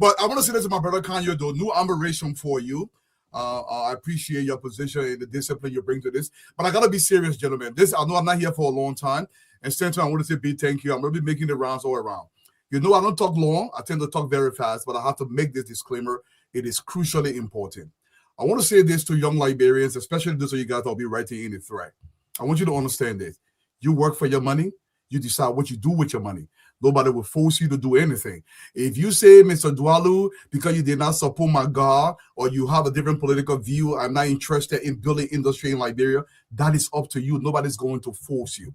But I want to say this to my brother Kanye, though. New admiration for you. I appreciate your position and the discipline you bring to this. But I gotta be serious, gentlemen. I know I'm not here for a long time. And Stanton, I want to say big thank you. I'm going to be making the rounds all around. I don't talk long. I tend to talk very fast, but I have to make this disclaimer. It is crucially important. I want to say this to young Liberians, especially those of you guys that will be writing in the thread. I want you to understand this. You work for your money. You decide what you do with your money. Nobody will force you to do anything. If you say, Mr. Dwalu, because you did not support my God, or you have a different political view, I'm not interested in building industry in Liberia, that is up to you. Nobody's going to force you.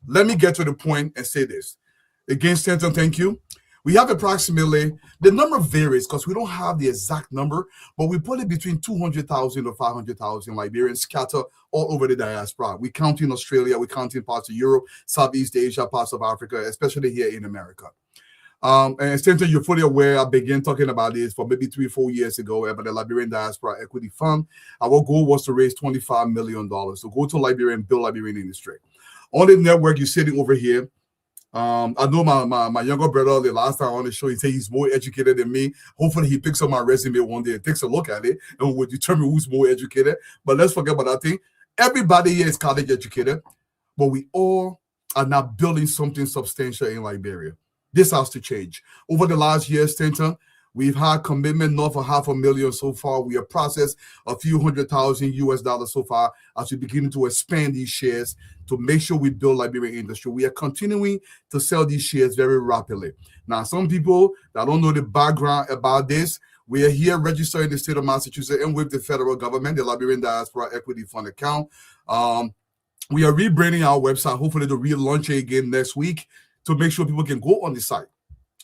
Let me get to the point and say this. Again, Stanton, thank you. We have approximately, the number varies because we don't have the exact number, but we put it between 200,000 to 500,000 Liberians scattered all over the diaspora. We count in Australia, we count in parts of Europe, Southeast Asia, parts of Africa, especially here in America. And Stanton, you're fully aware, I began talking about this for maybe 3-4 years ago about the Liberian Diaspora Equity Fund. Our goal was to raise $25 million to go to Liberia and build Liberian industry. On the network, you're sitting over here. I know my younger brother, the last time on the show, he said he's more educated than me. Hopefully he picks up my resume one day and takes a look at it and will determine who's more educated. But let's forget about that thing. Everybody here is college educated, but we all are not building something substantial in Liberia. This has to change. Over the last year, Stanton, we've had commitment north of $500,000 so far. We have processed a few $100,000 so far as we begin to expand these shares to make sure we build Liberian industry. We are continuing to sell these shares very rapidly. Now, some people that don't know the background about this, we are here registered in the state of Massachusetts and with the federal government, the Liberian Diaspora Equity Fund account. We are rebranding our website, hopefully to relaunch it again next week to make sure people can go on the site.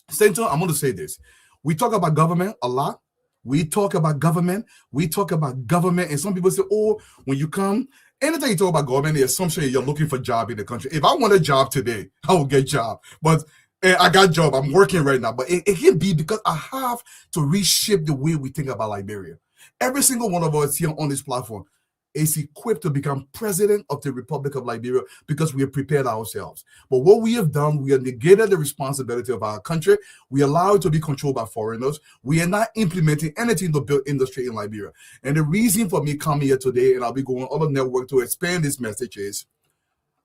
Stanton, I'm going to say this. We talk about government a lot. We talk about government, and some people say, oh, when you come, anytime you talk about government, the assumption is you're looking for a job in the country. If I want a job today, I will get a job. But I got a job. I'm working right now. But it can be because I have to reshape the way we think about Liberia. Every single one of us here on this platform is equipped to become president of the Republic of Liberia because we have prepared ourselves. But what we have done, we have negated the responsibility of our country. We allow it to be controlled by foreigners. We are not implementing anything to build industry in Liberia. And the reason for me coming here today, and I'll be going on the network to expand this message, is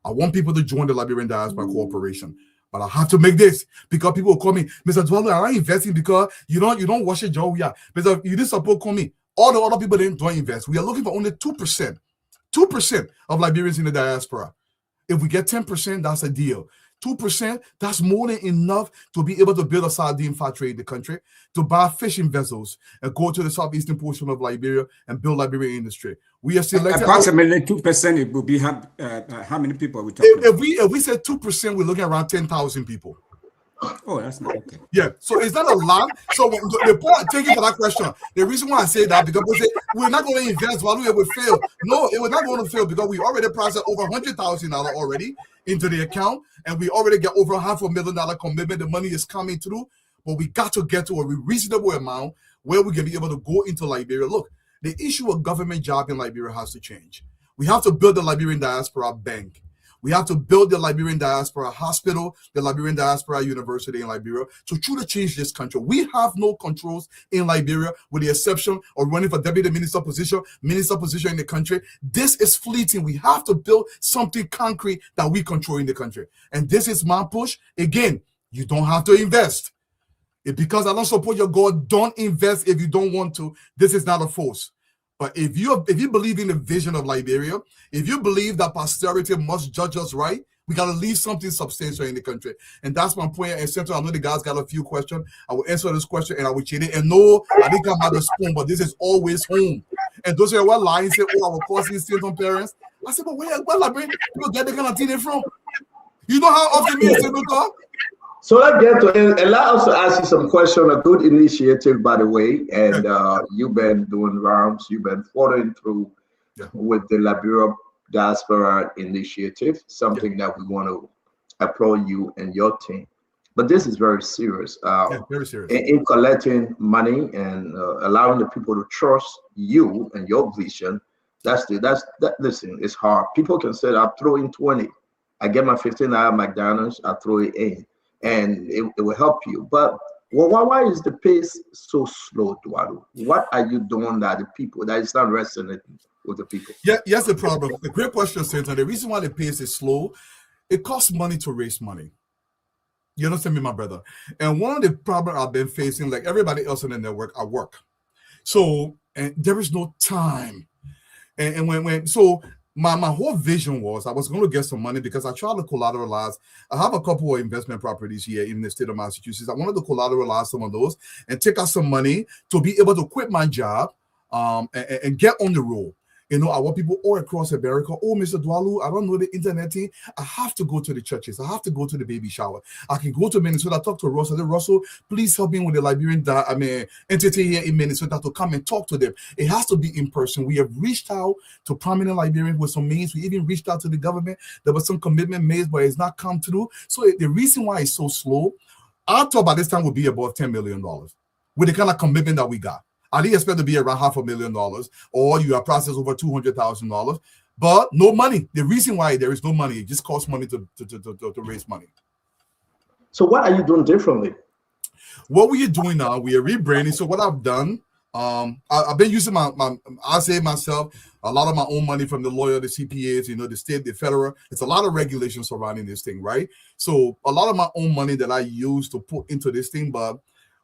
I want people to join the Liberian Diaspora Corporation. But I have to make this because people will call me, Mr. Dwalu, I'm not investing because you don't wash your jaw. Yeah, Mr. You didn't support call me. All the other people don't invest. We are looking for only 2%. 2% of Liberians in the diaspora. If we get 10%, that's a deal. 2%, that's more than enough to be able to build a sardine factory in the country, to buy fishing vessels and go to the southeastern portion of Liberia and build Liberian industry. We are selected. Approximately 2%, it will be how many people are we talking about? If we said 2%, we're looking at around 10,000 people. Oh, that's not okay. Yeah, so is that a lot? So the point, thank you for that question. The reason why I say that, because we say we're not going to invest while it will fail. No, it was not going to fail because we already processed over $100,000 already into the account, and we already get over $500,000 commitment. The money is coming through, but we got to get to a reasonable amount where we can be able to go into Liberia. Look, the issue of government job in Liberia has to change. We have to build the Liberian Diaspora Bank. We have to build the Liberian Diaspora Hospital, the Liberian Diaspora University in Liberia to truly change this country. We have no controls in Liberia with the exception of running for deputy minister position in the country. This is fleeting. We have to build something concrete that we control in the country. And this is my push. Again, you don't have to invest. Because I don't support your goal, don't invest if you don't want to. This is not a force. But if you believe in the vision of Liberia, if you believe that posterity must judge us right, we got to leave something substantial in the country. And that's my point. And Central, I know the guys got a few questions. I will answer this question and I will change it. And no, I didn't come out the spoon, but this is always home. And those who are lying say, oh, our causing Central parents. I said, but where Liberia people get the kind of thing they from? You know how often me and Central talk? So let's get to it. Allow us to ask you some questions. A good initiative, by the way. And you've been doing rounds. You've been following through with the Liberia Diaspora Initiative, something that we want to applaud you and your team. But this is very serious. Very serious. In collecting money and allowing the people to trust you and your vision. Listen, it's hard. People can say, I'll throw in 20. I get my $15 McDonald's, I throw it in. And it will help you. But why is the pace so slow, Dwalu? What are you doing that is not resonating with the people? Yeah, yes, the problem. The great question, Satan. The reason why the pace is slow, it costs money to raise money. You understand me, my brother? And one of the problems I've been facing, like everybody else in the network, I work. So and there is no time. And so my whole vision was I was going to get some money because I tried to collateralize. I have a couple of investment properties here in the state of Massachusetts. I wanted to collateralize some of those and take out some money to be able to quit my job and get on the road. You know, I want people all across America. Oh, Mr. Dwalu, I don't know the internet thing. I have to go to the churches. I have to go to the baby shower. I can go to Minnesota, talk to Russell. I said, Russell, please help me with the Liberian entity here in Minnesota to come and talk to them. It has to be in person. We have reached out to prominent Liberians with some means. We even reached out to the government. There was some commitment made, but it's not come through. So the reason why it's so slow, our thought by this time would be above $10 million with the kind of commitment that we got. I didn't expect to be around $500,000, or you have processed over $200,000, but no money. The reason why there is no money, it just costs money to raise money. So what are you doing differently? What we are doing now, we are rebranding. So what I've done, I've been using I say myself, a lot of my own money from the lawyer, the CPAs, you know, the state, the federal. It's a lot of regulations surrounding this thing, right? So a lot of my own money that I use to put into this thing, but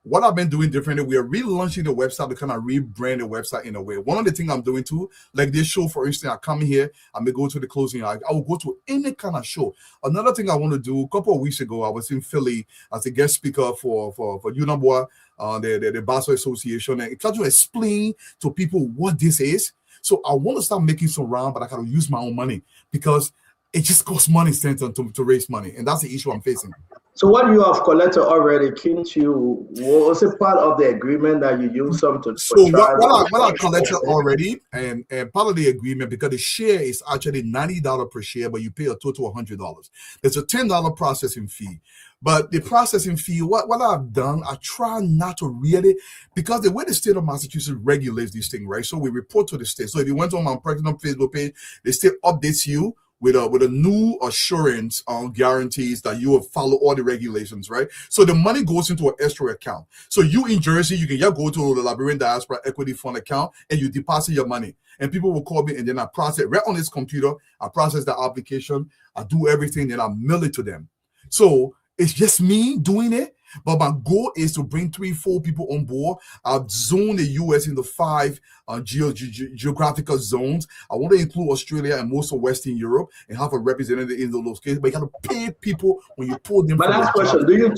what I've been doing differently, we are relaunching the website to kind of rebrand the website in a way. One of the things I'm doing too, like this show, for instance, I come here, I may go to the closing. I will go to any kind of show. Another thing I want to do, a couple of weeks ago, I was in Philly as a guest speaker for UNABWA, the Basel Association, and try to explain to people what this is. So I want to start making some round, but I got to use my own money because it just costs money to raise money, and that's the issue I'm facing. So what you have collected already, can't you, was it part of the agreement that you use some to? So what I collected already, and part of the agreement, because the share is actually $90 per share, but you pay a total of $100. There's a $10 processing fee. But the processing fee, what I've done, I try not to really, because the way the state of Massachusetts regulates this thing, right? So we report to the state. So if you went on my personal Facebook page, the state updates you with a new assurance on guarantees that you will follow all the regulations, right? So the money goes into an escrow account. So you in Jersey, you can just go to the Liberian Diaspora Equity Fund account and you deposit your money. And people will call me and then I process right on this computer. I process the application. I do everything, then I mail it to them. So it's just me doing it. But my goal is to bring 3-4 people on board. I've zoned the U.S. into 5 geographical zones. I want to include Australia and most of Western Europe and have a representative in those cases. But you got to pay people when you pull them. My last question: Do you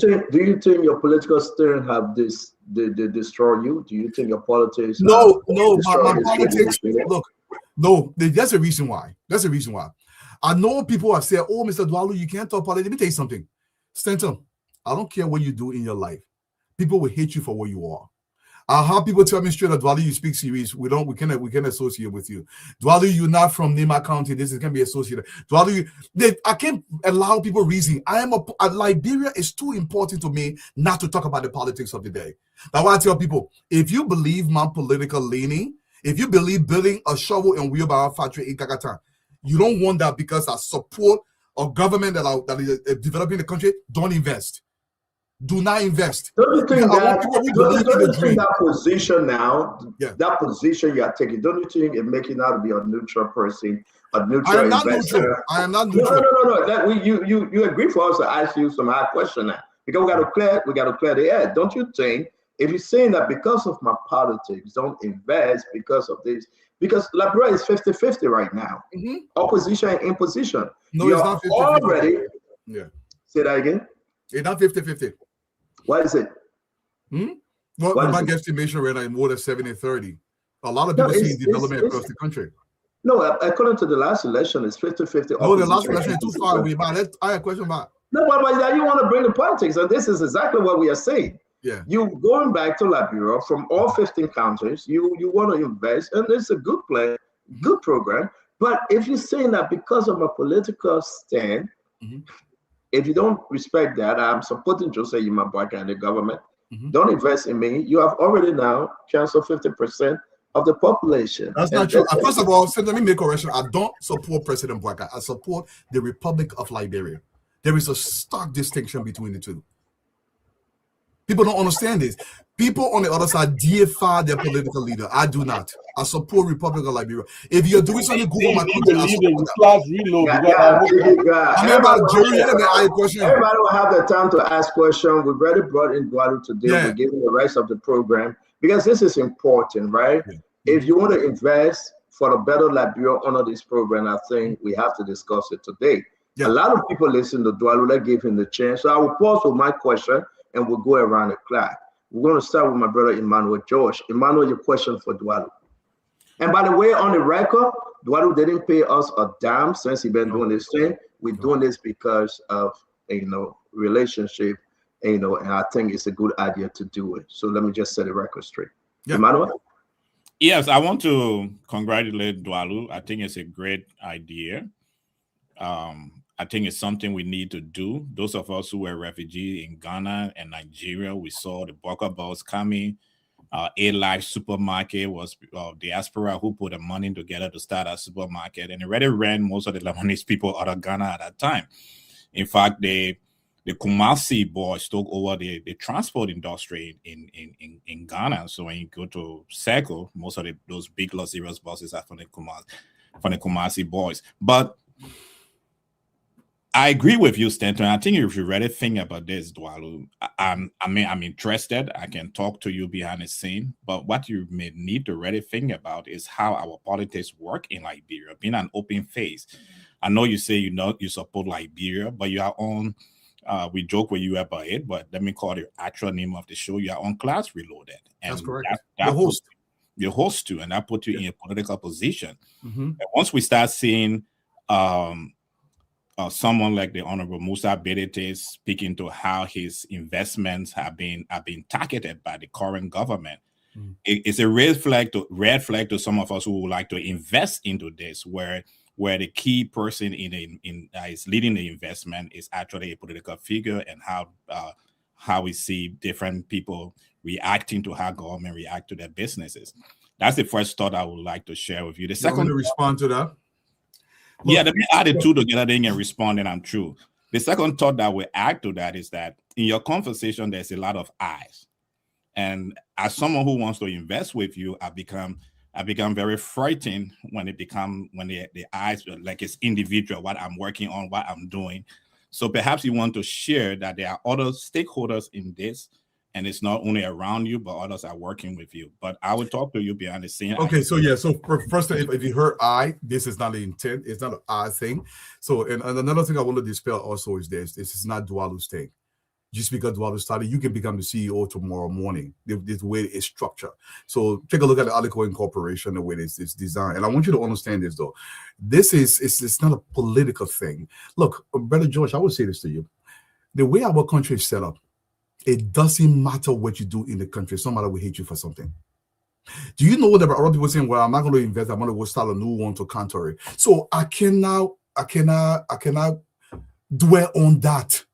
think your political steering have destroyed you? Do you think your politics? No. My politics. Look, no. That's the reason why. That's the reason why. I know people have said, "Oh, Mr. Dwalu, you can't talk politics." Let me tell you something, Stanton. I don't care what you do in your life. People will hate you for what you are. I have people tell me straight up, Dwalu, you speak serious. We can associate with you. Dwalu, you're not from Nema County. This is going to be associated. Dwalu, I can't allow people reason. Liberia is too important to me not to talk about the politics of the day. That's why I tell people, if you believe my political leaning, if you believe building a shovel and wheelbarrow factory in Kakatan, you don't want that because I support a government that is developing the country. Don't invest. Do not invest. Don't you think that position now, that position you are taking, don't you think it making out to be a neutral person, a neutral investor? I am not neutral. No. You agree for us to ask you some hard question now. Because we got to clear the air. Don't you think if you're saying that because of my politics, don't invest because of this, because Liberia is 50-50 right now. Mm-hmm. Opposition and imposition. No, it's not 50-50. Already. Yeah. Say that again. It's not 50-50. Why is it? Well, my guesstimation right now is more than 70-30. A lot of people see development across the country. No, according to the last election, it's 50-50. No, the last election is too far away. I have a question about. No, but you want to bring the politics, and this is exactly what we are saying. Yeah. You going back to Liberia from all 15 countries, you want to invest, and it's a good plan, good program. But if you're saying that because of a political stand, if you don't respect that, I'm supporting Jose Yimabwaka and the government. Don't invest in me. You have already now canceled 50% of the population. That's not true. First of all, let me make a correction. I don't support President Bwaka. I support the Republic of Liberia. There is a stark distinction between the two. People don't understand this. People on the other side deify their political leader. I do not. I support Republic of Liberia. If you're doing something, Google my country. I support that. Everybody will have the time to ask questions. We've already brought in Dwalu today. We're giving the rest of the program because this is important, right? If you want to invest for the better Liberia under this program, I think we have to discuss it today. A lot of people listen to Dwalu. Let's give him the chance. So I will pause with my question and we'll go around the clock. We're going to start with my brother Emmanuel George. Emmanuel, your question for Dwalu. And by the way, on the record, Dwalu didn't pay us a dime since he's been doing this thing. We're doing this because of, relationship, and I think it's a good idea to do it. So let me just set the record straight. Emmanuel? Yes, I want to congratulate Dwalu. I think it's a great idea. I think it's something we need to do. Those of us who were refugees in Ghana and Nigeria, we saw the Boko Boss coming. A-Life supermarket was diaspora who put the money together to start a supermarket, and it already ran most of the Lebanese people out of Ghana at that time. In fact, the Kumasi boys took over the transport industry in Ghana. So when you go to Circle, most of those big luxurious buses are from the Kumasi boys. But I agree with you, Stanton. I think if you really think about this, Dwalu, I'm interested. I can talk to you behind the scene. But what you may need to really think about is how our politics work in Liberia, being an open face. I know you say you support Liberia, but you are on, we joke with you about it, but let me call the actual name of the show. You are on Class Reloaded. And that's correct. The host. Your host too, and that put you in a political position. And once we start seeing someone like the Honorable Musa Bedete speaking to how his investments have been targeted by the current government, it's a red flag to some of us who would like to invest into this, where the key person is leading the investment is actually a political figure, and how we see different people reacting to how government react to their businesses. That's the first thought I would like to share with you. The second, to respond to that. Yeah, let me add the two together, then you respond, and I'm true. The second thought that will add to that is that in your conversation, there's a lot of eyes. And as someone who wants to invest with you, I become very frightened when the eyes, like it's individual, what I'm working on, what I'm doing. So perhaps you want to share that there are other stakeholders in this, and it's not only around you, but others are working with you. But I will talk to you behind the scene. Okay, so first, if you heard this is not the intent. It's not an I thing. So, and another thing I want to dispel also is this is not Dwalu's thing. Just because Dwalu started, you can become the CEO tomorrow morning. This way it's structured. So take a look at the Alico Incorporation, the way it's designed. And I want you to understand this though. It's not a political thing. Look, Brother George, I would say this to you. The way our country is set up, it doesn't matter what you do in the country. Somebody will hate you for something. Do you know that a lot of people saying, well, I'm not going to invest, I'm going to go start a new one to counter it. So I cannot dwell on that.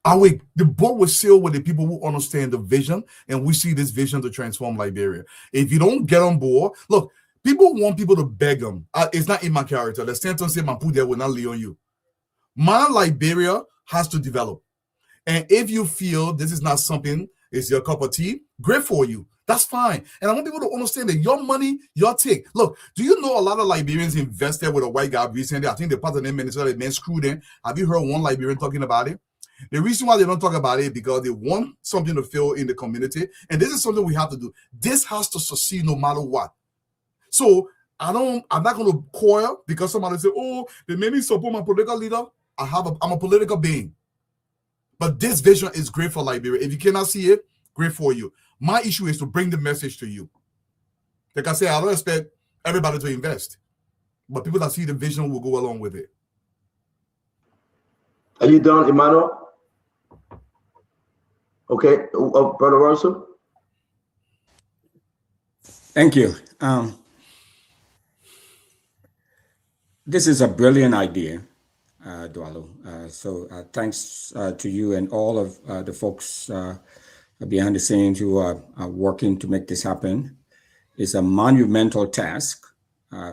The boat was sealed with the people who understand the vision, and we see this vision to transform Liberia. If you don't get on board, look, people want people to beg them. It's not in my character. The sentence say, "Man, put there will not lay on you." My Liberia has to develop. And if you feel this is not something, it's your cup of tea, great for you. That's fine. And I want people to understand that your money, your take. Look, do you know a lot of Liberians invested with a white guy recently? I think the part of them Minnesota, the man screwed in. Have you heard one Liberian talking about it? The reason why they don't talk about it is because they want something to fill in the community. And this is something we have to do. This has to succeed no matter what. So I'm not going to coil because somebody say, oh, they made me support my political leader. I'm a political being. But this vision is great for Liberia. If you cannot see it, great for you. My issue is to bring the message to you. Like I said, I don't expect everybody to invest. But people that see the vision will go along with it. Are you done, Emmanuel? Okay, Brother Russell. Thank you. This is a brilliant idea, Dwalu. So thanks to you and all of the folks behind the scenes who are working to make this happen. It's a monumental task,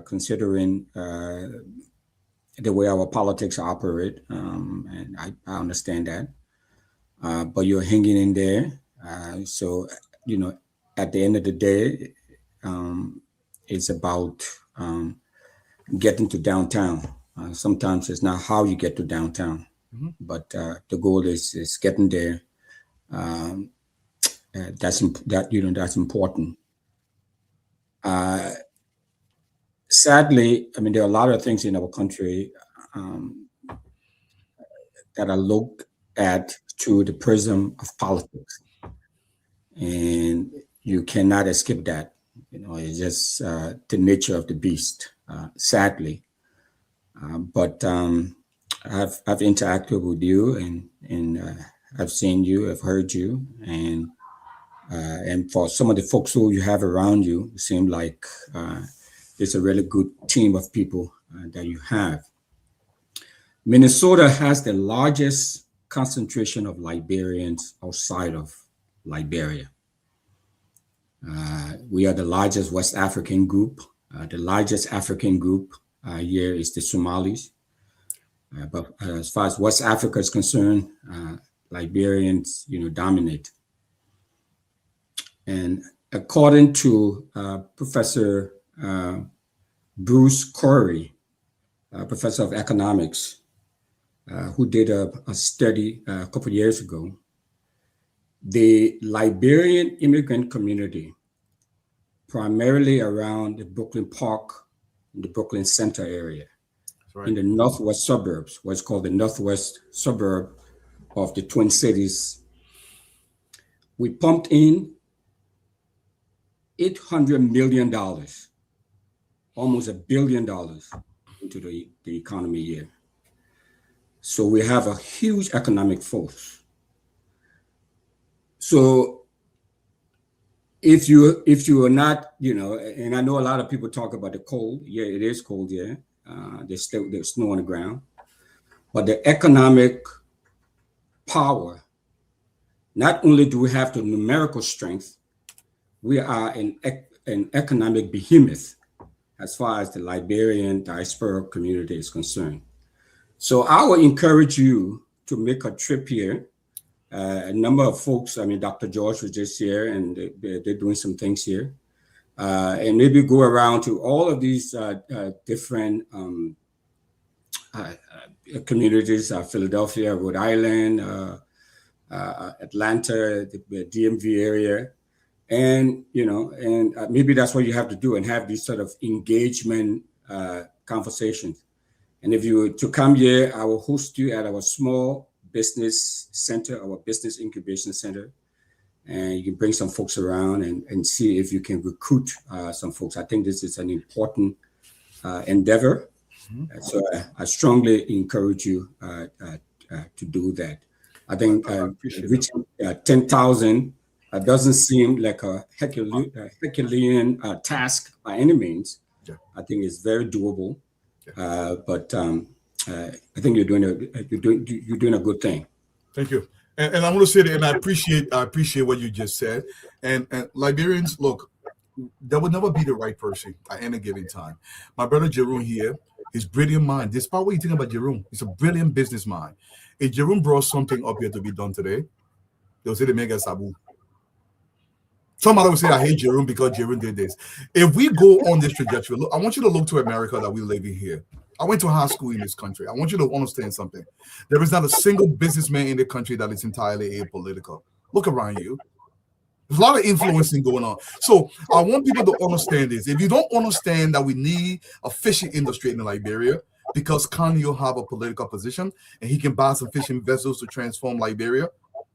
considering the way our politics operate, and I understand that. But you're hanging in there. So, at the end of the day, it's about getting to downtown. Sometimes it's not how you get to downtown, but the goal is getting there. That's important. sadly, I mean, there are a lot of things in our country that are looked at through the prism of politics, and you cannot escape that. You know, it's just the nature of the beast, sadly. But I've interacted with you, and I've seen you, I've heard you, and for some of the folks who you have around you, it seems like it's a really good team of people that you have. Minnesota has the largest concentration of Liberians outside of Liberia. We are the largest West African group. The largest African group here is the Somalis. But as far as West Africa is concerned, Liberians, dominate. And according to Professor Bruce Corey, professor of economics, who did a study a couple of years ago, the Liberian immigrant community, primarily around the Brooklyn Park, the Brooklyn Center area, right, in the northwest suburbs, what's called the northwest suburb of the Twin Cities, we pumped in $800 million, almost $1 billion into the economy here. So we have a huge economic force. So if you are not, and I know a lot of people talk about the cold. Yeah, it is cold here. There's snow on the ground, but the economic power. Not only do we have the numerical strength, we are an economic behemoth as far as the Liberian diaspora community is concerned. So I would encourage you to make a trip here. A number of folks, I mean, Dr. George was just here, and they're doing some things here. And maybe go around to all of these different communities, Philadelphia, Rhode Island, Atlanta, the DMV area. And, maybe that's what you have to do, and have these sort of engagement conversations. And if you were to come here, I will host you at our small business center, our business incubation center. And you can bring some folks around and see if you can recruit some folks. I think this is an important endeavor. Mm-hmm. So I strongly encourage you to do that. I think reaching 10,000 doesn't seem like a Herculean task by any means. Yeah. I think it's very doable. Yeah. But I think you're doing a good thing. Thank you. And I'm going to say that, and I appreciate what you just said. And Liberians, look, there will never be the right person at any given time. My brother Jerome here, his brilliant mind. Despite what you think about Jerome, he's a brilliant business mind. If Jerome brought something up here to be done today, they'll say the mega sabu. Somebody will say, I hate Jerome because Jerome did this. If we go on this trajectory, look, I want you to look to America that we live in here. I went to high school in this country. I want you to understand something. There is not a single businessman in the country that is entirely apolitical. Look around you. There's a lot of influencing going on. So I want people to understand this. If you don't understand that we need a fishing industry in Liberia, because Kanye will have a political position and he can buy some fishing vessels to transform Liberia,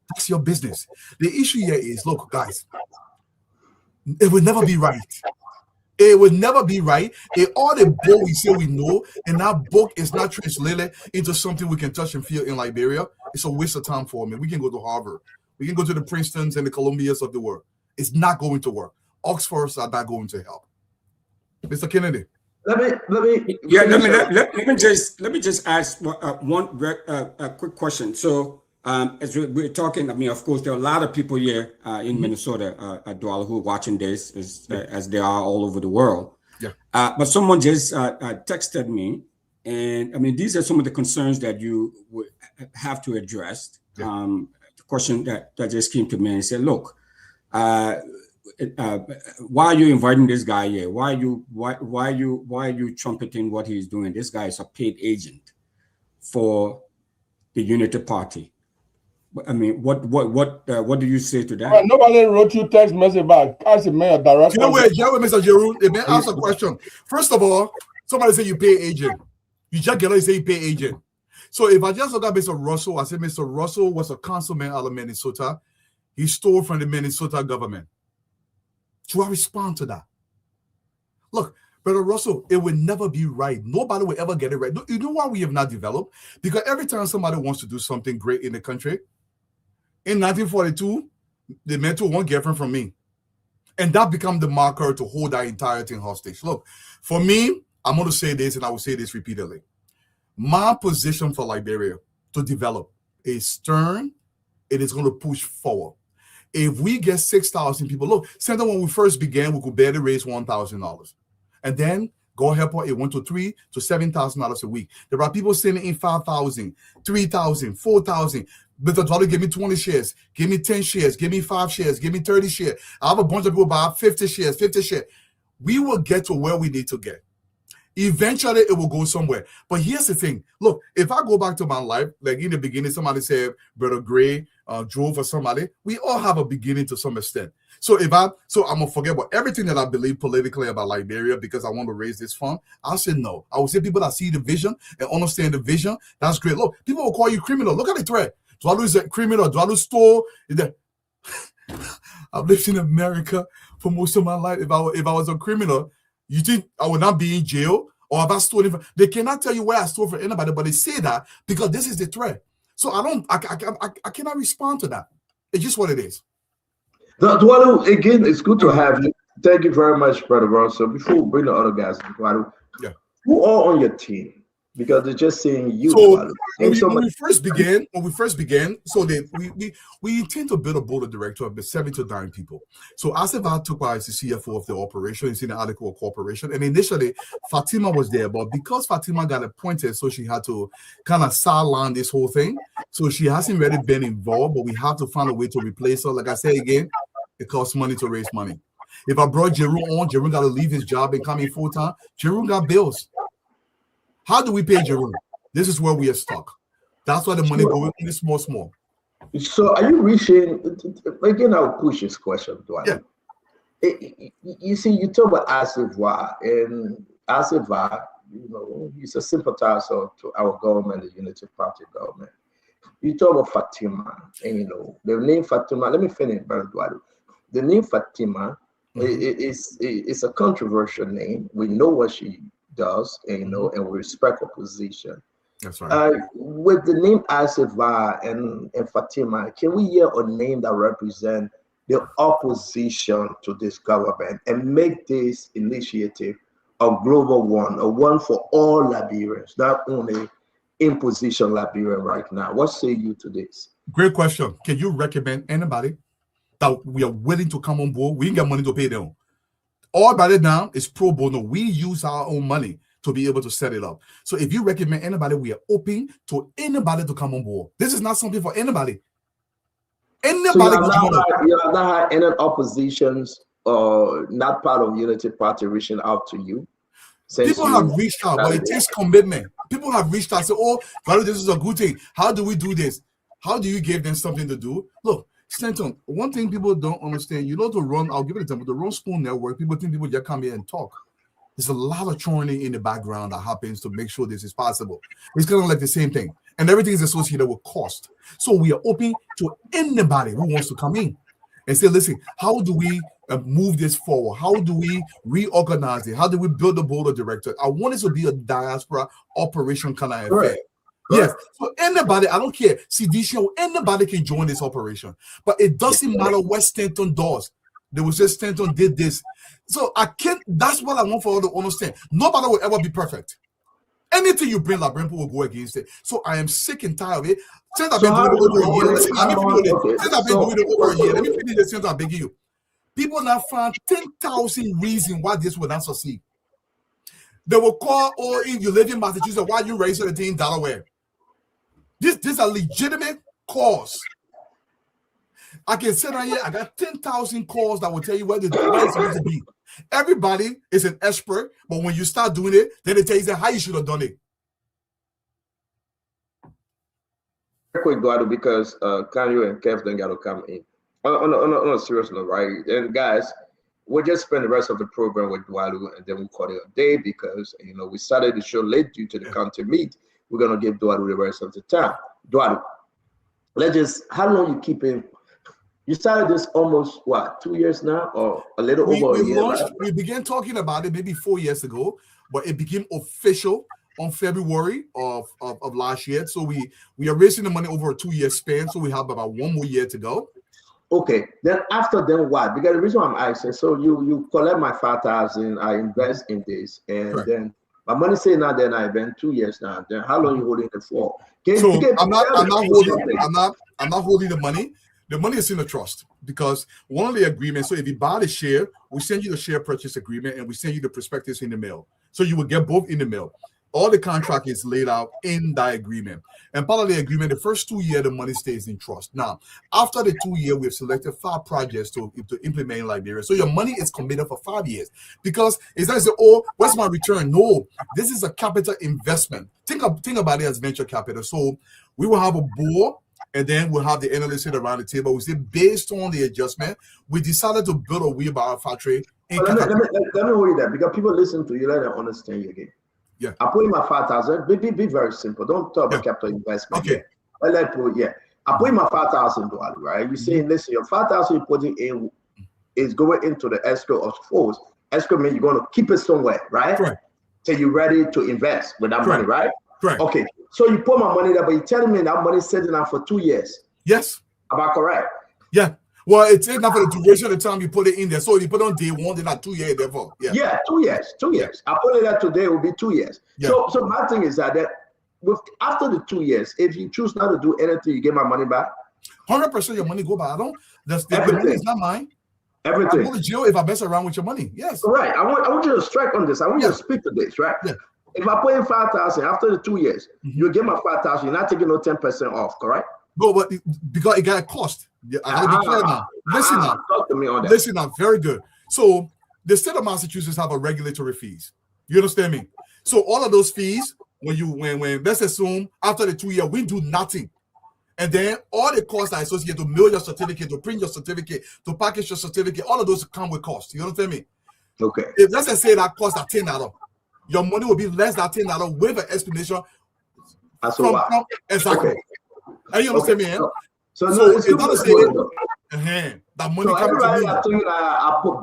that's your business. The issue here is, look, guys, it will never be right. It will never be right. All the book we say we know, and that book is not translated into something we can touch and feel in Liberia, it's a waste of time for me. We can go to Harvard. We can go to the Princetons and the Columbias of the world. It's not going to work. Oxfords are not going to help. Mr. Kennedy. Let me just ask one quick question. So as we're talking, I mean, of course, there are a lot of people here in Minnesota, Dwala, who are watching this, as they are all over the world. Yeah. But someone just texted me, and I mean, these are some of the concerns that you would have to address. Yeah. The question that just came to me and said, look, why are you inviting this guy here? Why are you trumpeting what he's doing? This guy is a paid agent for the Unity Party. I mean, what do you say to that? Well, nobody wrote you text message back. As a mayor, direct. You know where, Mr. Jeru, the man asked a question. First of all, somebody say you pay agent. You just get out and say you pay agent. So if I just look at Mr. Russell, I said Mr. Russell was a councilman out of Minnesota. He stole from the Minnesota government. Do I respond to that? Look, Brother Russell, it will never be right. Nobody will ever get it right. You know why we have not developed? Because every time somebody wants to do something great in the country, in 1942, they met to one girlfriend from me. And that became the marker to hold that entire thing hostage. Look, for me, I'm going to say this, and I will say this repeatedly. My position for Liberia to develop is stern. It is going to push forward. If we get 6,000 people, look, Senator, when we first began, we could barely raise $1,000. And then, God help us, it went to $3,000 to $7,000 a week. There are people sending in 5,000, 3,000, 4,000. But the dollar give me 20 shares, give me 10 shares, give me 5 shares, give me 30 shares. I have a bunch of people buy 50 shares, 50 shares. We will get to where we need to get. Eventually, it will go somewhere. But here's the thing. Look, if I go back to my life, like in the beginning, somebody said, Brother Gray drove for somebody. We all have a beginning to some extent. So I'm going to forget about everything that I believe politically about Liberia because I want to raise this fund. I'll say no. I will say people that see the vision and understand the vision, that's great. Look, people will call you criminal. Look at the threat. Dwalu is a criminal. Dwalu stole. I've lived in America for most of my life. If I was a criminal, you think I would not be in jail? Or have I stolen? They cannot tell you where I stole from anybody, but they say that because this is the threat. So I cannot respond to that. It's just what it is. Dwalu, again, it's good to have you. Thank you very much, Brother Russell. Before we bring the other guys, Dwalu, who are on your team? Because they're just saying you. So when we first began, so we intend to build a board of directors of 7 to 9 people. So Asif took as the CFO of the operation, it's in the article of corporation. And initially, Fatima was there, but because Fatima got appointed, so she had to kind of sideline this whole thing. So she hasn't really been involved, but we have to find a way to replace her. Like I say again, it costs money to raise money. If I brought Jeru on, Jeru got to leave his job and come in full time. Jeru got bills. How do we pay Jerome? This is where we are stuck. That's why the money goes in small. So are you reaching, again, I'll push this question. Yeah. You see, you talk about Asif, and Asif, he's a sympathizer to our government, the Unity Party government. You talk about Fatima, and the name Fatima, let me finish, Brother Dwalu. The name Fatima is a controversial name. We know what she does, and we respect her position. That's right. With the name Asif and Fatima, can we hear a name that represents the opposition to this government and make this initiative a global one, a one for all Liberians, not only imposition Liberian right now? What say you to this? Great question. Can you recommend anybody that we are willing to come on board? We ain't got money to pay them. All by it now is pro bono. We use our own money to be able to set it up. So if you recommend anybody, we are open to anybody to come on board. This is not something for anybody. Anybody you have not had any oppositions or not part of Unity Party reaching out to you? People have reached out, but it takes commitment. People have reached out and said, oh, this is a good thing. How do we do this? How do you give them something to do? Look, Stanton, one thing people don't understand, to run, I'll give it an example, the Run Spoon Network, people think people just come here and talk. There's a lot of churning in the background that happens to make sure this is possible. It's kind of like the same thing. And everything is associated with cost. So we are open to anybody who wants to come in and say, listen, how do we move this forward? How do we reorganize it? How do we build a board of directors? I want it to be a diaspora operation kind of affair. Right. Yes, so anybody, I don't care. CDC, anybody can join this operation, but it doesn't matter what Stanton does. They will say Stanton did this. So that's what I want for all to understand. Nobody will ever be perfect. Anything you bring, Labrimpo will go against it. So I am sick and tired of it. Since I've been doing it over a year, let me finish this sentence I'm begging you. People now find 10,000 reasons why this will not succeed. They will call, or if you live in Massachusetts, why you raising the thing in Delaware? This is a legitimate cause. I can sit right here. I got 10,000 calls that will tell you where it's supposed to be. Everybody is an expert, but when you start doing it, then they tell you how you should have done it. quick, Eduardo, because Kanye and Kev then got to come in. On a serious note, right? And guys, we'll just spend the rest of the program with Eduardo, and then we'll call it a day because we started the show late due to the county meet. We're gonna give Eduardo the rest of the time. Eduardo, how long you keeping? You started this almost 2 years now, or a little over a year? Right? We began talking about it maybe 4 years ago, but it became official on February of last year. So we are raising the money over a 2-year span. So we have about 1 more year to go. Okay. Then after then what? Because the reason why I'm asking, so you collect my 5,000, I invest in this, and Correct. Then my money say now then I've been 2 years now. Then how long you holding it for? I'm not holding the money. The money is in a trust because one of the agreements, so if you buy the share, we send you the share purchase agreement and we send you the prospectus in the mail. So you will get both in the mail. All the contract is laid out in that agreement. And part of the agreement, the first 2 years, the money stays in trust. Now, after the 2 years, we've selected 5 projects to implement in Liberia. So your money is committed for 5 years because it's not say, oh, what's my return? No, this is a capital investment. Think about it as venture capital. So we will have a board. And then we'll have the analysts sit around the table. We say, based on the adjustment, we decided to build a wheelbarrow factory. Let me hold you there because people listen to you, let them understand you again. Yeah. I put in my 5,000. Be very simple. Don't talk about capital investment. Okay. I put in my 5,000 dollars, right? You're saying, listen, your 5,000 you're putting in is going into the escrow of force. Escrow means you're going to keep it somewhere, right? Correct. Till you're ready to invest with that money, right? Correct. Okay. So you put my money there, but you're telling me that money is sitting out for 2 years. Yes. Am I correct? Yeah. Well, it's enough for the duration of the time you put it in there. So if you put on day 1, then not 2 years, therefore. Yeah, 2 years. 2 years. I put it there today, it will be 2 years. Yeah. So my thing is that after the 2 years, if you choose not to do anything, you get my money back. 100% your money go back. The money is not mine. Everything. I go to jail if I mess around with your money. Yes. Right. I want you to strike on this. I want you to speak to this, right? Yeah. If I put in 5,000 after the 2 years, you get my 5,000. You're not taking no 10% off, correct? No, but because it got a cost. I gotta be clear now. Listen now. Talk to me on that. Listen now. Very good. So the state of Massachusetts have a regulatory fees. You understand me? So all of those fees, when let's assume after the 2 years we do nothing, and then all the costs are associated to mail your certificate, to print your certificate, to package your certificate, all of those come with cost. You understand me? Okay. If let's just say that cost at $10. Your money will be less than $10 with an explanation. Exactly. Okay. And you understand me? Eh? So it's not to say that money coming to me.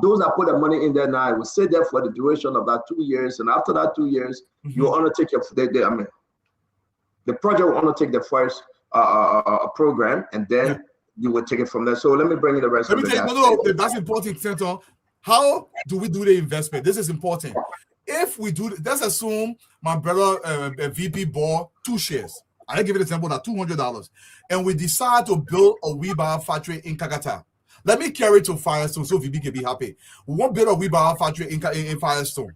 Those that put the money in there now, I will stay there for the duration of that 2 years, and after that 2 years, you undertake the project will undertake the first program, and then you will take it from there. So let me bring you the rest of the guys. No, that's important, Senator. How do we do the investment? This is important. If we do, let's assume my brother VP bought 2 shares. I give you an example now, $200, and we decide to build a wheelbarrow factory in Kakata. Let me carry it to Firestone so VP can be happy. We won't build a wheelbarrow factory in Firestone.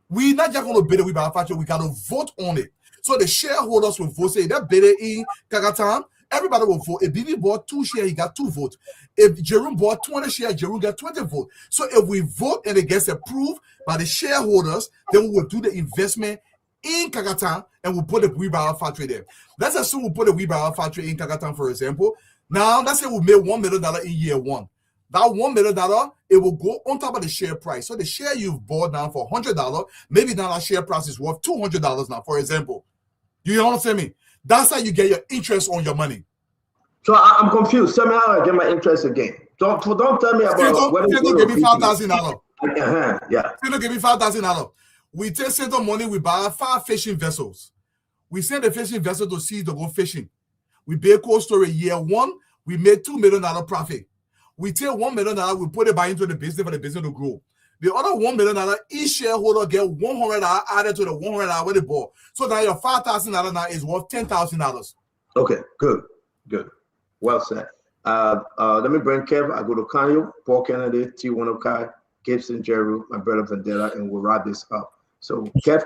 We're not just going to build a wheelbarrow factory. We got to vote on it. So the shareholders will vote. Say they're bidding in Kakata. Everybody will vote. If BB bought 2 shares, he got 2 votes. If Jerome bought 20 shares, Jerome got 20 votes. So if we vote and it gets approved by the shareholders, then we will do the investment in Kakatan and we'll put a wheelbarrow factory there. Let's assume we'll put a wheelbarrow factory in Kakatan, for example. Now, let's say we made $1 million in year 1. That $1 million, it will go on top of the share price. So the share you've bought now for $100, maybe now that share price is worth $200 now, for example. You understand me? That's how you get your interest on your money. So I'm confused. Tell me how I get my interest again. Don't tell me about whether you give me $5,000. Yeah. Still give me $5,000. We take Center money, we buy 5 fishing vessels. We send the fishing vessel to sea to go fishing. We pay Cold Storage year 1, we made $2 million profit. We take $1 million, we put it back into the business for the business to grow. The other $1 million, each shareholder get $100 added to the $100 when they bought. So now your $5,000 now is worth $10,000. Okay, good. Well said. Let me bring Kev. I go to Kanyo, Paul Kennedy, T1 Gibson, Jeru, my brother Vendetta, and we'll wrap this up. So, Kev.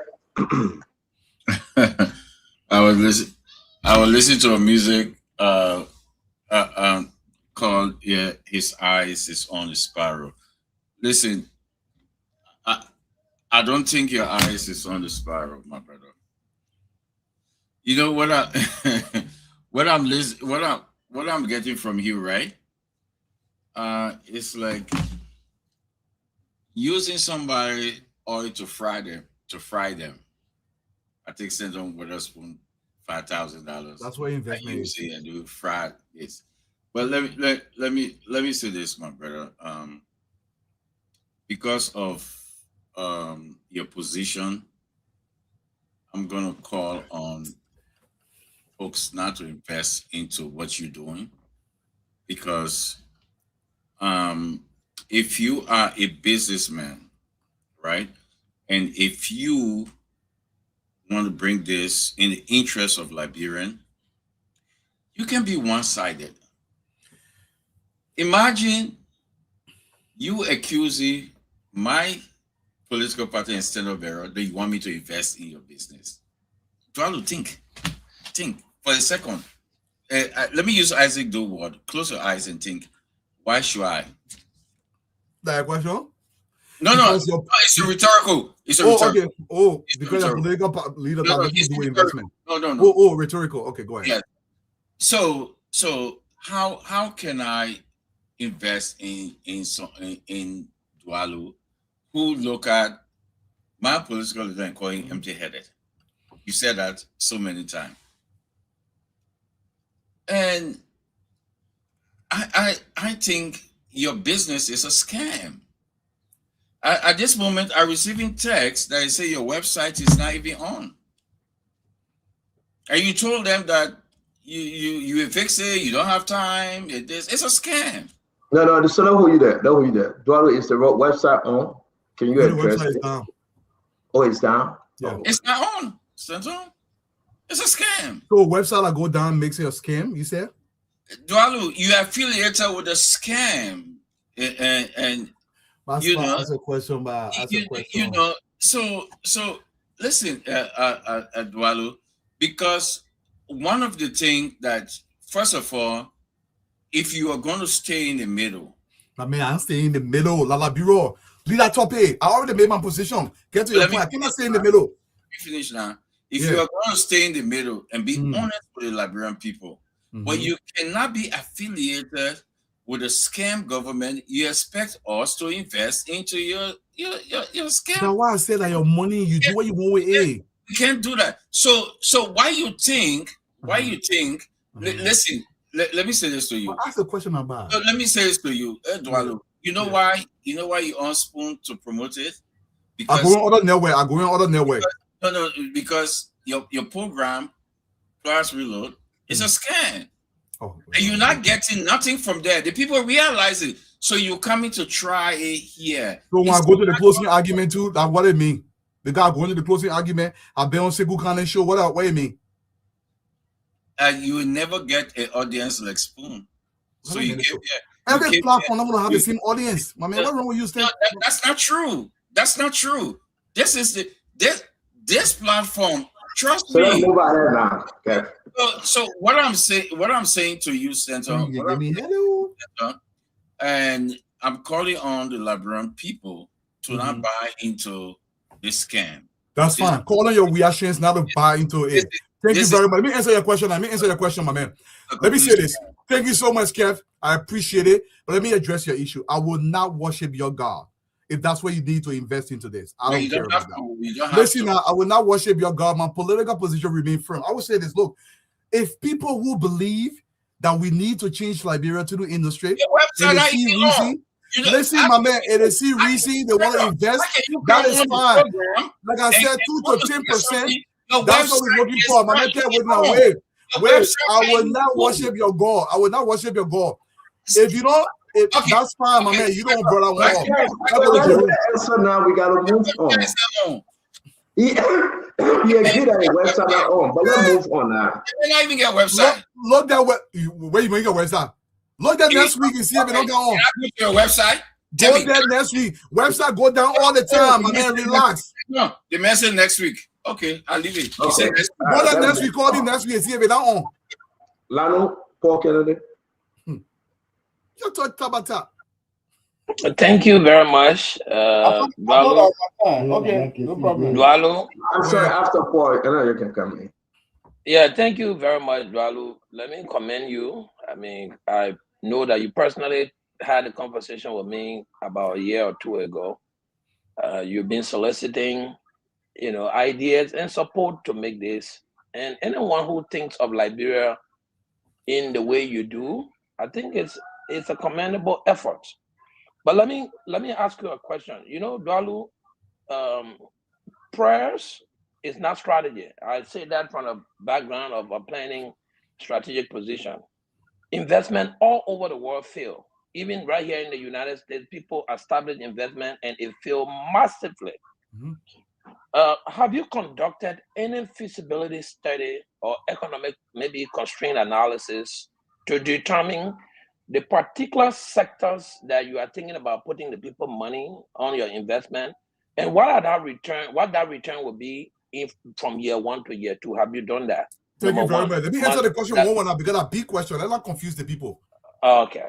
I was listening to a music called His Eyes Is on the Sparrow. Listen, I don't think your eyes is on the sparrow, my brother. You know what what I'm getting from you, right? It's like using somebody oil to fry them. I think send on with us from $5,000. That's what investment is. And do fry it. But let me say this, my brother. Because of your position, I'm gonna call on folks not to invest into what you're doing, because if you are a businessman, right, and if you want to bring this in the interest of Liberian, you can be one-sided. Imagine you accusing my political party and Standard Bearer that you want me to invest in your business. Try to think for a second. Let me use Isaac Doe word. Close your eyes and think. Why should I? That question? No, it's a rhetorical. It's a rhetorical. Okay. Oh, it's because a political leader that do investment. No. Oh, rhetorical. Okay, go ahead. Yeah. So how can I invest in Dualu, who look at my political leader and call him empty-headed? You said that so many times. And I think your business is a scam. At this moment, I'm receiving texts that say your website is not even on. And you told them that you fix it, you don't have time. It's a scam. No, so don't hold you there. Dualu, is the website on? Can you address it? Down. Oh, it's down? Yeah. It's not on, Central. It's a scam. So a website that go down makes it a scam, you said? Dualu, you are affiliated with a scam. And that's a question, but that's a question. So listen, Dualu, because one of the things that, first of all, if you are going to stay in the middle. I mean, I'm staying in the middle. Lala Bureau. Lead that topic. I already made my position. Get to your point. I cannot stay in the middle. Let me finish now. If you are going to stay in the middle and be honest with the Liberian people, but you cannot be affiliated with a scam government, you expect us to invest into your scam. That's why I said that your money, you do what you want with it. You can't do that. So why you think, listen, let me say this to you. Well, ask a question about. So let me say this to you, Dualu. You know why you on Spoon to promote it? Because I go on other network. No, because your program, Plus Reload, is a scam. Oh, and you're not getting nothing from there. The people realize it. So you're coming to try it here. So when I go to the closing argument too, that's what it mean. The guy going to the closing argument, I've been on Sekou Kane show. What do you mean? You will never get an audience like Spoon. So you get every platform I'm gonna have the same audience. My man, what's wrong with you? No, that's not true. That's not true. This is this platform. Trust me. So what I'm saying to you, Senator, and I'm calling on the Liberian people to not buy into this scam. That's fine. Call on your reactions not to buy into it. Thank you very much. Let me answer your question. My man. Let me say this. Thank you so much, Kev. I appreciate it. But let me address your issue. I will not worship your God if that's what you need to invest into this. I don't care about that. Listen, I will not worship your God. My political position remains firm. I will say this. Look, if people who believe that we need to change Liberia to the industry, listen, my man, and they see reason they want to invest, that is fine. Like I said, 2 to 10%. That's what we're looking for. My man can't wait now. Wait. I will not worship your God. I will not worship your God. If you don't, that's fine, my man. You don't brother war. So now we gotta move on. He agreed that the website not on, but let's move on now. They not even get a website. Look that where you make a website. Look that next week and see if it don't go on. Your website. Go there next week. Website go down all the time, my man. Relax. No, the message next week. Okay, I'll leave it. Okay. Go there next week. Call me next week and see if it don't on. Lano, Paul Kennedy. You talk Tabata. Thank you very much, Dualu. Okay, no problem. Dualu. I'm sorry, after Paul, you can come in. Yeah, thank you very much, Dwalu. Let me commend you. I mean, I know that you personally had a conversation with me about a year or two ago. You've been soliciting, ideas and support to make this. And anyone who thinks of Liberia in the way you do, I think it's a commendable effort. But let me ask you a question. Dwalu, prayers is not strategy. I say that from a background of a planning strategic position. Investment all over the world fail. Even right here in the United States, people establish investment and it failed massively. Have you conducted any feasibility study or economic, maybe constraint analysis to determine the particular sectors that you are thinking about putting the people money on your investment, and what that return will be if from year 1 to year 2? Have you done that? Thank you very much. Let me answer the question one now, because a big question. Let not confuse the people. Okay.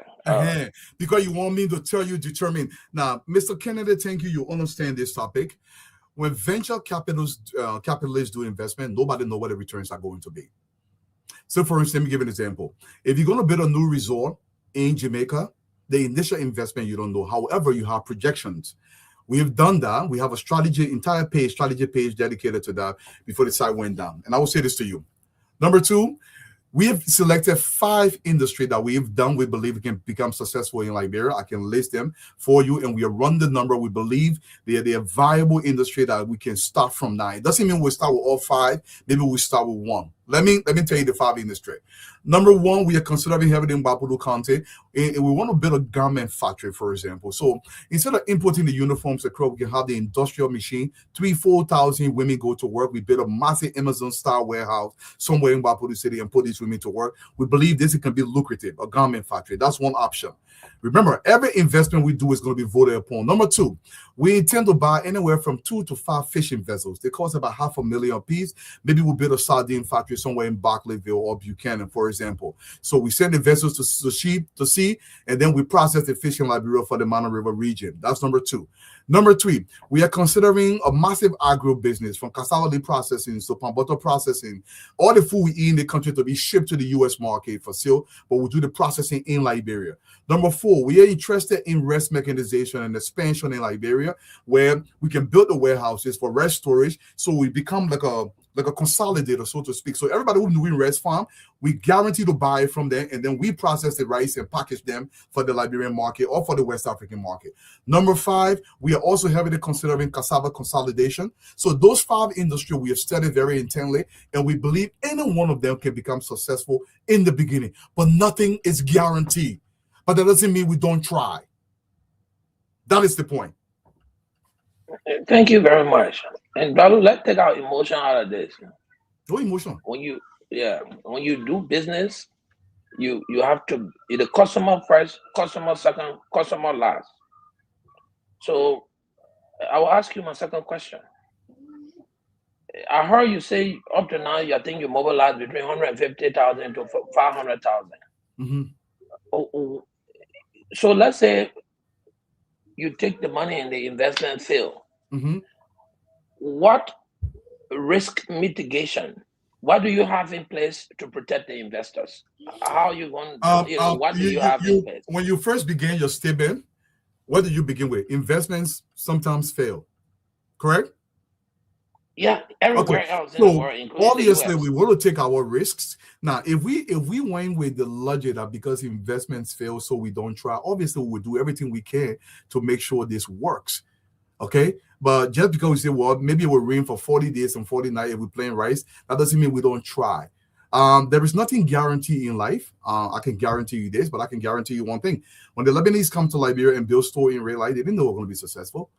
Because you want me to tell you, determine. Now, Mr. Kennedy, thank you. You understand this topic. When venture capitalists do investment, nobody knows what the returns are going to be. So, for instance, let me give an example. If you're going to build a new resort in Jamaica, the initial investment you don't know. However, you have projections. We have done that. We have a strategy page dedicated to that before the site went down. And I will say this to you. Number 2, we have selected 5 industries that we have done. We believe we can become successful in Liberia. I can list them for you, and we have run the number. We believe they are viable industry that we can start from now. It doesn't mean we'll start with all 5. Maybe we'll start with 1. Let me tell you the 5 industry. Number 1, we are considering having in Bapudu County, and we want to build a garment factory, for example. So instead of importing the uniforms across, we can have the industrial machine. 3,000-4,000 women go to work. We build a massive Amazon-style warehouse somewhere in Bapudu City and put these women to work. We believe this can be lucrative, a garment factory. That's one option. Remember, every investment we do is going to be voted upon. Number 2, we intend to buy anywhere from 2 to 5 fishing vessels. They cost about $500,000 a piece. Maybe we'll build a sardine factory somewhere in Barclayville or Buchanan, for example. So we send the vessels to sea, and then we process the fish in Liberia for the Mana River region. That's number 2. Number 3, we are considering a massive agro business, from cassava leaf processing to palm butter processing. All the food we eat in the country to be shipped to the U.S. market for sale, but we'll do the processing in Liberia. Number 4, we are interested in rest mechanization and expansion in Liberia, where we can build the warehouses for rest storage, so we become like a consolidator, so to speak. So everybody who's doing rest farm, we guarantee to buy it from them, and then we process the rice and package them for the Liberian market or for the West African market. Number 5, we are also heavily considering cassava consolidation. So those 5 industries we have studied very intently, and we believe any one of them can become successful in the beginning, but nothing is guaranteed. But that doesn't mean we don't try. That is the point. Thank you very much. And Dalu, let's take our emotion out of this. No emotion. When you do business, you have to be the customer first, customer second, customer last. So I will ask you my second question. I heard you say up to now, I think you mobilized between 150,000 to 500,000. Mm-hmm. So let's say you take the money and the investment fail. Mm-hmm. What risk mitigation? What do you have in place to protect the investors? How are you going? What do you have in place? When you first began your statement, what did you begin with? Investments sometimes fail, correct? Yeah, everywhere else in the world, including obviously, the US. we want to take our risks. Now, if we went with the logic that because investments fail, so we don't try, obviously we will do everything we can to make sure this works. Okay, but just because we say, well, maybe we're rain for 40 days and 40 nights if we're playing rice, that doesn't mean we don't try. There is nothing guaranteed in life. I can guarantee you this, but I can guarantee you one thing. When the Lebanese come to Liberia and build store in real life, they didn't know we're going to be successful.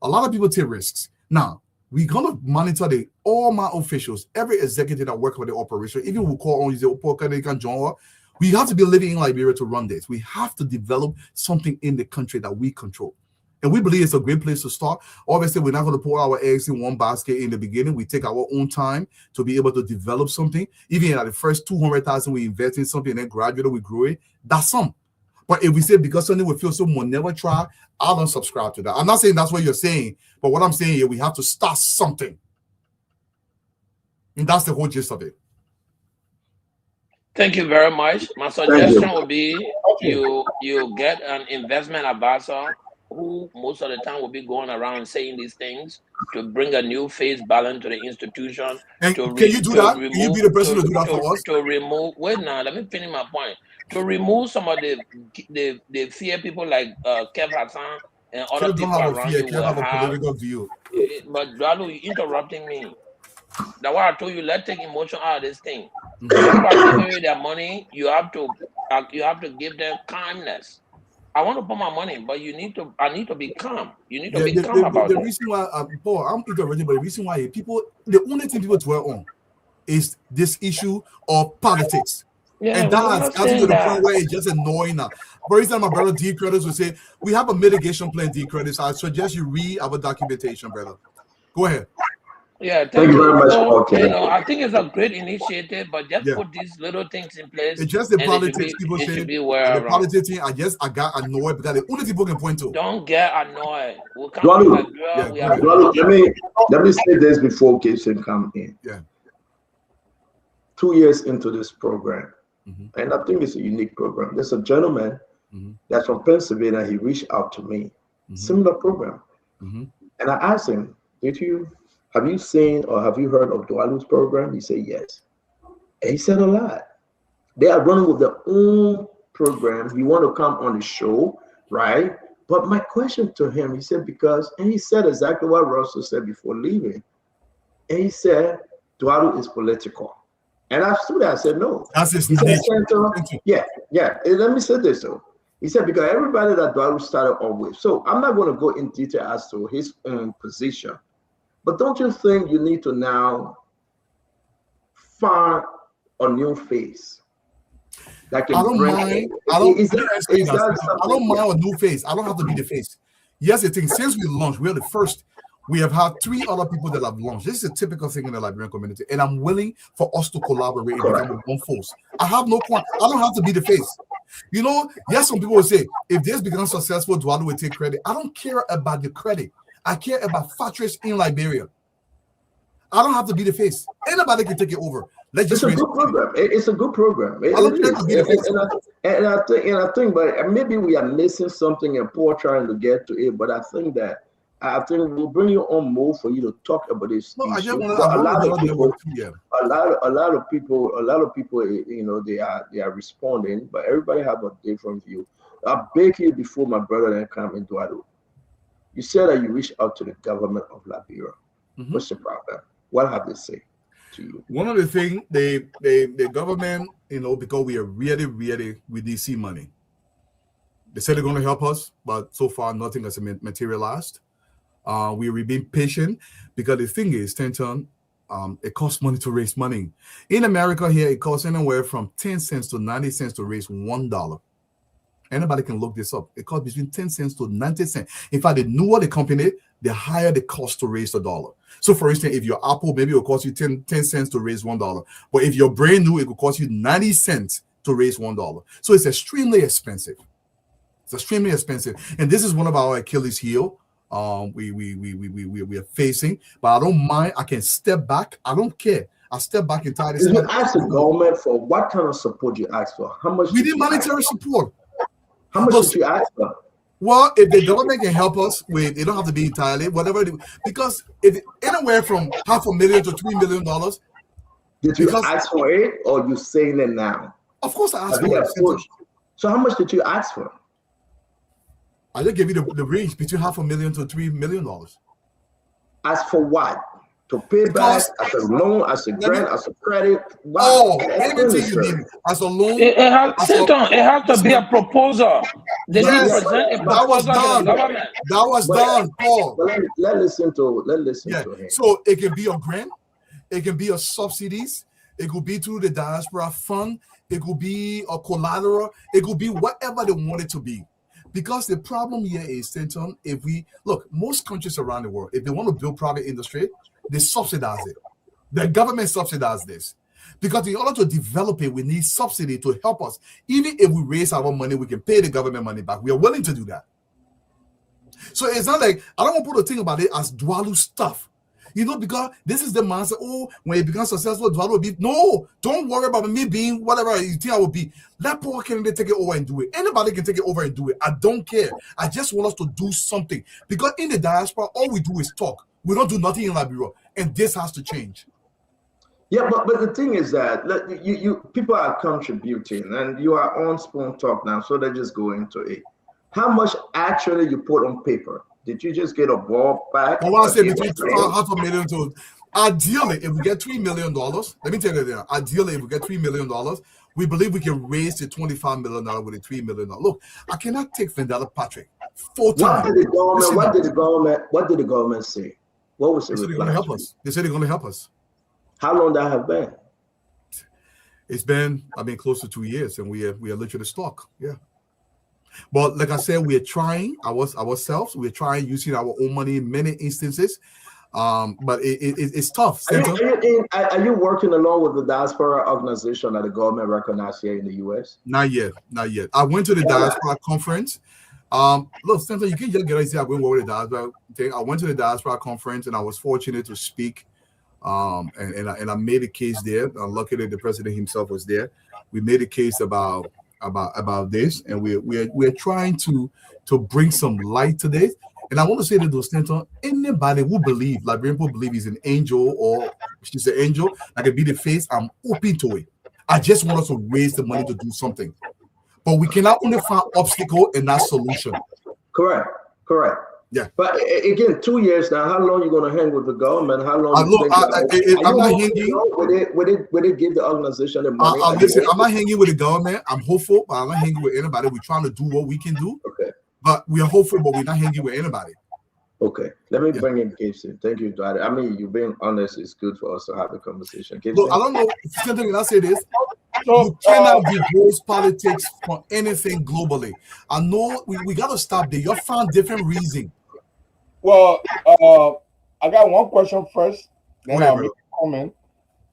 A lot of people take risks. Now, we're going to monitor all my officials, every executive that work for the operation, even we call on the we have to be living in Liberia to run this. We have to develop something in the country that we control. And we believe it's a great place to start. Obviously, we're not going to put our eggs in one basket in the beginning. We take our own time to be able to develop something. Even at the first 200,000, we invest in something and then gradually we grow it. That's some. But if we say because something we feel so we'll never try, I don't subscribe to that. I'm not saying that's what you're saying, but what I'm saying here, we have to start something. And that's the whole gist of it. Thank you very much. My Thank suggestion you. would be you get an investment advisor who most of the time will be going around saying these things to bring a new face balance to the institution. And To can you do that? Can you be the person to do that for us? To remove. Wait now, let me finish my point. To remove some of the fear people like Kev Hassan and other Kev people don't have a around fear. you Kev will have a have. political view. But Dwalu, you interrupting me. That's why I told you, let's take emotion out of this thing. People are giving you their money. You have to give them kindness. I want to put my money, but I need to be calm. You need to be calm about the it. reason why, Paul, I'm interrupting, but the reason why the only thing people dwell on is this issue of politics. Yeah, and that has gotten to the point where it's just annoying now. For example, my brother D Credits would say, we have a mitigation plan, D Credits. I suggest you read our documentation, brother. Go ahead. Yeah, Thank you very much. Okay. I think it's a great initiative, but just put these little things in place. It's just the and politics people say. The politics thing, I got annoyed because the only people can point to. Don't get annoyed. We'll come Dwalu, let me say this before Gibson come in. Yeah. 2 years into this program, and I think it's a unique program. There's a gentleman that's from Pennsylvania. He reached out to me, similar program, and I asked him, have you seen or have you heard of Dwalu's program? He said yes. And he said a lot. They are running with their own program. He want to come on the show, right? But my question to him, he said, and he said exactly what Russell said before leaving. And he said, Dwalu is political. And I stood there, I said, no. That's his nature. Yeah. And let me say this though. He said, because everybody that Dwalu started off with. So I'm not going to go in detail as to his own position. But don't you think you need to now find a new face? That can I don't mind. I don't mind a new face. I don't have to be the face. Yes, the thing, since we launched, we are the first. We have had 3 other people that have launched. This is a typical thing in the Liberian community. And I'm willing for us to collaborate and become one force. I have no point. I don't have to be the face. You know, yes, some people will say, if this becomes successful, Dwalu will take credit. I don't care about the credit. I care about factories in Liberia. I don't have to be the face. Anybody can take it over. It's a good program. It's a good program. And I think, but maybe we are missing something and Paul trying to get to it. But I think we'll bring you on more for you to talk about this. No, issue. A lot of people, you know, they are responding, but everybody have a different view. I beg you before my brother then come into Dwalu. You said that you reached out to the government of Liberia. What's the problem? What have they said to you? One of the things the government, you know, because we are really, we need see money. They said they're going to help us, but so far nothing has materialized. We've been patient because the thing is, Stanton, it costs money to raise money. In America here, it costs anywhere from 10 cents to 90 cents to raise $1. Anybody can look this up. It costs between 10 cents to 90 cents. In fact, the newer the company, the higher the cost to raise $1. So for instance, if your Apple, maybe it will cost you 10 cents to raise $1. But if you're brand new, it will cost you 90 cents to raise $1. So it's extremely expensive. It's extremely expensive. And this is one of our Achilles heel. We are facing, but I don't mind. I can step back. I don't care. I step back entirely. You ask the government for what kind of support you ask for. How much? We need monetary support. How much did you ask for? Well, if the government can help us with, it don't have to be entirely, whatever. Because if anywhere from $500,000 to $3 million. Did you ask for it, or you saying it now? Of course, I asked for it. So how much did you ask for? I just gave you the range between $500,000 to $3 million. Ask for what? To pay back as a loan, as a grant, as a credit. Wow. Anything you need as a loan. It has to be a proposal. Yes, that was done. That was done, Paul. Let's listen to him. So it can be a grant, it can be a subsidies, it could be through the diaspora fund, it could be a collateral, it could be whatever they want it to be. Because the problem here is, Stanton, if we look, most countries around the world, if they want to build private industry, they subsidize it. The government subsidizes this. Because in order to develop it, we need subsidy to help us. Even if we raise our money, we can pay the government money back. We are willing to do that. So it's not like, I don't want to put a thing about it as Dwalu stuff. because this is the man. Say, oh, when he becomes successful, Dwalo will be. No, don't worry about me being whatever you think I will be. Let Paul Kennedy take it over and do it. Anybody can take it over and do it. I don't care. I just want us to do something. Because in the diaspora, all we do is talk. We don't do nothing in Liberia. And this has to change. Yeah, but the thing is that you people are contributing, and you are on Spoon Talk now, so they just go into it. How much actually you put on paper? Did you just get a ball back? I want to say between $500,000 to ideally, if we get $3 million, let me tell you that. Ideally, if we get $3 million, we believe we can raise the $25 million with a $3 million. Look, I cannot take Vendetta Patrick full time. What did the government say? What was the reply? They said they're going to help us. They said they're going to help us. How long that have been? It's been, close to 2 years, and we are literally stuck. Yeah. But like I said, we are trying ourselves. We're trying using our own money in many instances. But it's tough. Are you working along with the diaspora organization that the government recognized here in the U.S.? Not yet. I went to the diaspora conference. Look, Senator, you can just get I went over the diaspora thing. I went to the diaspora conference, and I was fortunate to speak. And I made a case there. Luckily, the president himself was there. We made a case about this, and we're trying to bring some light to this. And I want to say to those Senator, anybody who believe, Liberian people believe he's an angel or she's an angel, I can be the face. I'm open to it. I just want us to raise the money to do something, but we cannot only find obstacle and not solution. Correct. Yeah, but again, 2 years now. How long you going to hang with the government? How long? I'm not hanging. Will they give the organization the money? Listen, I'm not hanging with the government. I'm hopeful, but I'm not hanging with anybody. We're trying to do what we can do. Okay. But we are hopeful, but we're not hanging with anybody. Okay. Let me bring in Gibson. Thank you, Dwight. You being honest is good for us to have a conversation. Look, I don't know. Can I say this? You cannot divorce politics from anything globally. I know we got to stop there. You found different reason. Well, I got one question first, then I'll make a comment.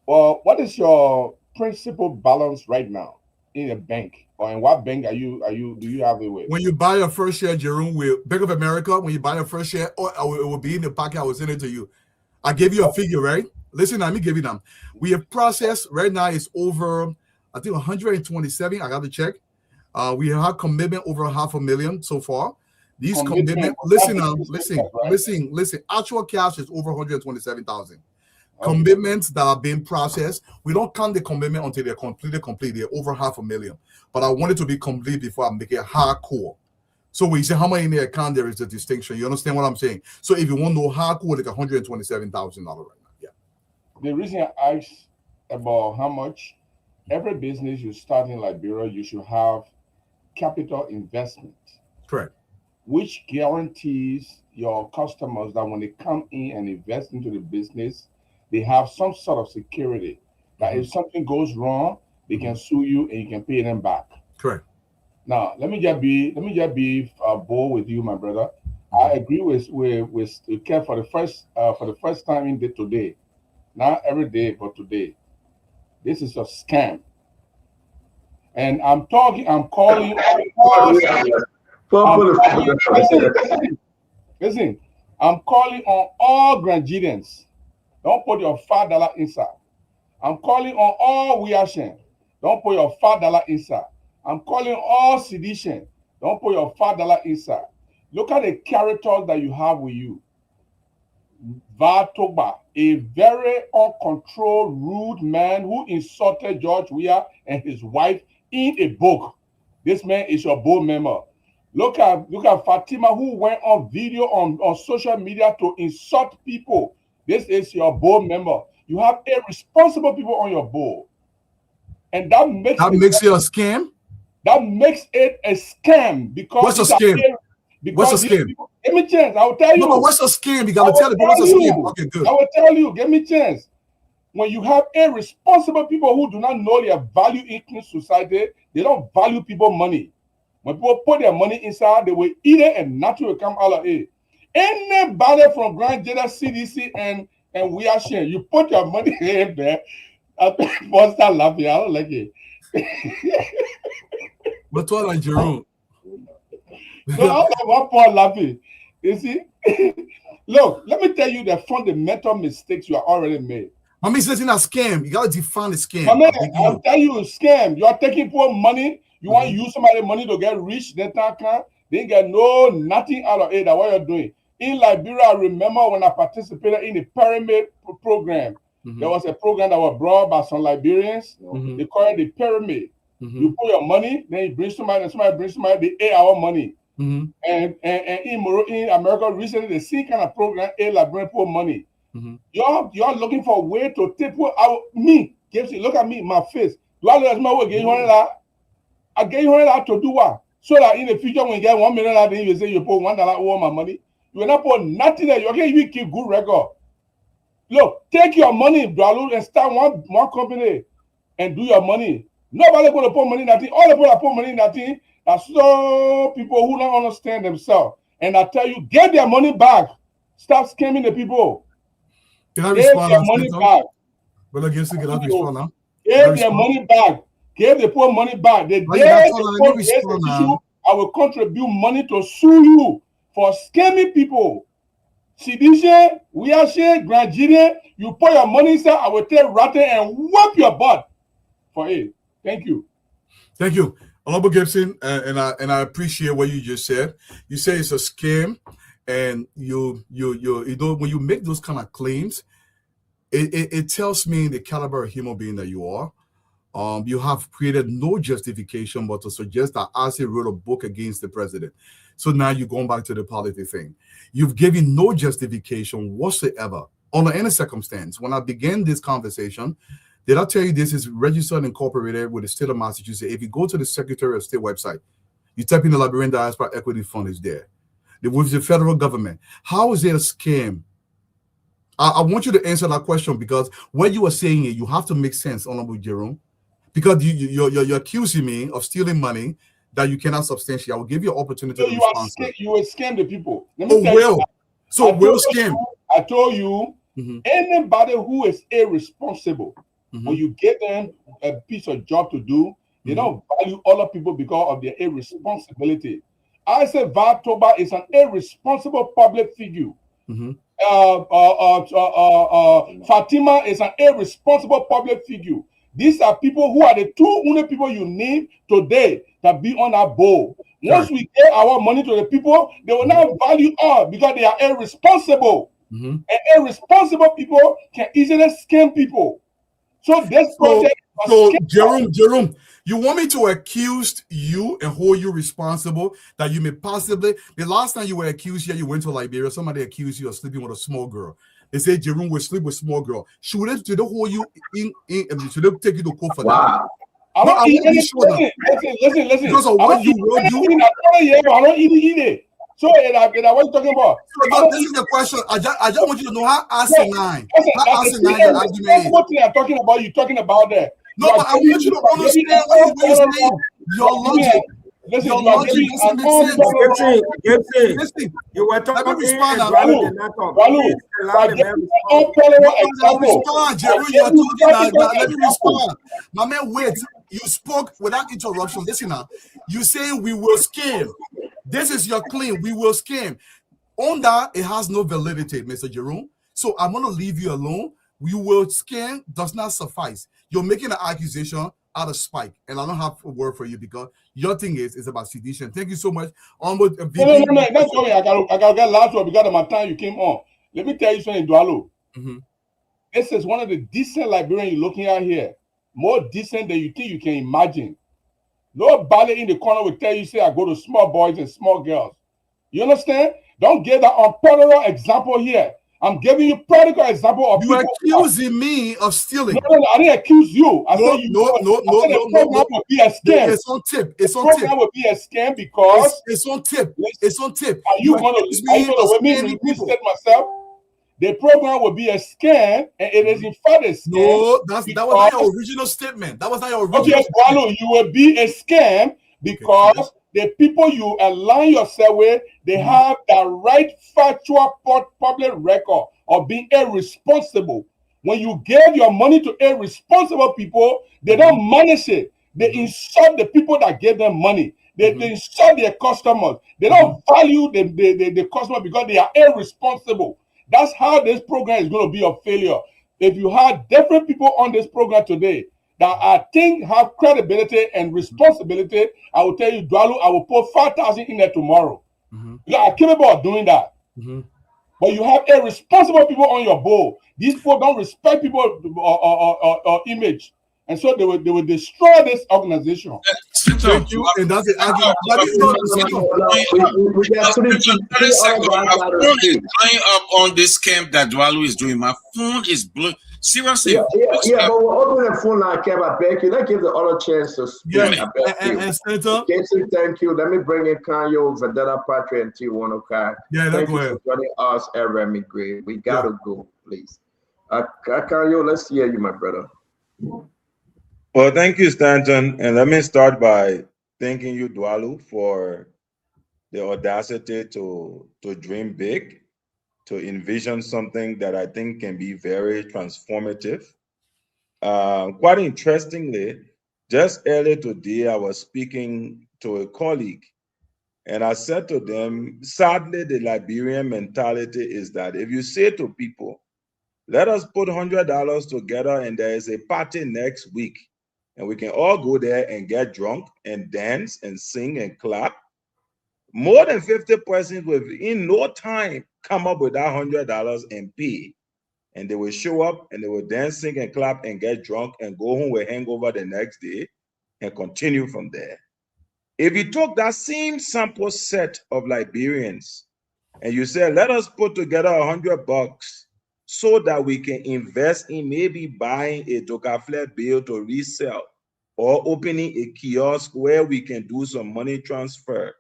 Well, what is your principal balance right now in a bank, or in what bank do you have it with? When you buy your first share, Jerome, with Bank of America, when you buy your first share, or it will be in the packet, I will send it to you. I gave you a figure, right? Listen, let me give you them. We have processed right now is over, I think 127. I got to check. We have commitment over 500,000 so far. These commitment, listen. Actual cash is over 127,000. Okay. Commitments that are being processed, we don't count the commitment until they're completely complete. They're over 500,000. But I want it to be complete before I make it hardcore. So when you say how much in the account, there is a distinction. You understand what I'm saying? So if you want to know hardcore, like $127,000 right now. Yeah. The reason I asked about how much, every business you start in Liberia, you should have capital investment. Correct. Which guarantees your customers that when they come in and invest into the business, they have some sort of security that if something goes wrong, they can sue you and you can pay them back. Correct. Now, let me just be bold with you, my brother. I agree with Kev for the first time in today. Not every day, but today. This is a scam. And I'm calling Listen, I'm calling on all Granadians. Don't put your $5 inside. I'm calling on all Wiashen. Don't put your $5 inside. I'm calling all Sedition. Don't put your $5 inside. Look at the characters that you have with you. Vatoba, a very uncontrolled, rude man who insulted George Weah and his wife in a book. This man is your board member. Look at Fatima, who went on video on social media to insult people. This is your board member. You have irresponsible people on your board. And that makes it a scam? That makes it a scam. Because what's a scam? What's a scam? Give me a chance. I will tell you. No, what's a scam? You gotta tell me what's a scam. Okay, good. I will tell you. Give me a chance. When you have irresponsible people who do not know their value in society, they don't value people's money. When people put their money inside, they will eat it and nothing will come out of it. Anybody from Grand Jeddah CDC and we are sharing, you put your money in there, I start laughing. I don't like it. But what like Jerome? So I'm one point laughing. You see? Look, let me tell you the fundamental mistakes you are already made. I mean, it's not a scam. You gotta define the scam. My man, I'll tell you, scam. You are taking poor money. You want to use somebody's money to get rich. They didn't get nothing out of it. That's what you're doing. In Liberia, I remember when I participated in the pyramid program. There was a program that was brought by some Liberians. They call it the pyramid. You put your money, then you bring somebody, and somebody brings somebody, they our money. And in America recently, the same kind of program, Liberian poor money. You're looking for a way to take out me. Look at me, my face. Do I let my way get $100? I get $100 to do what? So that in the future, when you get $1 million, then you say you put $1 over my money. You will not put nothing there. You can't even keep good record. Look, take your money, Dwalu, and start one company and do your money. Nobody going to put money in that thing. All the people that put money in that thing are so people who don't understand themselves. And I tell you, get their money back. Stop scamming the people. Can I Get respond their now, money Senator? back. Brother Gibson, can I respond now? Give their money back. Give the poor money back. The Why day you not the calling? poor Let me raise respond the now. issue, I will contribute money to sue you for scamming people. Sidisha, Wiashe, Granjide, you put your money inside, I will take Ratten and whoop your butt for it. Thank you. Thank you, Honorable Gibson, and I appreciate what you just said. You say it's a scam, and you know when you make those kind of claims, it tells me the caliber of human being that you are. You have created no justification but to suggest that Ase wrote a book against the president. So now you're going back to the politics thing. You've given no justification whatsoever under any circumstance. When I began this conversation, did I tell you this is registered and incorporated with the state of Massachusetts? If you go to the Secretary of State website, you type in the Liberian Diaspora Equity Fund is there. With the federal government. How is it a scam? I want you to answer that question because when you are saying it, you have to make sense, Honorable Jerome. Because you're accusing me of stealing money that you cannot substantiate. I will give you an opportunity So to you respond. will scam the people. Let me tell you, Scam. I told you, anybody who is irresponsible, when you get them a piece of job to do, they don't value other people because of their irresponsibility. I said Vartoba is an irresponsible public figure. Fatima is an irresponsible public figure. These are people who are the two only people you need today that be on our board. Once we get our money to the people, they will not value us because they are irresponsible. And irresponsible people can easily scam people. So this project. So Jerome, you want me to accuse you and hold you responsible that you may possibly, the last time you were accused here, you went to Liberia, somebody accused you of sleeping with a small girl. They say Jerome will sleep with small girl. Should they hold you in should they take you to court for that? I don't eat anything. Listen. Because of what you will do. I don't eat it. So what are you talking about? So this is the question. I just want you to know how asinine. How asinine your argument is. What thing I'm talking about, you're talking about that. No, but I want you to understand what you're saying. Your logic. Listen, your logic doesn't make sense. Gibson, you were talking Let me respond now. Jerry, you're talking now. Let me respond. My man, wait. You spoke without interruption. Listen now. You say we will scam. This is your claim. We will scam. On that, it has no validity, Mr. Jerome. So I'm going to leave you alone. We will scam does not suffice. You're making an accusation out of spite, and I don't have a word for you because your thing is about sedition. Thank you so much. No. That's sorry. I got get last one because of my time you came on. Let me tell you something, Dwalo. This is one of the decent Liberians you're looking at here. More decent than you think you can imagine. Nobody in the corner will tell you, say, I go to small boys and small girls. You understand? Don't give that unparalleled example here. I'm giving you practical example of you accusing me of stealing. No, I didn't accuse you. I said no. Would be a scam. It's on tip. It's on tip. Program would be a scam because it's on tip. It's on tip. Are you going to reset myself? The program will be a scam, and it is in fact a scam. No, that was not your original statement. That was not your original statement. Wallo, you will be a scam because the people you align yourself with, they have the right factual public record of being irresponsible. When you give your money to irresponsible people, they don't manage it. They insult the people that gave them money. They insult their customers. They don't value the customer because they are irresponsible. That's how this program is going to be a failure. If you had different people on this program today that I think have credibility and responsibility, I will tell you, Dwalu, I will put 5,000 in there tomorrow. You are capable of doing that. But you have irresponsible people on your board. These people don't respect people or image. And so they will destroy this organization. Thank you. And that's the argument. But it's not my phone is blowing up on this camp that Dwalu is doing. My phone is blowing. Seriously. Yeah, but we're opening the phone line, Kev. I beg you. Let's give the other chance to speak. Yeah, and Senator. Casey, thank you. Let me bring in Kanyo, Vedetta, Patrick, and T1 okay. Yeah, thank you for joining us at Remy Gray. We gotta go, please. Kanyo, let's hear you, my brother. Well, thank you, Stanton. And let me start by thanking you, Dwalu, for the audacity to dream big, to envision something that I think can be very transformative. Quite interestingly, just earlier today, I was speaking to a colleague, and I said to them, sadly, the Liberian mentality is that if you say to people, let us put $100 together and there is a party next week, and we can all go there and get drunk and dance and sing and clap, more than 50% will in no time come up with that $100 and pay. And they will show up and they will dance, sing, and clap and get drunk and go home with hangover the next day and continue from there. If you took that same sample set of Liberians and you said, let us put together $100 so that we can invest in maybe buying a Tocaflare bill to resell or opening a kiosk where we can do some money transfer,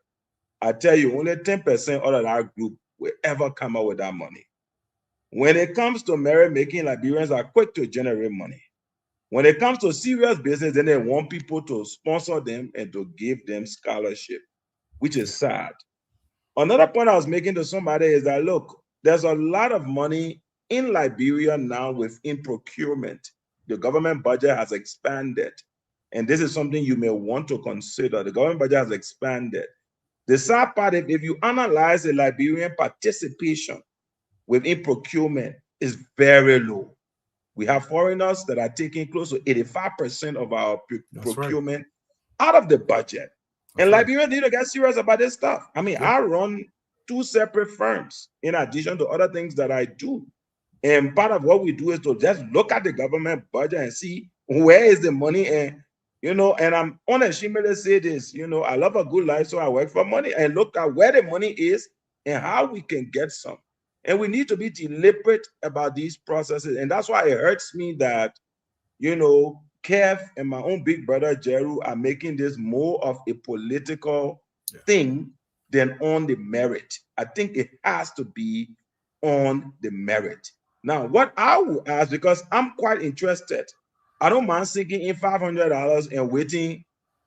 I tell you, only 10% out of that group will ever come out with that money. When it comes to merry-making, Liberians are quick to generate money. When it comes to serious business, then they want people to sponsor them and to give them scholarship, which is sad. Another point I was making to somebody is that, look, there's a lot of money in Liberia now within procurement. The government budget has expanded. And this is something you may want to consider. The government budget has expanded. The sad part, if you analyze the Liberian participation within procurement, is very low. We have foreigners that are taking close to 85% of our procurement out of the budget. And Liberians need to get serious about this stuff. I mean, I run 2 separate firms in addition to other things that I do. And part of what we do is to just look at the government budget and see where is the money. And, you know, and I'm unashamedly say this, you know, I love a good life, so I work for money and look at where the money is and how we can get some. And we need to be deliberate about these processes. And that's why it hurts me that, you know, Kev and my own big brother, Jeru, are making this more of a political thing than on the merit. I think it has to be on the merit. Now, what I will ask, because I'm quite interested, I don't mind sinking in $500 and waiting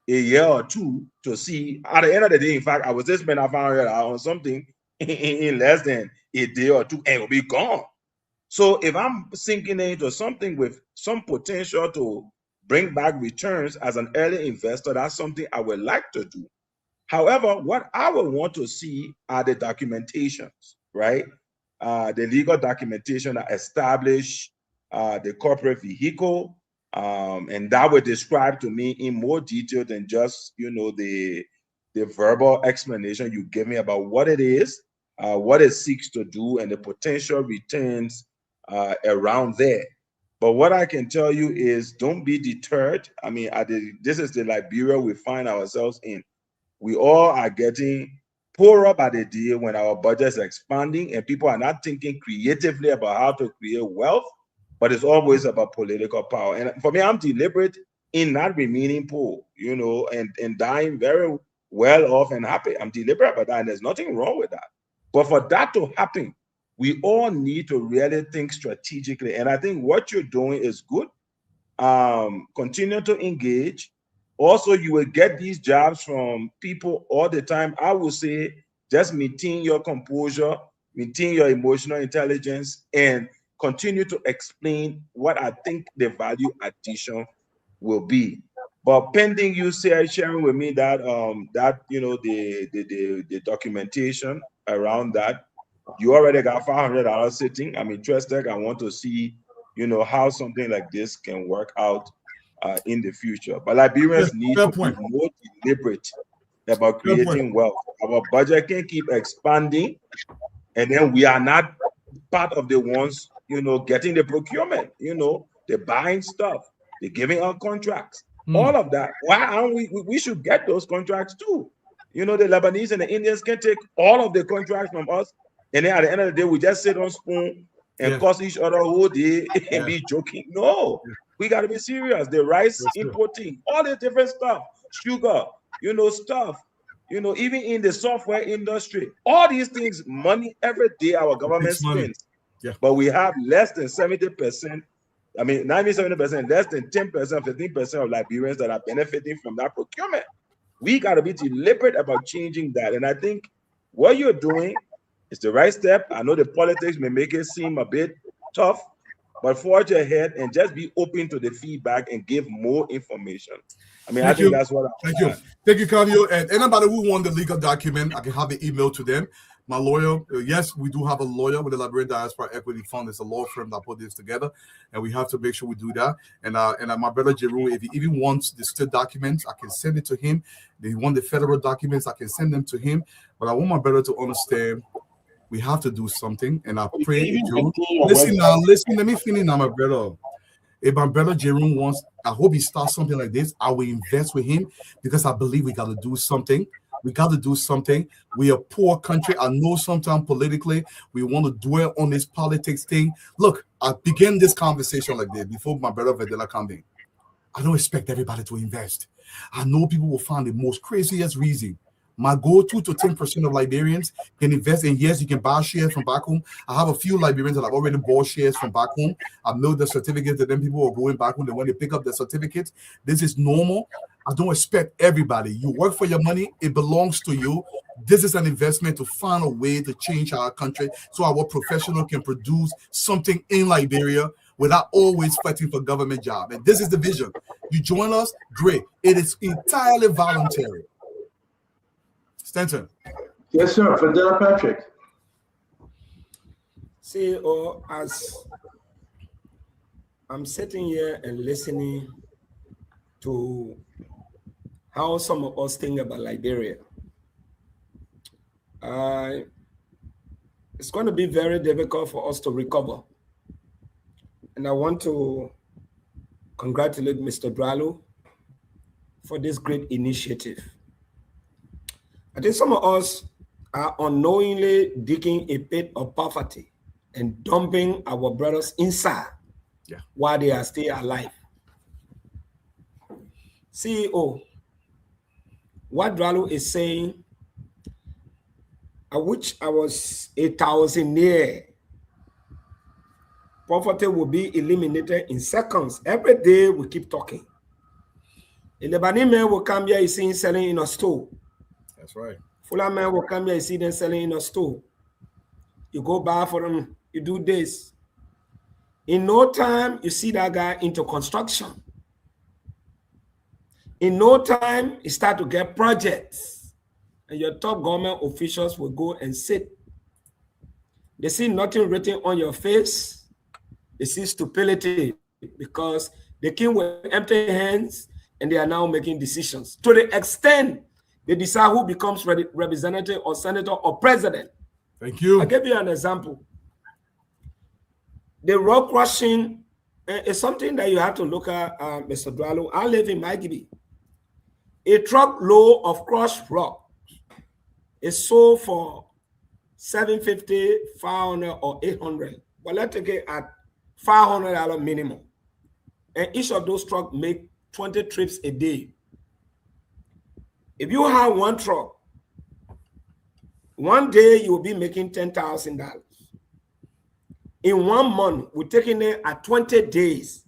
a year or two to see. At the end of the day, in fact, I was just spending $500 on something in less than a day or two, and it will be gone. So if I'm sinking into something with some potential to bring back returns as an early investor, that's something I would like to do. However, what I would want to see are the documentations, right? The legal documentation that establish the corporate vehicle, and that would describe to me in more detail than just, you know, the verbal explanation you give me about what it is, what it seeks to do, and the potential returns around there. But what I can tell you is don't be deterred. I mean, this is the Liberia we find ourselves in. We all are getting poorer by the day when our budgets are expanding and people are not thinking creatively about how to create wealth, but it's always about political power. And for me, I'm deliberate in not remaining poor, you know, and dying very well off and happy. I'm deliberate about that, and there's nothing wrong with that. But for that to happen, we all need to really think strategically. And I think what you're doing is good. Continue to engage. Also, you will get these jobs from people all the time. I would say just maintain your composure, maintain your emotional intelligence, and continue to explain what I think the value addition will be. But pending you sharing with me that the documentation around that, you already got $500 sitting. I'm interested. I want to see how something like this can work out in the future. But Liberians need to be more deliberate about creating wealth. Our budget can keep expanding, and then we are not part of the ones getting the procurement. They're buying stuff, they're giving out contracts. All of that. Why aren't we should get those contracts too. The Lebanese and the Indians can take all of the contracts from us, and then at the end of the day, we just sit on spoon and cost each other whole day and be joking. No, we got to be serious. The rice importing, all the different stuff, sugar, stuff, even in the software industry, all these things, money every day our government spends. But we have less than 70%. I mean, 70%, less than 10%, 15% of Liberians that are benefiting from that procurement. We got to be deliberate about changing that. And I think what you're doing is the right step. I know the politics may make it seem a bit tough, but forge ahead and just be open to the feedback and give more information. I mean, I think that's what Thank you, Kavio. And anybody who want the legal document, I can have the email to them. My lawyer, yes, we do have a lawyer with the Liberian Diaspora Equity Fund. It's a law firm that put this together, and we have to make sure we do that. And my brother Jeru, if he even wants the state documents, I can send it to him. If he wants the federal documents, I can send them to him. But I want my brother to understand we have to do something. And I pray, Jeru. Listen, let me finish now, my brother. If my brother Jerome wants, I hope he starts something like this. I will invest with him because I believe we got to do something. We got to do something. We are a poor country. I know sometimes politically we want to dwell on this politics thing. Look, I began this conversation like this before my brother Vedela come in. I don't expect everybody to invest. I know people will find the most craziest reason. My goal, 2 to 10% of Liberians can invest in. Yes, you can buy shares from back home. I have a few Liberians that have already bought shares from back home. I've mailed the certificates to them. People are going back home. They want to pick up the certificates. This is normal. I don't expect everybody. You work for your money. It belongs to you. This is an investment to find a way to change our country so our professional can produce something in Liberia without always fighting for government job. And this is the vision. You join us, great. It is entirely voluntary. Stanton. Yes, sir. Fidel Patrick. See, as I'm sitting here and listening to how some of us think about Liberia, it's going to be very difficult for us to recover. And I want to congratulate Mr. Dralu for this great initiative. I think some of us are unknowingly digging a pit of poverty and dumping our brothers inside while they are still alive. CEO, what Dralu is saying, I wish I was a thousandaire. Poverty will be eliminated in seconds. Every day we keep talking. A Lebanese man will come here, he's seen selling in a store. That's right. Fulham man will come here, you see them selling in a store. You go buy for them, you do this. In no time, you see that guy into construction. In no time, you start to get projects. And your top government officials will go and sit. They see nothing written on your face. They see stupidity because they came with empty hands and they are now making decisions. To the extent they decide who becomes representative or senator or president. Thank you. I'll give you an example. The rock crushing is something that you have to look at, Mr. Dralu. I live in Maggie. A truckload of crushed rock is sold for $750, $500, or $800. But let's take it at $500 minimum. And each of those trucks make 20 trips a day. If you have one truck, one day you will be making $10,000. In 1 month, we're taking it at 20 days.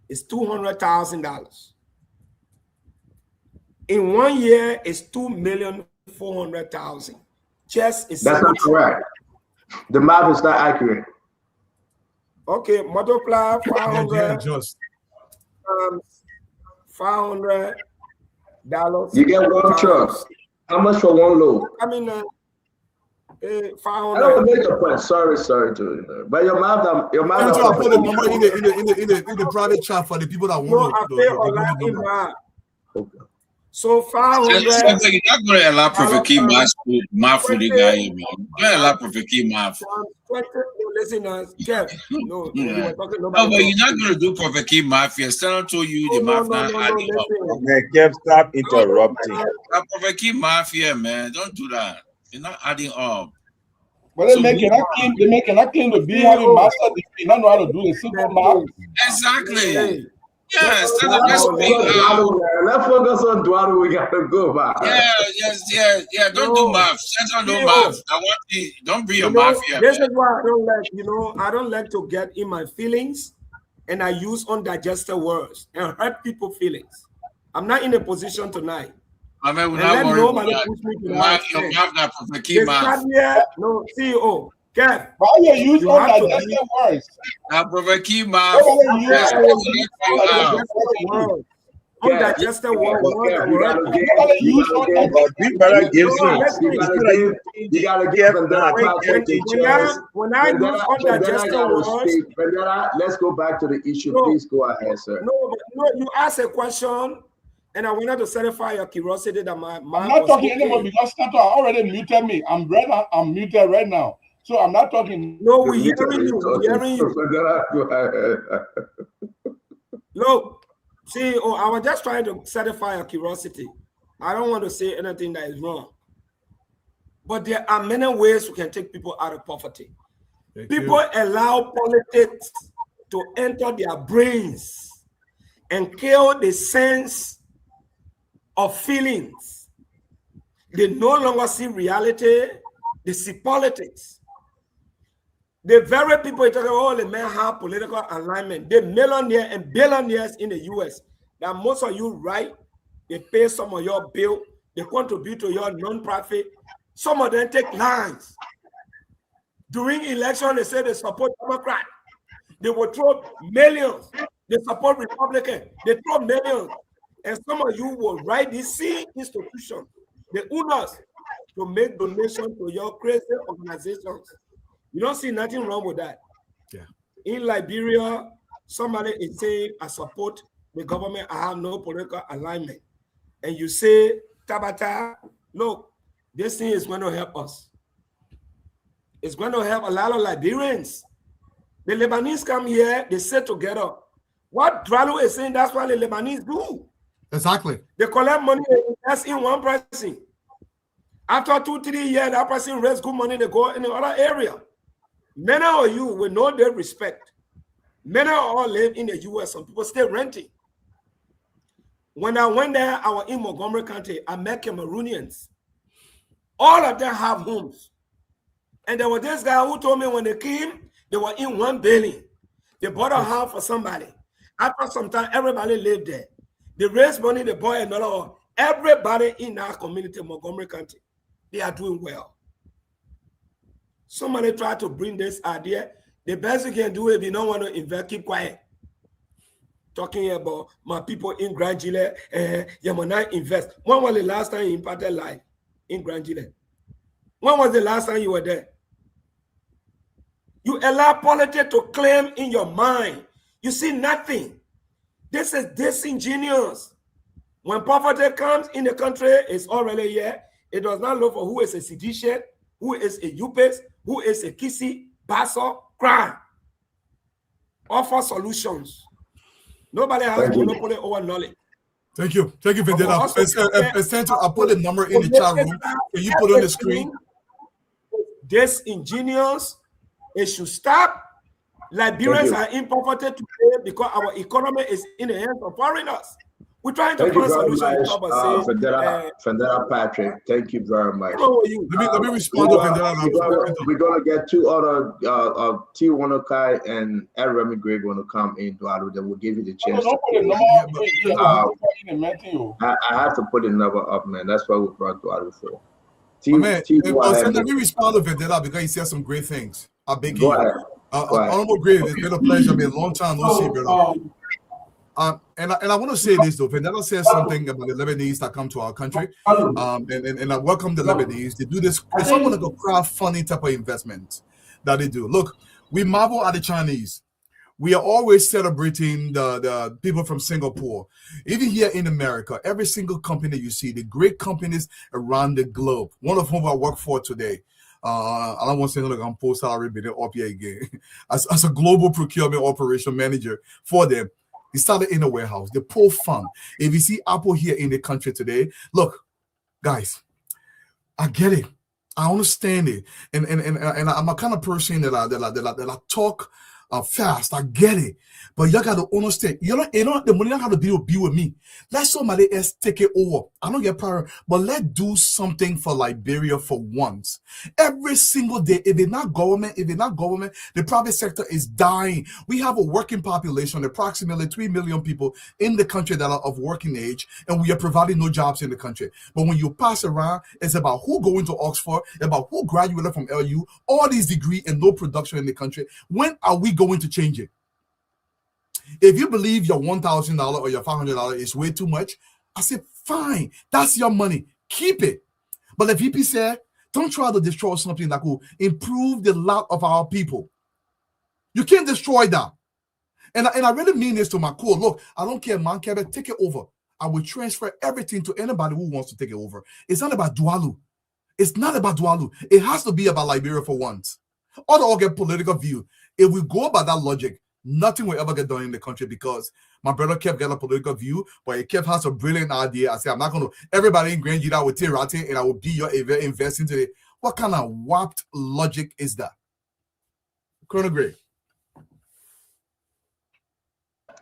It's $200,000. In 1 year, it's $2,400,000. That's not correct. The math is not accurate. Okay, multiply 500 $500. You get one truck. How much for one load? I mean, I 500. don't make a point. Sorry to but your mouth. I'll put the number in the private chat for the people that want to. Okay. So 500. You're not going to allow Prophet Key math for the guy, man. You're going to allow Prophet Key math. Listeners, Kev. No, Yeah. No, but you're not going to do Prophet Key mafia. Someone told you the math not adding up. Man, Kev, stop interrupting. Prophet Key mafia, man. Don't do that. You're not adding up. But they make cannot claim to be having master degree, not know how to do the simple math. Exactly. Yes, that's the best thing. Let's focus on Duado. We gotta go back. Yeah. Don't do math. Central no math. I want you. Don't be a mafia. This is why I don't like. I don't like to get in my feelings, and I use undigested words and hurt people's feelings. I'm not in a position tonight. I mean, we're not worried about your math not Prophet Key math. No, CEO. Kev, why you use undigested words? Now, Prophet Key math. Undigested words. You gotta give when I use undigested words. Let's go back to the issue. Please go ahead, sir. No, you asked a question. And I wanted to satisfy your curiosity that my I'm not talking anymore because Stato already muted me. I'm muted right now. So I'm not talking. No, we're hearing you. We're hearing you. Look, see, I was just trying to satisfy your curiosity. I don't want to say anything that is wrong. But there are many ways we can take people out of poverty. People allow politics to enter their brains and kill the sense of feelings. They no longer see reality, they see politics. The very people talking about the men have political alignment. The millionaires and billionaires in the US, that most of you write, they pay some of your bill, they contribute to your non-profit. Some of them take lines. During election, they say they support Democrat. They will throw millions. They support Republican. They throw millions. And some of you will write this same institution, the owners, to make donations to your crazy organizations. You don't see nothing wrong with that. Yeah. In Liberia, somebody is saying, I support the government, I have no political alignment. And you say, Tabata, look, this thing is going to help us. It's going to help a lot of Liberians. The Lebanese come here, they sit together. What Dralo is saying, that's what the Lebanese do. Exactly. They collect money, they invest in one person. After 2-3 years, that person raise good money, they go in another area. Many of you with no debt respect. Many of all live in the US. Some people stay renting. When I went there, I was in Montgomery County. I met Cameroonians. All of them have homes. And there was this guy who told me when they came, they were in one building. They bought a house for somebody. After some time, everybody lived there. They raised money, they bought another one. Everybody in our community, Montgomery County, they are doing well. Somebody tried to bring this idea. The best you can do if you don't want to invest, keep quiet. Talking about my people in Grand Gile, you will not invest. When was the last time you imparted life in Grand Gile? When was the last time you were there? You allow politics to claim in your mind. You see nothing. This is disingenuous. When poverty comes in the country, it's already here. It does not look for who is a sedition, who is a UPS, who is a Kisi, Basso, crime. Offer solutions. Nobody has monopoly over knowledge. Thank you. Thank you, Vendetta. I'll put the number in the chat room. Can you put it on the screen? Disingenuous. It should stop. Liberians are in poverty today because our economy is in the hands of foreigners. We're trying to find solutions. Vendetta Patrick, thank you very much. Let me respond to Vendetta. We're going to get two other T. Wanokai and Ed Remy Gray going to come in, Eduardo, that will give you the chance. I have to put the number up, man. That's why we brought Eduardo for. Let me respond to Vendetta because he said some great things. I beg you. Honorable Gray, it's been a pleasure. It's been a long time no see, brother. And I want to say this though. Vendetta says something about the Lebanese that come to our country. And I welcome the Lebanese. They do this. It's almost like a crowdfunding type of investment that they do. Look, we marvel at the Chinese. We are always celebrating the people from Singapore. Even here in America, every single company you see, the great companies around the globe, one of whom I work for today. I don't want to say like I'm post salary, but they're up here again. As a global procurement operation manager for them, they started in a warehouse. They pull fund. If you see Apple here in the country today, look, guys, I get it. I understand it, and I'm a kind of person that I talk fast. I get it, but you got to understand. You know the money don't have to be with me. Let somebody else take it over. I don't get power, but let's do something for Liberia for once. Every single day, if it's not government, the private sector is dying. We have a working population, approximately 3 million people in the country that are of working age, and we are providing no jobs in the country. But when you pass around, it's about who going to Oxford, about who graduated from LU, all these degrees and no production in the country. When are we going to change it? If you believe your $1,000 or your $500 is way too much, I said, fine, that's your money, keep it. But the VP said, don't try to destroy something that will improve the lot of our people. You can't destroy that. And I really mean this to my core. Look, I don't care, man, Kevin, take it over. I will transfer everything to anybody who wants to take it over. It's not about Dualu. It's not about Dualu. It has to be about Liberia for once. Or to all get political view. If we go by that logic, nothing will ever get done in the country, because my brother Kev got a political view, but Kev has a brilliant idea. I say, I'm not going to, everybody in Grand Jida will Tirati and I will be your invest into it. What kind of warped logic is that? Colonel Gray.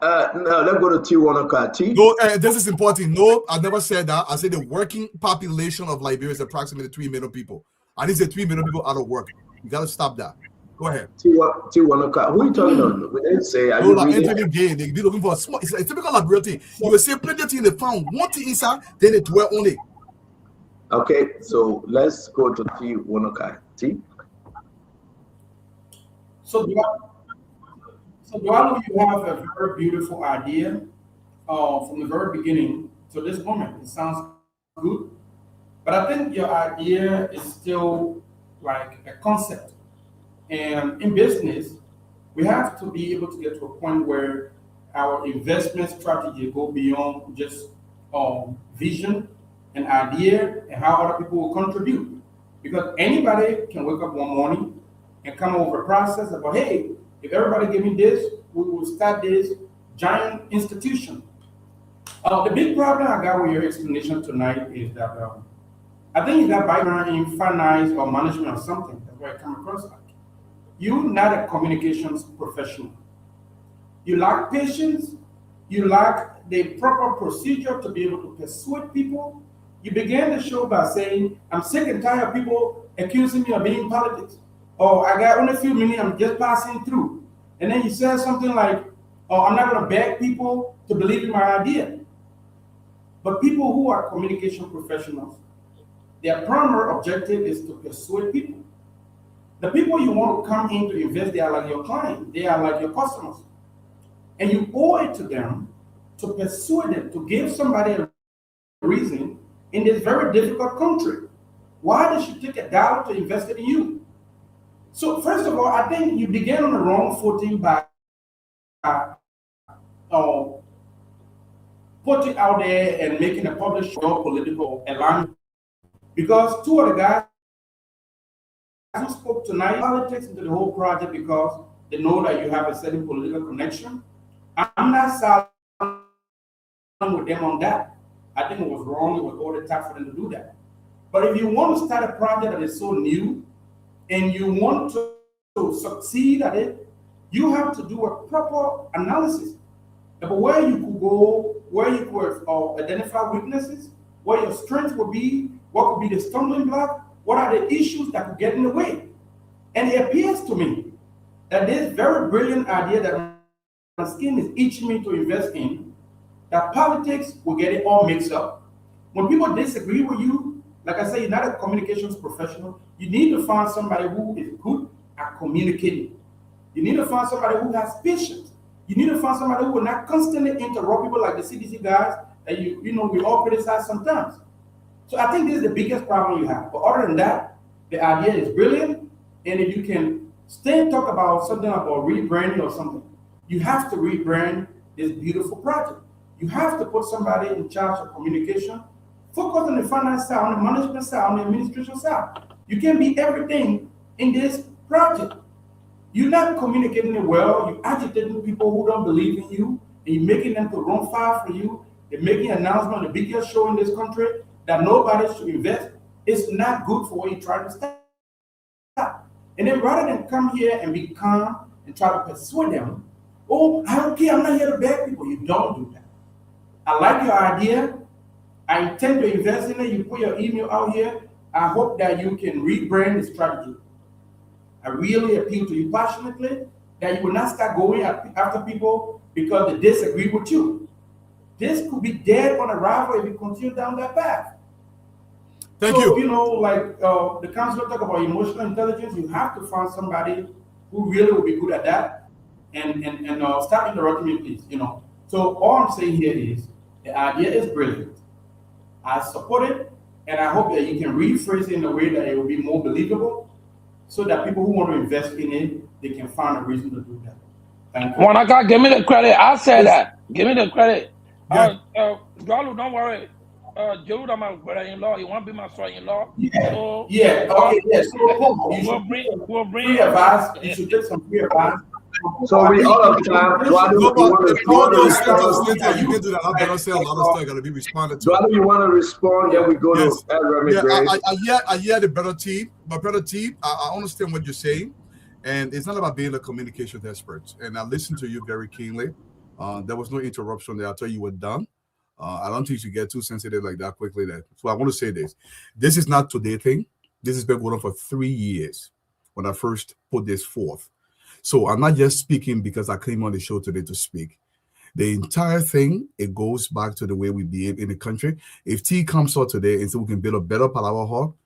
No, let's go to T1 T. No, this is important. No, I never said that. I said the working population of Liberia is approximately 3 million people. I didn't say 3 million people out of work. You got to stop that. Go ahead. T1 who are you talking about? We didn't say. No, like Anthony Gay, they be looking for a small. It's a typical Liberia thing. You will see plenty of things they found. One thing inside, then they dwell on it. Okay, so let's go to T1 T. So Dualu, you have a very beautiful idea from the very beginning to this moment. It sounds good, but I think your idea is still like a concept. And in business, we have to be able to get to a point where our investment strategy go beyond just vision and idea and how other people will contribute. Because anybody can wake up one morning and come up with a process about, hey, if everybody give me this, we will start this giant institution. The big problem I got with your explanation tonight is that I think you got background in finance or management or something. That's why I come across that. You're not a communications professional. You lack patience. You lack the proper procedure to be able to persuade people. You began the show by saying, I'm sick and tired of people accusing me of being in politics. Or I got only a few minutes, I'm just passing through. And then you said something like, oh, I'm not going to beg people to believe in my idea. But people who are communication professionals, their primary objective is to persuade people. The people you want to come in to invest, they are like your client, they are like your customers. And you owe it to them to persuade them, to give somebody a reason in this very difficult country why they should take $1 to invest it in you. So first of all, I think you began on the wrong footing by putting out there and making a public show political alignment. Because two of the guys who spoke tonight, politics into the whole project because they know that you have a certain political connection. I'm not silent with them on that. I think it was wrong, it was all the time for them to do that. But if you want to start a project that is so new and you want to succeed at it, you have to do a proper analysis about where you could go, where you could identify weaknesses, where your strengths will be, what could be the stumbling block, what are the issues that could get in the way. And it appears to me that this very brilliant idea that my skin is itching me to invest in, that politics will get it all mixed up. When people disagree with you, like I say, you're not a communications professional, you need to find somebody who is good at communicating. You need to find somebody who has patience. You need to find somebody who will not constantly interrupt people like the CDC guys that you know we all criticize sometimes. So I think this is the biggest problem you have. But other than that, the idea is brilliant. And if you can stay and talk about something about rebranding or something, you have to rebrand this beautiful project. You have to put somebody in charge of communication, focus on the finance side, on the management side, on the administration side. You can be everything in this project. You're not communicating it well. You're agitating people who don't believe in you, and you're making them to run far for you. They're making an announcement, the biggest show in this country, that nobody should invest. It's not good for what you're trying to stop. And then rather than come here and be calm and try to persuade them, oh, I don't care, I'm not here to beg people. You don't do that. I like your idea. I intend to invest in it. You put your email out here. I hope that you can rebrand the strategy. I really appeal to you passionately that you will not start going after people because they disagree with you. This could be dead on arrival if you continue down that path. Thank you. You know, like the counselor talk about emotional intelligence, you have to find somebody who really will be good at that. And stop interrupting me, please. You know. So all I'm saying here is the idea is brilliant. I support it, and I hope that you can rephrase it in a way that it will be more believable, so that people who want to invest in it, they can find a reason to do that. Thank you. Wanaka, give me the credit. I said that. Give me the credit. Yeah. Dwalu, don't worry. Jehuda, my brother-in-law, he won't be my son-in-law. Yeah. So, Yeah. Okay. Yeah. So we'll bring free advice. You should take some free advice. So we all of time. You can do that. I better say a lot of stuff got to be responded to. Do you want to respond? Then we go to I hear the better team. But better team, I understand what you're saying. And it's not about being a communication expert. And I listened to you very keenly. There was no interruption there. I tell you were done. I don't think you should get too sensitive like that quickly. So I want to say this. This is not today thing. This has been going on for 3 years when I first put this forth. So I'm not just speaking because I came on the show today to speak. The entire thing, it goes back to the way we behave in the country. If T comes out today and says we can build a better Palawa Hall,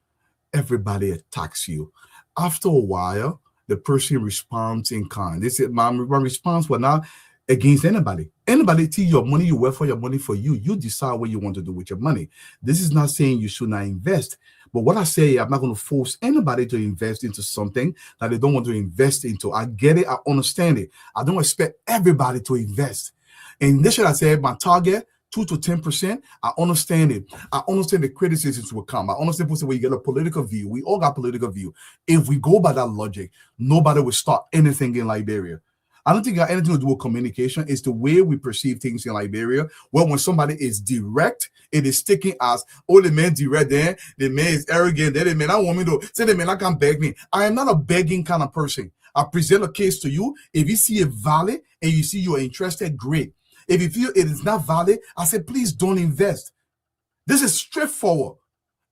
everybody attacks you. After a while, the person responds in kind. They say, my response was not against anybody. Anybody, T, your money, you work for your money for you. You decide what you want to do with your money. This is not saying you should not invest. But what I say, I'm not going to force anybody to invest into something that they don't want to invest into. I get it. I understand it. I don't expect everybody to invest. And this should I say, my target, 2 to 10%. I understand it. I understand the criticisms will come. I understand people say, well, you get a political view. We all got political view. If we go by that logic, nobody will start anything in Liberia. I don't think it got anything to do with communication. It's the way we perceive things in Liberia. Well, when somebody is direct, it is sticking as, oh, the man direct there, the man is arrogant, the man, I want me to say the man, I can't beg me. I am not a begging kind of person. I present a case to you. If you see it valid and you see you are interested, great. If you feel it is not valid, I say, please don't invest. This is straightforward.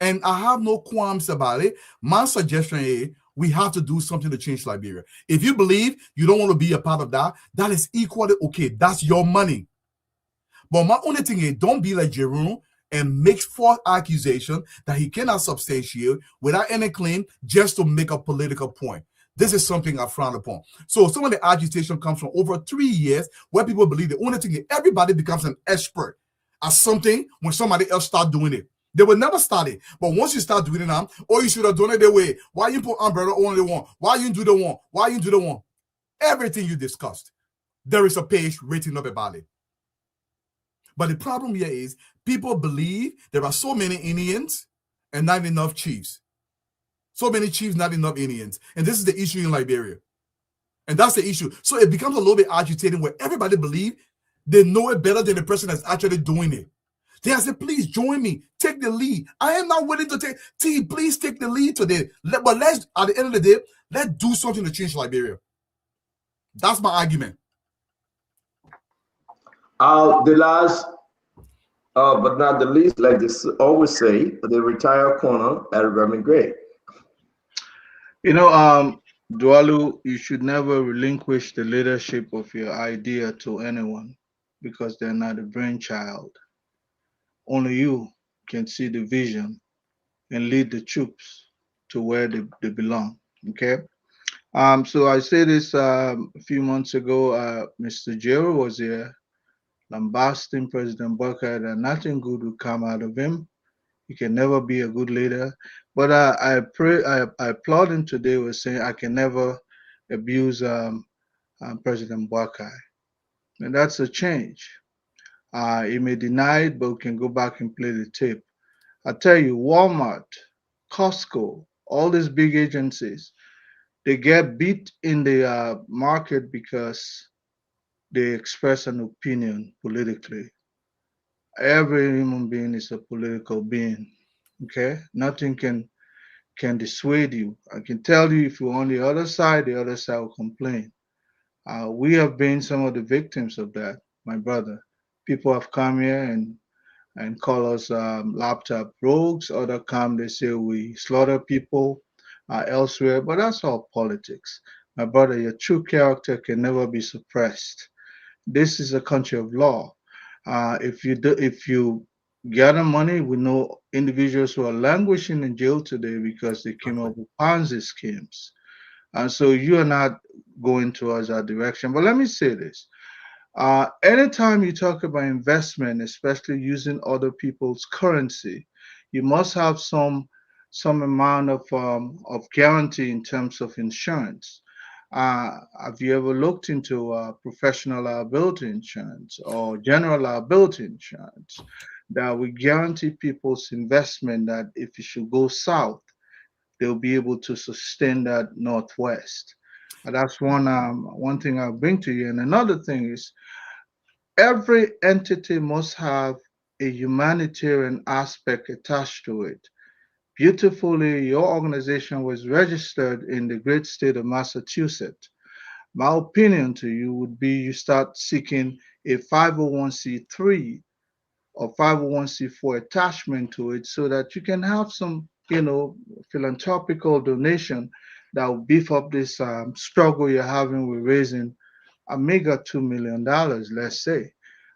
And I have no qualms about it. My suggestion is, we have to do something to change Liberia. If you believe you don't want to be a part of that, that is equally okay. That's your money. But my only thing is, don't be like Jerome and make false accusation that he cannot substantiate without any claim just to make a political point. This is something I frown upon. So some of the agitation comes from over 3 years where people believe the only thing is everybody becomes an expert at something when somebody else starts doing it. They will never start it. But once you start doing it now, or you should have done it the way. Why you put umbrella only one? Why you do the one? Why you do the one? Everything you discussed, there is a page written up about it. But the problem here is people believe there are so many Indians and not enough chiefs. So many chiefs, not enough Indians. And this is the issue in Liberia. And that's the issue. So it becomes a little bit agitating where everybody believes they know it better than the person that's actually doing it. Then I said, please join me. Take the lead. I am not willing to take. T, please take the lead today. But let's, at the end of the day, let's do something to change Liberia. That's my argument. The last, but not the least, like this always say, the retired corner at Reverend Gray. You know, Dwalu, you should never relinquish the leadership of your idea to anyone because they're not a brainchild. Only you can see the vision and lead the troops to where they belong, okay? So I said this a few months ago. Mr. Jero was here, lambasting President Bokar that nothing good will come out of him. He can never be a good leader. But I applaud him today with saying I can never abuse President Bokar. And that's a change. He may deny it, but we can go back and play the tape. I tell you, Walmart, Costco, all these big agencies, they get beat in the market because they express an opinion politically. Every human being is a political being. Okay, nothing can dissuade you. I can tell you if you're on the other side will complain. We have been some of the victims of that, my brother. People have come here and call us laptop rogues. Other come, they say we slaughter people elsewhere, but that's all politics. My brother, your true character can never be suppressed. This is a country of law. If you gather money, we know individuals who are languishing in jail today because they came up with Ponzi schemes. And so you are not going towards that direction. But let me say this. Anytime you talk about investment, especially using other people's currency, you must have some amount of guarantee in terms of insurance. Have you ever looked into professional liability insurance or general liability insurance that will guarantee people's investment that if it should go south, they'll be able to sustain that northwest? That's one thing I'll bring to you. And another thing is every entity must have a humanitarian aspect attached to it. Beautifully, your organization was registered in the great state of Massachusetts. My opinion to you would be you start seeking a 501c3 or 501c4 attachment to it so that you can have some, philanthropical donation that will beef up this struggle you're having with raising a mega $2 million, let's say.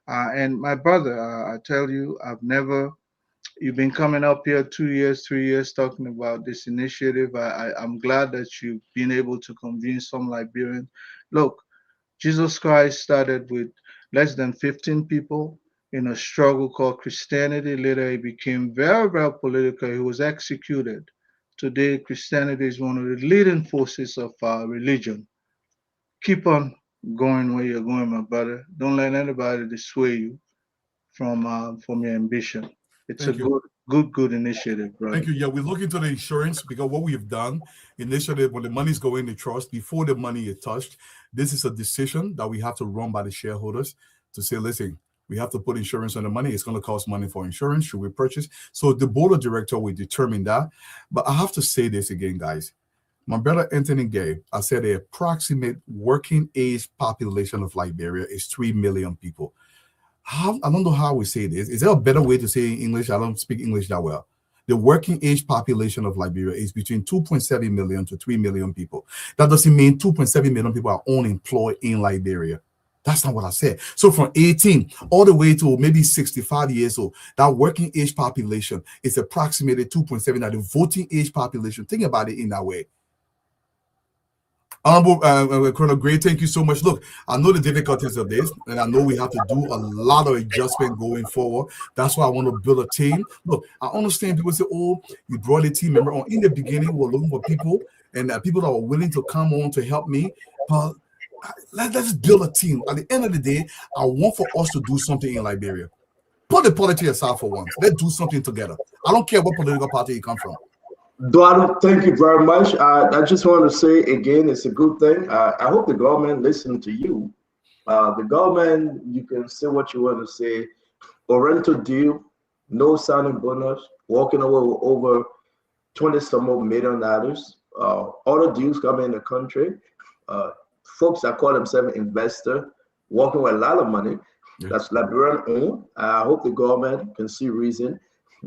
And my brother, I tell you, you've been coming up here 2 years, 3 years talking about this initiative. I'm glad that you've been able to convince some Liberians. Look, Jesus Christ started with less than 15 people in a struggle called Christianity. Later, he became very, very political. He was executed. Today, Christianity is one of the leading forces of religion. Keep on going where you're going, my brother. Don't let anybody dissuade you from your ambition. It's Thank a you. good initiative, brother. Thank you. Yeah, we look into the insurance because what we've done initially, when the money's going to trust, before the money is touched, this is a decision that we have to run by the shareholders to say, listen, we have to put insurance on the money. It's going to cost money for insurance. Should we purchase? So the board of directors will determine that. But I have to say this again, guys. My brother Anthony gave, I said the approximate working age population of Liberia is 3 million people. I don't know how we say this. Is there a better way to say in English? I don't speak English that well. The working age population of Liberia is between 2.7 million to 3 million people. That doesn't mean 2.7 million people are unemployed in Liberia. That's not what I said. So from 18 all the way to maybe 65 years old, that working age population is approximately 2.7. Now the voting age population, think about it in that way. Honorable Colonel Gray, thank you so much. Look, I know the difficulties of this, and I know we have to do a lot of adjustment going forward. That's why I want to build a team. Look, I understand people say, oh, you brought a team member on. In the beginning, we were looking for people, and people that were willing to come on to help me. But let's build a team. At the end of the day, I want for us to do something in Liberia. Put the politics aside for once. Let's do something together. I don't care what political party you come from. Duarte, thank you very much. I just want to say again, it's a good thing. I hope the government listened to you. The government, you can say what you want to say. Oriental deal, no signing bonus, walking away with over 20 some odd $1 million. Other deals coming in the country. Folks that call themselves investor, walking with a lot of money. That's Liberian owned. I hope the government can see reason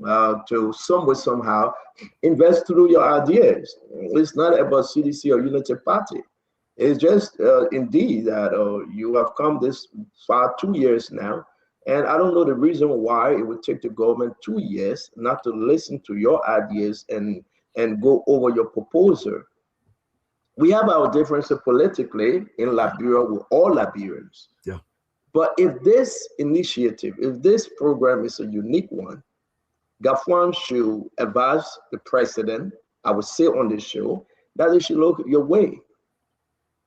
to somehow invest through your ideas. It's not about CDC or Unity Party. It's just indeed that you have come this far 2 years now, and I don't know the reason why it would take the government 2 years not to listen to your ideas and go over your proposal. We have our differences politically in Liberia with all Liberians. Yeah. But if this initiative, if this program is a unique one, Gafwan should advise the president, I would say on this show, that they should look your way.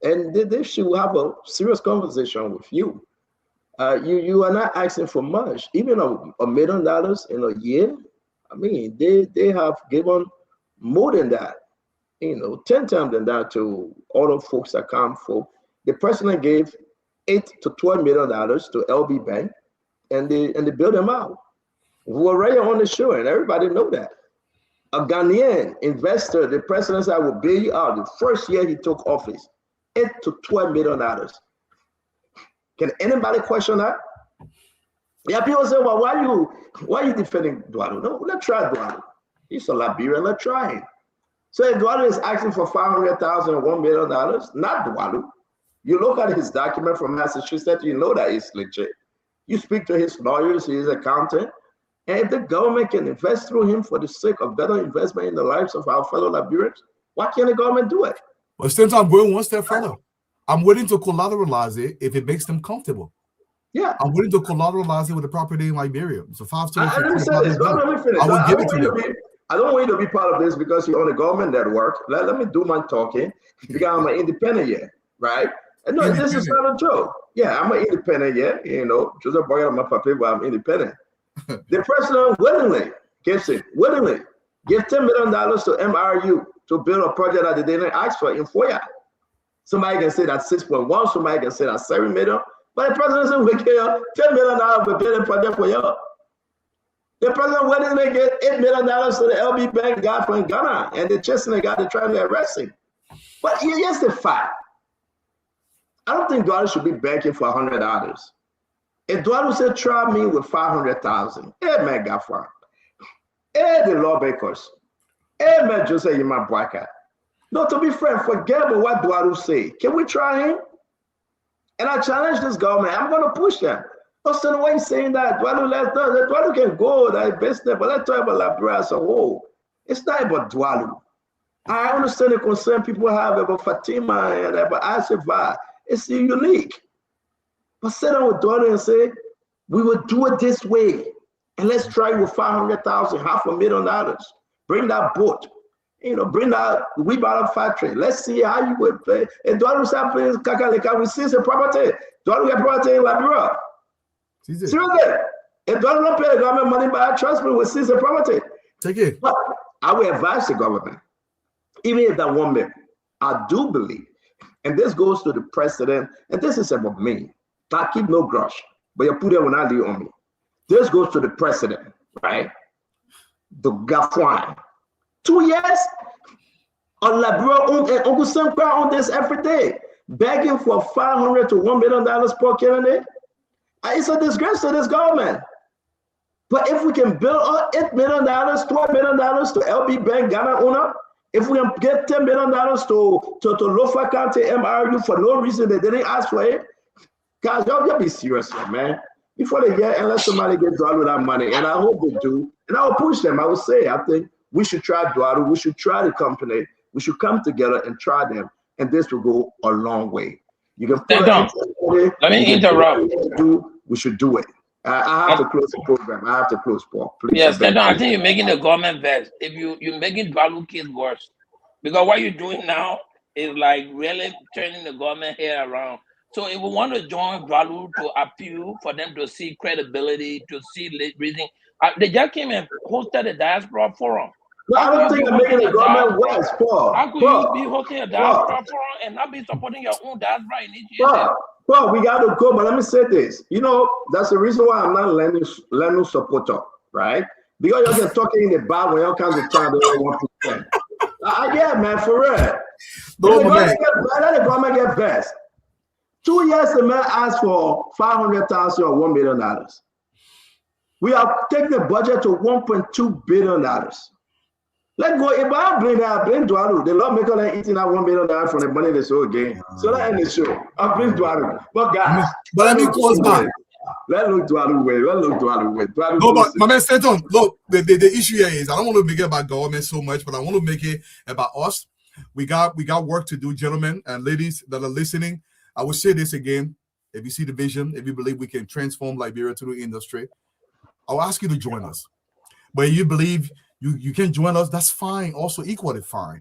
And they should have a serious conversation with you. You are not asking for much. Even $1 million in a year, I mean, they have given more than that, 10 times than that to all the folks that come for. The president gave $8 to $12 million to LB Bank, and they built them out. We were already on the show, and everybody know that. A Ghanaian investor, the president said, I will bail you out. The first year he took office, $8 to $12 million. Can anybody question that? Yeah, people say, well, why are you defending Dualu? No, let's try Dualu. He's a Liberian, let's try him. So if Dualu is asking for $500,000 or $1 million, not Dualu. You look at his document from Massachusetts, you know that it's legit. You speak to his lawyers, his accountant, and if the government can invest through him for the sake of better investment in the lives of our fellow Liberians, why can't the government do it? But since I'm going one step further, I'm willing to collateralize it if it makes them comfortable. Yeah. I'm willing to collateralize it with a property in Liberia. So 5 I didn't say this. Let me finish. I will give it to you. I don't want you to be part of this because you're on the government network. Let me do my talking because I'm an independent yet, right? And no, this is not a joke. Yeah, I'm an independent yet. Joseph Boyer, my papa, but I'm independent. The president willingly gives $10 million to MRU to build a project that they didn't ask for in FOIA. Somebody can say that 6.1, somebody can say that 7 million, but the president said we care $10 million to build a project for you. The president willingly get $8 million to the LB Bank guy from Ghana, and they're chasing the guy, they're trying to arrest him. But here's the fact. I don't think Dualu should be banking for $100. If Dualu said, try me with $500,000, hey, man, Gafwan, hey, the lawmakers, hey, man, Joseph Yima Boakai. No, to be frank, forget about what Dualu say. Can we try him? And I challenge this government. I'm going to push them. Also, the way he's saying that, Dualu can go, that business, but let's talk about Liberia as a whole. It's not about Dualu. I understand the concern people have about Fatima and about Asifa. It's unique. But sit down with Dualu and say, we will do it this way. And let's try with $500,000, $500,000. Bring that boat. Bring that wheelbarrow factory. Let's see how you would play. And Dualu said, please, Kakaleka, we seize the property. Dualu get property in Liberia. Seriously. If Dualu don't pay the government money back, trust me, we seize the property. Take it. But I will advise the government, even if that $1 million, I do believe, and this goes to the president, and this is about me. I keep no grudge, but you put it when I leave on me. This goes to the president, right? The Gafwan. 2 years on Liberia, and Uncle Sam on this every day, begging for $500 to $1 million per candidate. It's a disgrace to this government. But if we can build $8 million, $12 million to LB Bank, Ghana owner, if we can get $10 million to Lofa County MRU for no reason they didn't ask for it, guys, y'all be serious, man. Before they get, unless somebody gets Dualu that money, and I hope they do, and I will push them. I will say, I think we should try Dualu, we should try the company, we should come together and try them, and this will go a long way. You can put it. Let me interrupt. We should do it. I have to close the program. I have to close, Paul. Please. Yes, I think you're making the government vex. If you're making Dualu case worse, because what you're doing now is like really turning the government hair around. So if we want to join Dualu to appeal for them to see credibility, to see reason, they just came and hosted a diaspora forum. No, I don't think I'm making the government worse, Paul. How could you be hosting a diaspora forum and not be supporting your own diaspora initiative? Well, we got to go, but let me say this. That's the reason why I'm not Lenu supporter, right? Because you're just talking in the bar when all kinds of time they don't want to. Yeah, man, for real. Let the government get best. 2 years, the man asked for $500,000 or $1 million. We have taken the budget to $1.2 billion. Let's go. If I blame Dualu, the lawmaker are eating that $1 million from the money they sold again. So that end the show. I blame Dualu. But guys, but let me close back. Let's look Dualu way. No, but my man Stanton, look, the issue here is I don't want to make it about government so much, but I want to make it about us. We got work to do, gentlemen and ladies that are listening. I will say this again. If you see the vision, if you believe we can transform Liberia to the industry, I'll ask you to join us. But if you believe you can join us, that's fine. Also equally fine.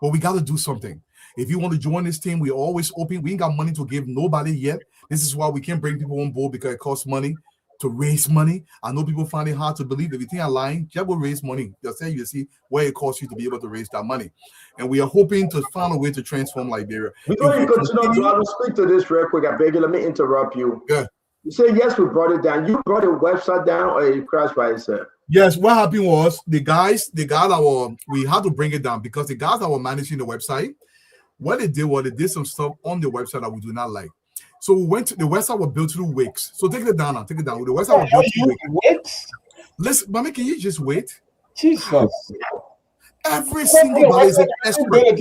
But we got to do something. If you want to join this team, we're always open. We ain't got money to give nobody yet. This is why we can't bring people on board, because it costs money to raise money. I know people find it hard to believe. If you think I'm lying, just will raise money. They'll tell you see where it costs you to be able to raise that money. And we are hoping to find a way to transform Liberia. Before you continue, I will speak to this real quick. I beg you, let me interrupt you. Yeah. You say, yes, we brought it down. You brought the website down, or you crashed by yourself? Yes, what happened was we had to bring it down because the guys that were managing the website, what they did was they did some stuff on the website that we do not like. So we went to the website was built through Wix. So take it down now. Take it down. The website was built through Wix. Listen, Mami, can you just wait? Jesus. Every single body is an expert.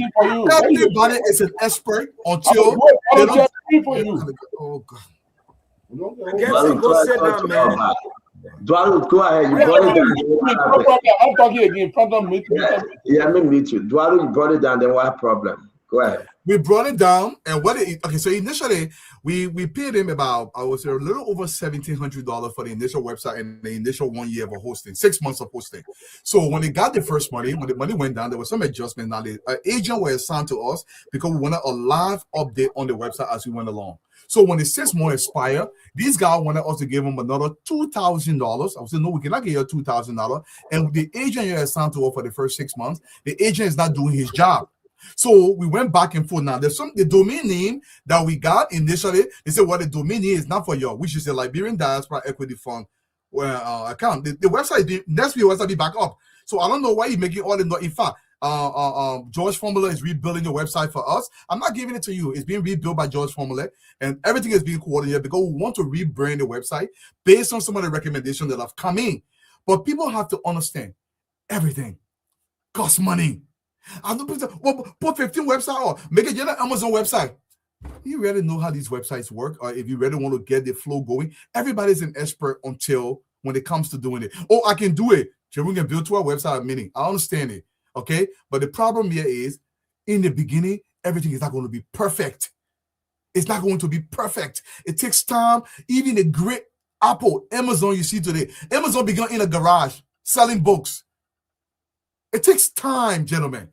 Everybody is an expert until they don't. Oh God. Go sit down, man. Dwalo, go ahead. You brought it down. I'm talking again. Yeah, let me meet you. Dwalo, you brought it down. Then what problem? Go ahead. We brought it down, and so initially we paid him about, I was a little over $1,700 for the initial website and the initial 1 year of hosting, 6 months of hosting. So when they got the first money, when the money went down, there was some adjustment. Now the agent was assigned to us because we wanted a live update on the website as we went along. So when the 6 months expired, these guys wanted us to give them another $2,000. I said, no, we cannot give you $2,000. And the agent you assigned to us for the first 6 months, the agent is not doing his job. So we went back and forth. Now there's the domain name that we got initially. They said, well, the domain name is not for you, which is the Liberian Diaspora Equity Fund account. The website, next week website be back up. So I don't know why you're making all the noise. In fact, George Formula is rebuilding the website for us. I'm not giving it to you. It's being rebuilt by George Formula, and everything is being coordinated because we want to rebrand the website based on some of the recommendations that have come in. But people have to understand everything costs money. I don't put 15 website or make it an Amazon website. You really know how these websites work, or if you really want to get the flow going, everybody's an expert until when it comes to doing it. Oh, I can do it. We can build to our website meaning. I understand it. Okay. But the problem here is in the beginning, everything is not going to be perfect. It's not going to be perfect. It takes time. Even a great Apple, Amazon you see today. Amazon began in a garage selling books. It takes time, gentlemen.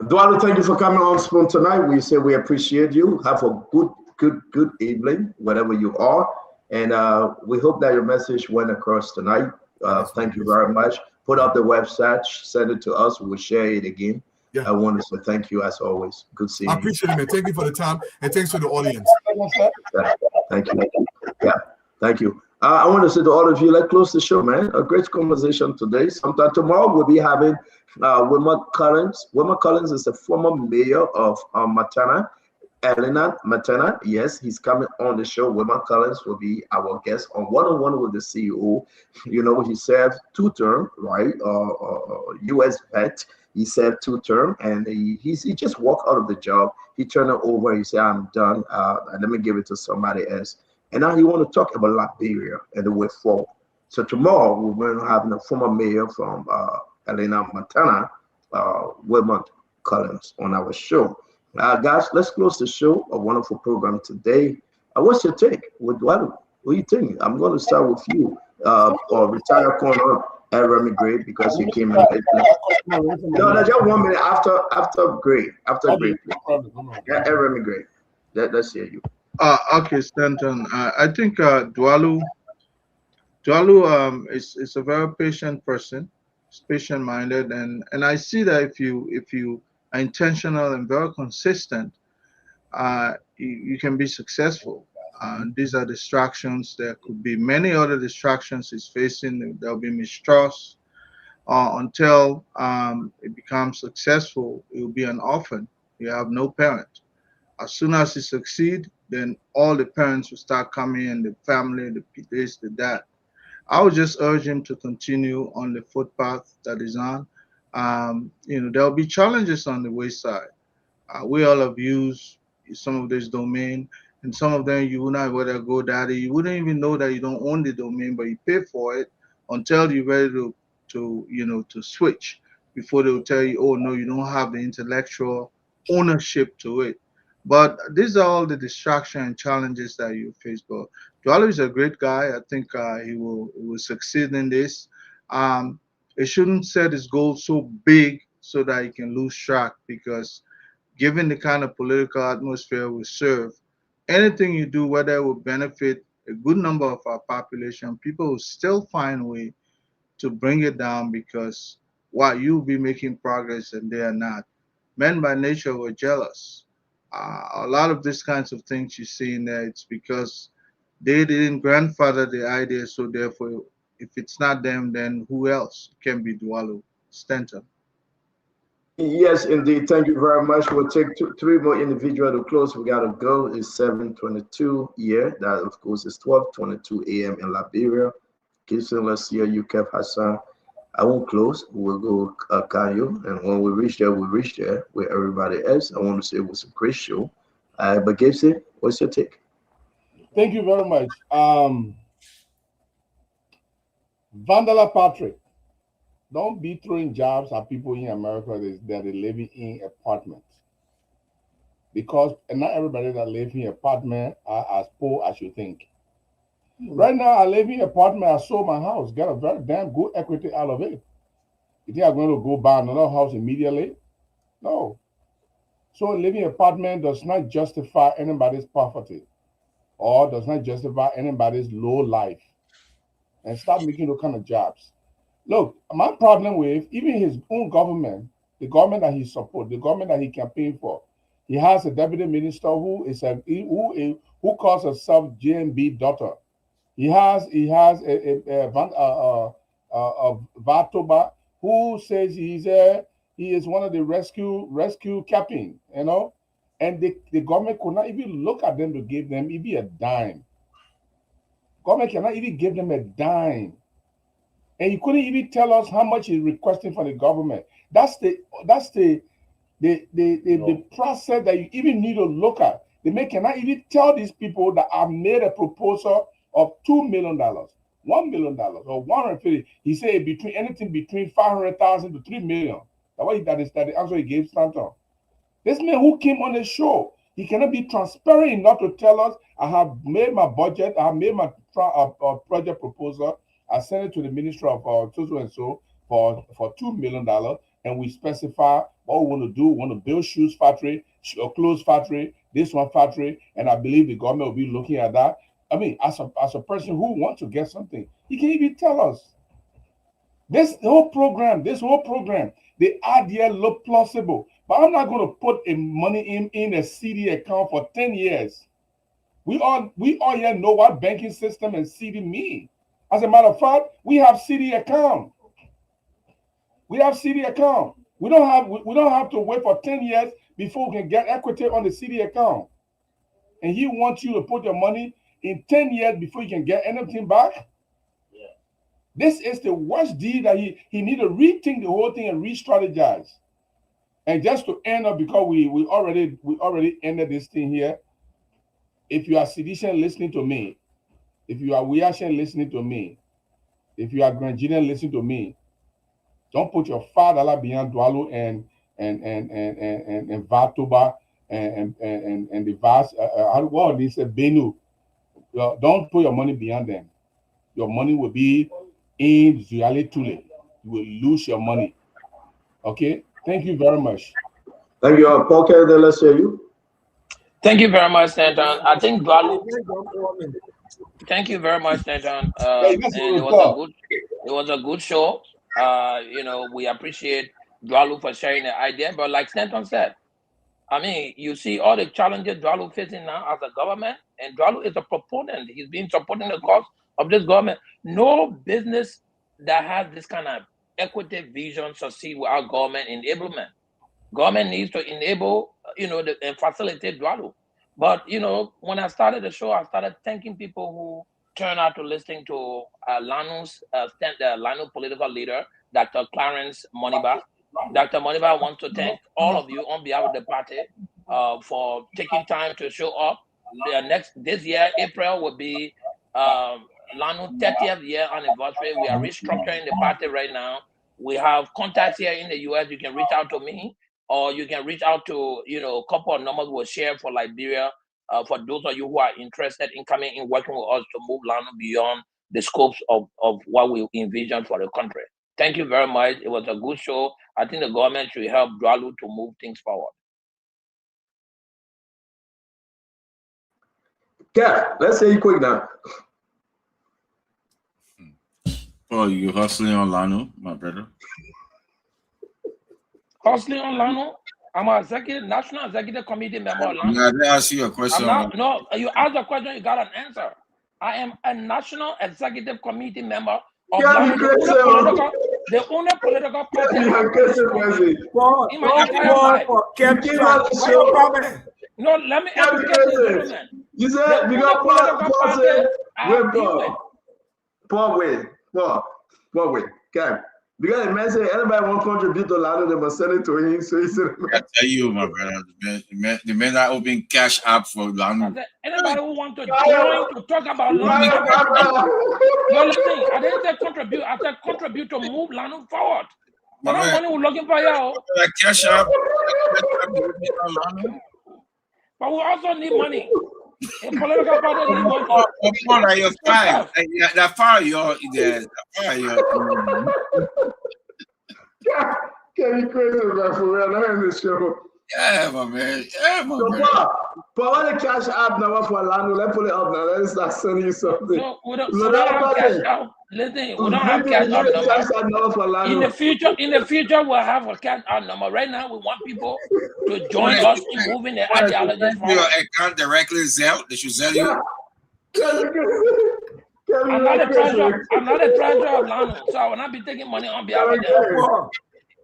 Dwalo, thank you for coming on Spoon tonight. We say we appreciate you. Have a good evening, wherever you are. And we hope that your message went across tonight. Thank you very much. Put up the website, send it to us. We'll share it again. Yeah. I want to say thank you as always. Good seeing you. I appreciate it, man. Thank you for the time and thanks to the audience. Thank you. Yeah, thank you. I want to say to all of you, let's close the show, man. A great conversation today. Sometime tomorrow we'll be having Wilma Collins. Wilma Collins is the former mayor of Matana, Elena Matana. Yes, he's coming on the show. Wilma Collins will be our guest on one-on-one with the CEO. You know, he served 2 terms, right? U.S. vet. He served 2 terms, and he just walked out of the job. He turned it over. He said, "I'm done. Let me give it to somebody else." And now he want to talk about Liberia and the way forward. So tomorrow we're going to have the former mayor from Elena Matana, Wilma Collins, on our show. Guys, let's close the show. A wonderful program today. What's your take? What do you think? I'm going to start with you, or retire corner at Remy Gray, because you came in late. No, just 1 minute after Gray. After Gray, please. Yeah, at Remy Gray. Let's hear you. Okay, Stanton. I think Dwalo is a very patient person. He's patient-minded, and I see that if you are intentional and very consistent, you can be successful. These are distractions. There could be many other distractions he's facing. There will be mistrust until it becomes successful. It will be an orphan. You have no parent. As soon as he succeeds, then all the parents will start coming in, the family, the this, the that. I would just urge him to continue on the footpath that is on. There will be challenges on the wayside. We all have used some of this domain, and some of them you will not go to GoDaddy. You wouldn't even know that you don't own the domain, but you pay for it until you're ready to switch. before they'll tell you, oh no, you don't have the intellectual ownership to it. But these are all the distraction and challenges that you face. But Dwalo is a great guy. I think he will succeed in this. It shouldn't set his goal so big so that he can lose track, because given the kind of political atmosphere we serve, anything you do, whether it will benefit a good number of our population, people will still find a way to bring it down, because while you'll be making progress and they are not. Men by nature were jealous. A lot of these kinds of things you see in there, it's because they didn't grandfather the idea, so therefore, if it's not them, then who else can be Dwalo? Stanton. Yes, indeed. Thank you very much. We'll take three more individuals to close. We got to go. It's 7:22 here. That, of course, is 12:22 a.m. in Liberia. Gibson, Lacia, Yukef, Hassan. I won't close. We'll go Kanyo. And when we reach there, we'll reach there with everybody else. I want to say it was a great show. But Gibson, what's your take? Thank you very much. Vandala Patrick, don't be throwing jobs at people in America that are living in apartments. Because not everybody that lives in apartment are as poor as you think. Right now, I live in apartment. I sold my house, got a very damn good equity out of it. You think I'm going to go buy another house immediately? No. So living in apartment does not justify anybody's poverty or does not justify anybody's low life. And stop making those kind of jobs. Look, my problem with even his own government, the government that he supports, the government that he campaigned for, he has a deputy minister who calls herself JMB daughter. He has Vatoba who says he is one of the rescue captain, you know, and the government could not even look at them to give them even a dime. Government cannot even give them a dime. And he couldn't even tell us how much he's requesting from the government. That's the process that you even need to look at. The man cannot even tell these people that I made a proposal of $2 million, $1 million, or 150. He said anything between 500,000 to 3 million. That is the answer he gave Stanton. This man who came on the show, he cannot be transparent enough to tell us, I have made my budget, I have made my project proposal, I sent it to the Ministry of so and so for $2 million, and we specify what we want to do. We want to build shoes factory, clothes factory, this one factory, and I believe the government will be looking at that. I mean, as a person who wants to get something, he can even tell us. This whole program, the idea look plausible, but I'm not going to put money in a CD account for 10 years. We all here know what banking system and CD mean. As a matter of fact, we have CD account. We have CD account. We don't have to wait for 10 years before we can get equity on the CD account. And he wants you to put your money in 10 years before you can get anything back. Yeah. This is the worst deal that he need to rethink the whole thing and re-strategize. And just to end up, because we already ended this thing here. If you are Sidishan listening to me, if you are Wiashan listening to me, if you are Granginan listening to me, don't put your $5 beyond Dwalo and Vatoba and the vast they say Benu. Don't put your money beyond them. Your money will be in Zuyale Tule. You will lose your money. Okay? Thank you very much. Thank you. Paul Kennedy, let's hear you. Thank you very much, Stanton. I think Dwalo. Thank you very much, Stanton. And it was a good show. We appreciate Dwalo for sharing the idea. But like Stanton said, I mean, you see all the challenges Dwalo facing now as a government, and Dwalo is a proponent. He's been supporting the cause of this government. No business that has this kind of equity vision succeed without government enablement. Government needs to enable, and facilitate Dwalo. But, when I started the show, I started thanking people who turned out to listening to LANU's LANU political leader, Dr. Clarence Moniba. Dr. Moniba wants to thank all of you on behalf of the party for taking time to show up. This year, April, will be LANU 30th year anniversary. We are restructuring the party right now. we have contacts here in the US. You can reach out to me, or you can reach out to, a couple of numbers we'll share for Liberia, for those of you who are interested in coming in working with us to move LANU beyond the scopes of what we envision for the country. Thank you very much. It was a good show. I think the government should help Dwalu to move things forward. Yeah, let's say it quick now. Oh, you hustling on LANU, my brother? Hustling on LANU? I'm a national executive committee member of LANU. Yeah, I didn't ask you a question. No, you asked a question, you got an answer. I am a national executive committee member of LANU, the only political party in my entire life. No, let me educate the gentleman. You said because Paul, wait. Okay. Because the man said anybody want to contribute to LANU, they must send it to him. So he said, I tell you, my brother, the man that open cash app for LANU. Anybody who want to join to talk about LANU, no, listen, I didn't say contribute. I said contribute to move LANU forward. But I'm only looking for you. Cash app. But we also need money. A political party need money. Paul, you're fine. That fire, you're there. Can you crazy, man? For real, not in the show. Yeah, my man. But when the cash app number for LANU, let's pull it up now. Let's start sending you something. No, we don't have cash app. Listen, we don't have cash app number for LANU. In the future, we'll have a cash app number. Right now, we want people to join us in moving the ideology forward. Your account directly Zelle. They should sell you. I'm not a treasurer of LANU, so I will not be taking money on behalf of them.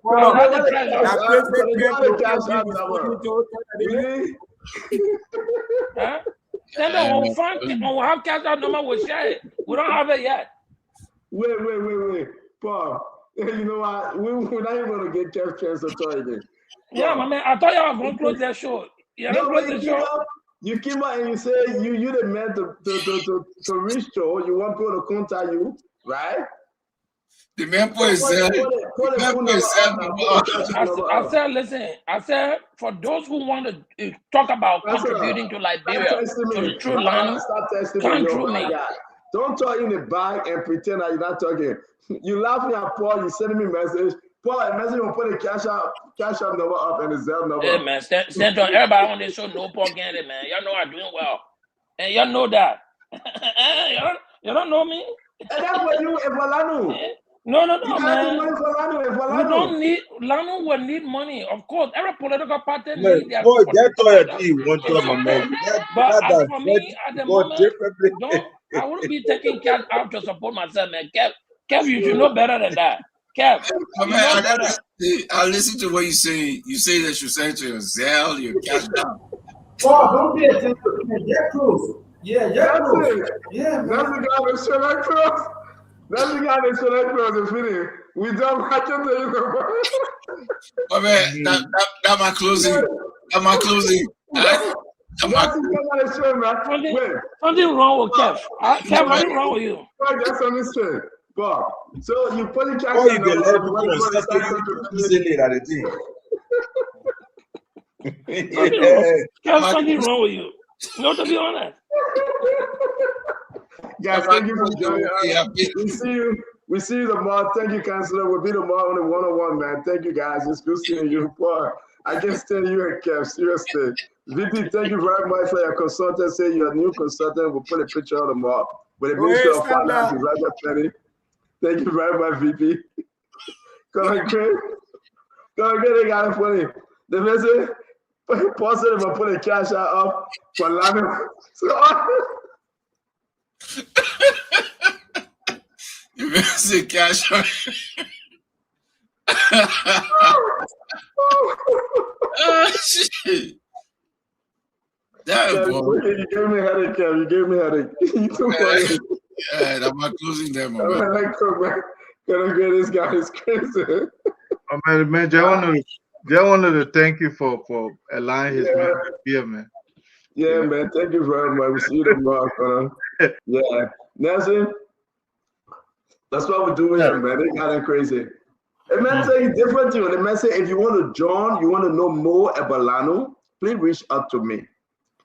I'm not the treasurer. Then when we have cash out number, we'll share it. We don't have it yet. Wait. Paul, you know what? We're not even going to get cash transfer again. Yeah, my man, I thought y'all were going to close that show. You haven't closed the show. You came out and you said you the man to reach Joe. You want people to contact you, right? The man put his I said, listen, for those who want to talk about contributing to Liberia, to the true LANU, come through me. Don't talk in the back and pretend that you're not talking. You laughing at Paul, you sending me a message. Paul, a message will put a cash out number up and the Zelle number. Hey, man, stand on everybody on this show, no Paul Gandy, man. Y'all know I'm doing well. And y'all know that. You don't know me? And that's what you, LANU. No, man. We don't need, LANU will need money, of course. Every political party needs their boy, that's all you want to my man. But as for me, at the moment, I wouldn't be taking cash out to support myself, man. Kev, you should know better than that. Kev, I listen to what you say. You say that you send to your Zelle, your cash out. Paul, don't be attentive. Get close. Yeah, close. Yeah, man. That's the guy that select cross. That's the guy that select cross is finished. We don't have to tell you the Oh man, that my closing. That my closing. Something wrong with Kev. Kev, something wrong with you. That's on this trend. Bob. So you put the cash you can let people easily at the thing. Kev, something wrong with you. No, to be honest. Guys, thank you for joining us. We see you tomorrow. Thank you, Councilor. We'll be tomorrow on the 101, man. Thank you, guys. It's good seeing you. Boy, I can stand you and Kev, seriously. VP, thank you very much for your consultancy. You're a new consultant. We'll put a picture on tomorrow. With the Minister of Finance, Roger Penny. Thank you very much, VP. Come on, Craig. They got it funny. The message, positive, and put a cash out up for LANU. You message cash out. Oh, shit. You gave me a headache, Kev. You gave me a headache. You too funny. Yeah, I'm not closing them. This guy is crazy. Oh, man, I wanted to thank you for allowing his man to be here, man. Yeah, man. Thank you very much. We'll see you tomorrow. Yeah. Nelson, that's what we're doing here, man. They got it crazy. The man say it's different to you. The man say if you want to join, you want to know more about Lanu, please reach out to me.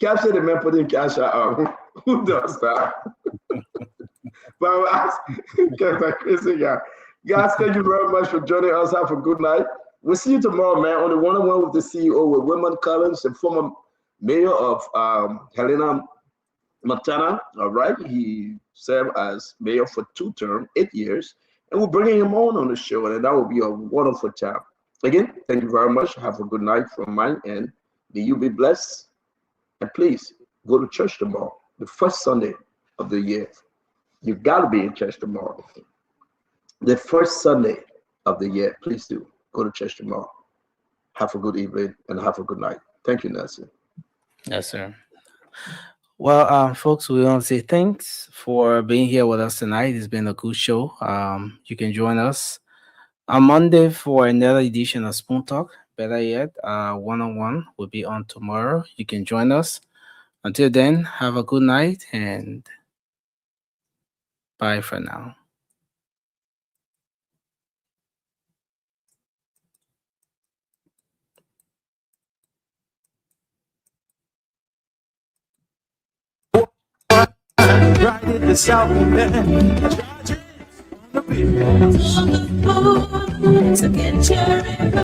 Cap said the man put in cash out. Who does that? But I will ask crazy guy. Guys, thank you very much for joining us. Have a good night. We'll see you tomorrow, man, on the one-on-one with the CEO with Wilman Collins, the former mayor of Helena, Montana. All right, he served as mayor for 2 terms, 8 years, and we're bringing him on the show, and that will be a wonderful time. Again, thank you very much. Have a good night from mine, and may you be blessed. And please go to church tomorrow, the first Sunday of the year. You got to be in church tomorrow. The first Sunday of the year. Please do go to church tomorrow. Have a good evening and have a good night. Thank you, Nelson. Yes, sir. Well, folks, we want to say thanks for being here with us tonight. It's been a good show. You can join us on Monday for another edition of Spoon Talk. Better yet, one-on-one will be on tomorrow. You can join us. Until then, have a good night and bye for now. Right in the south end. To get your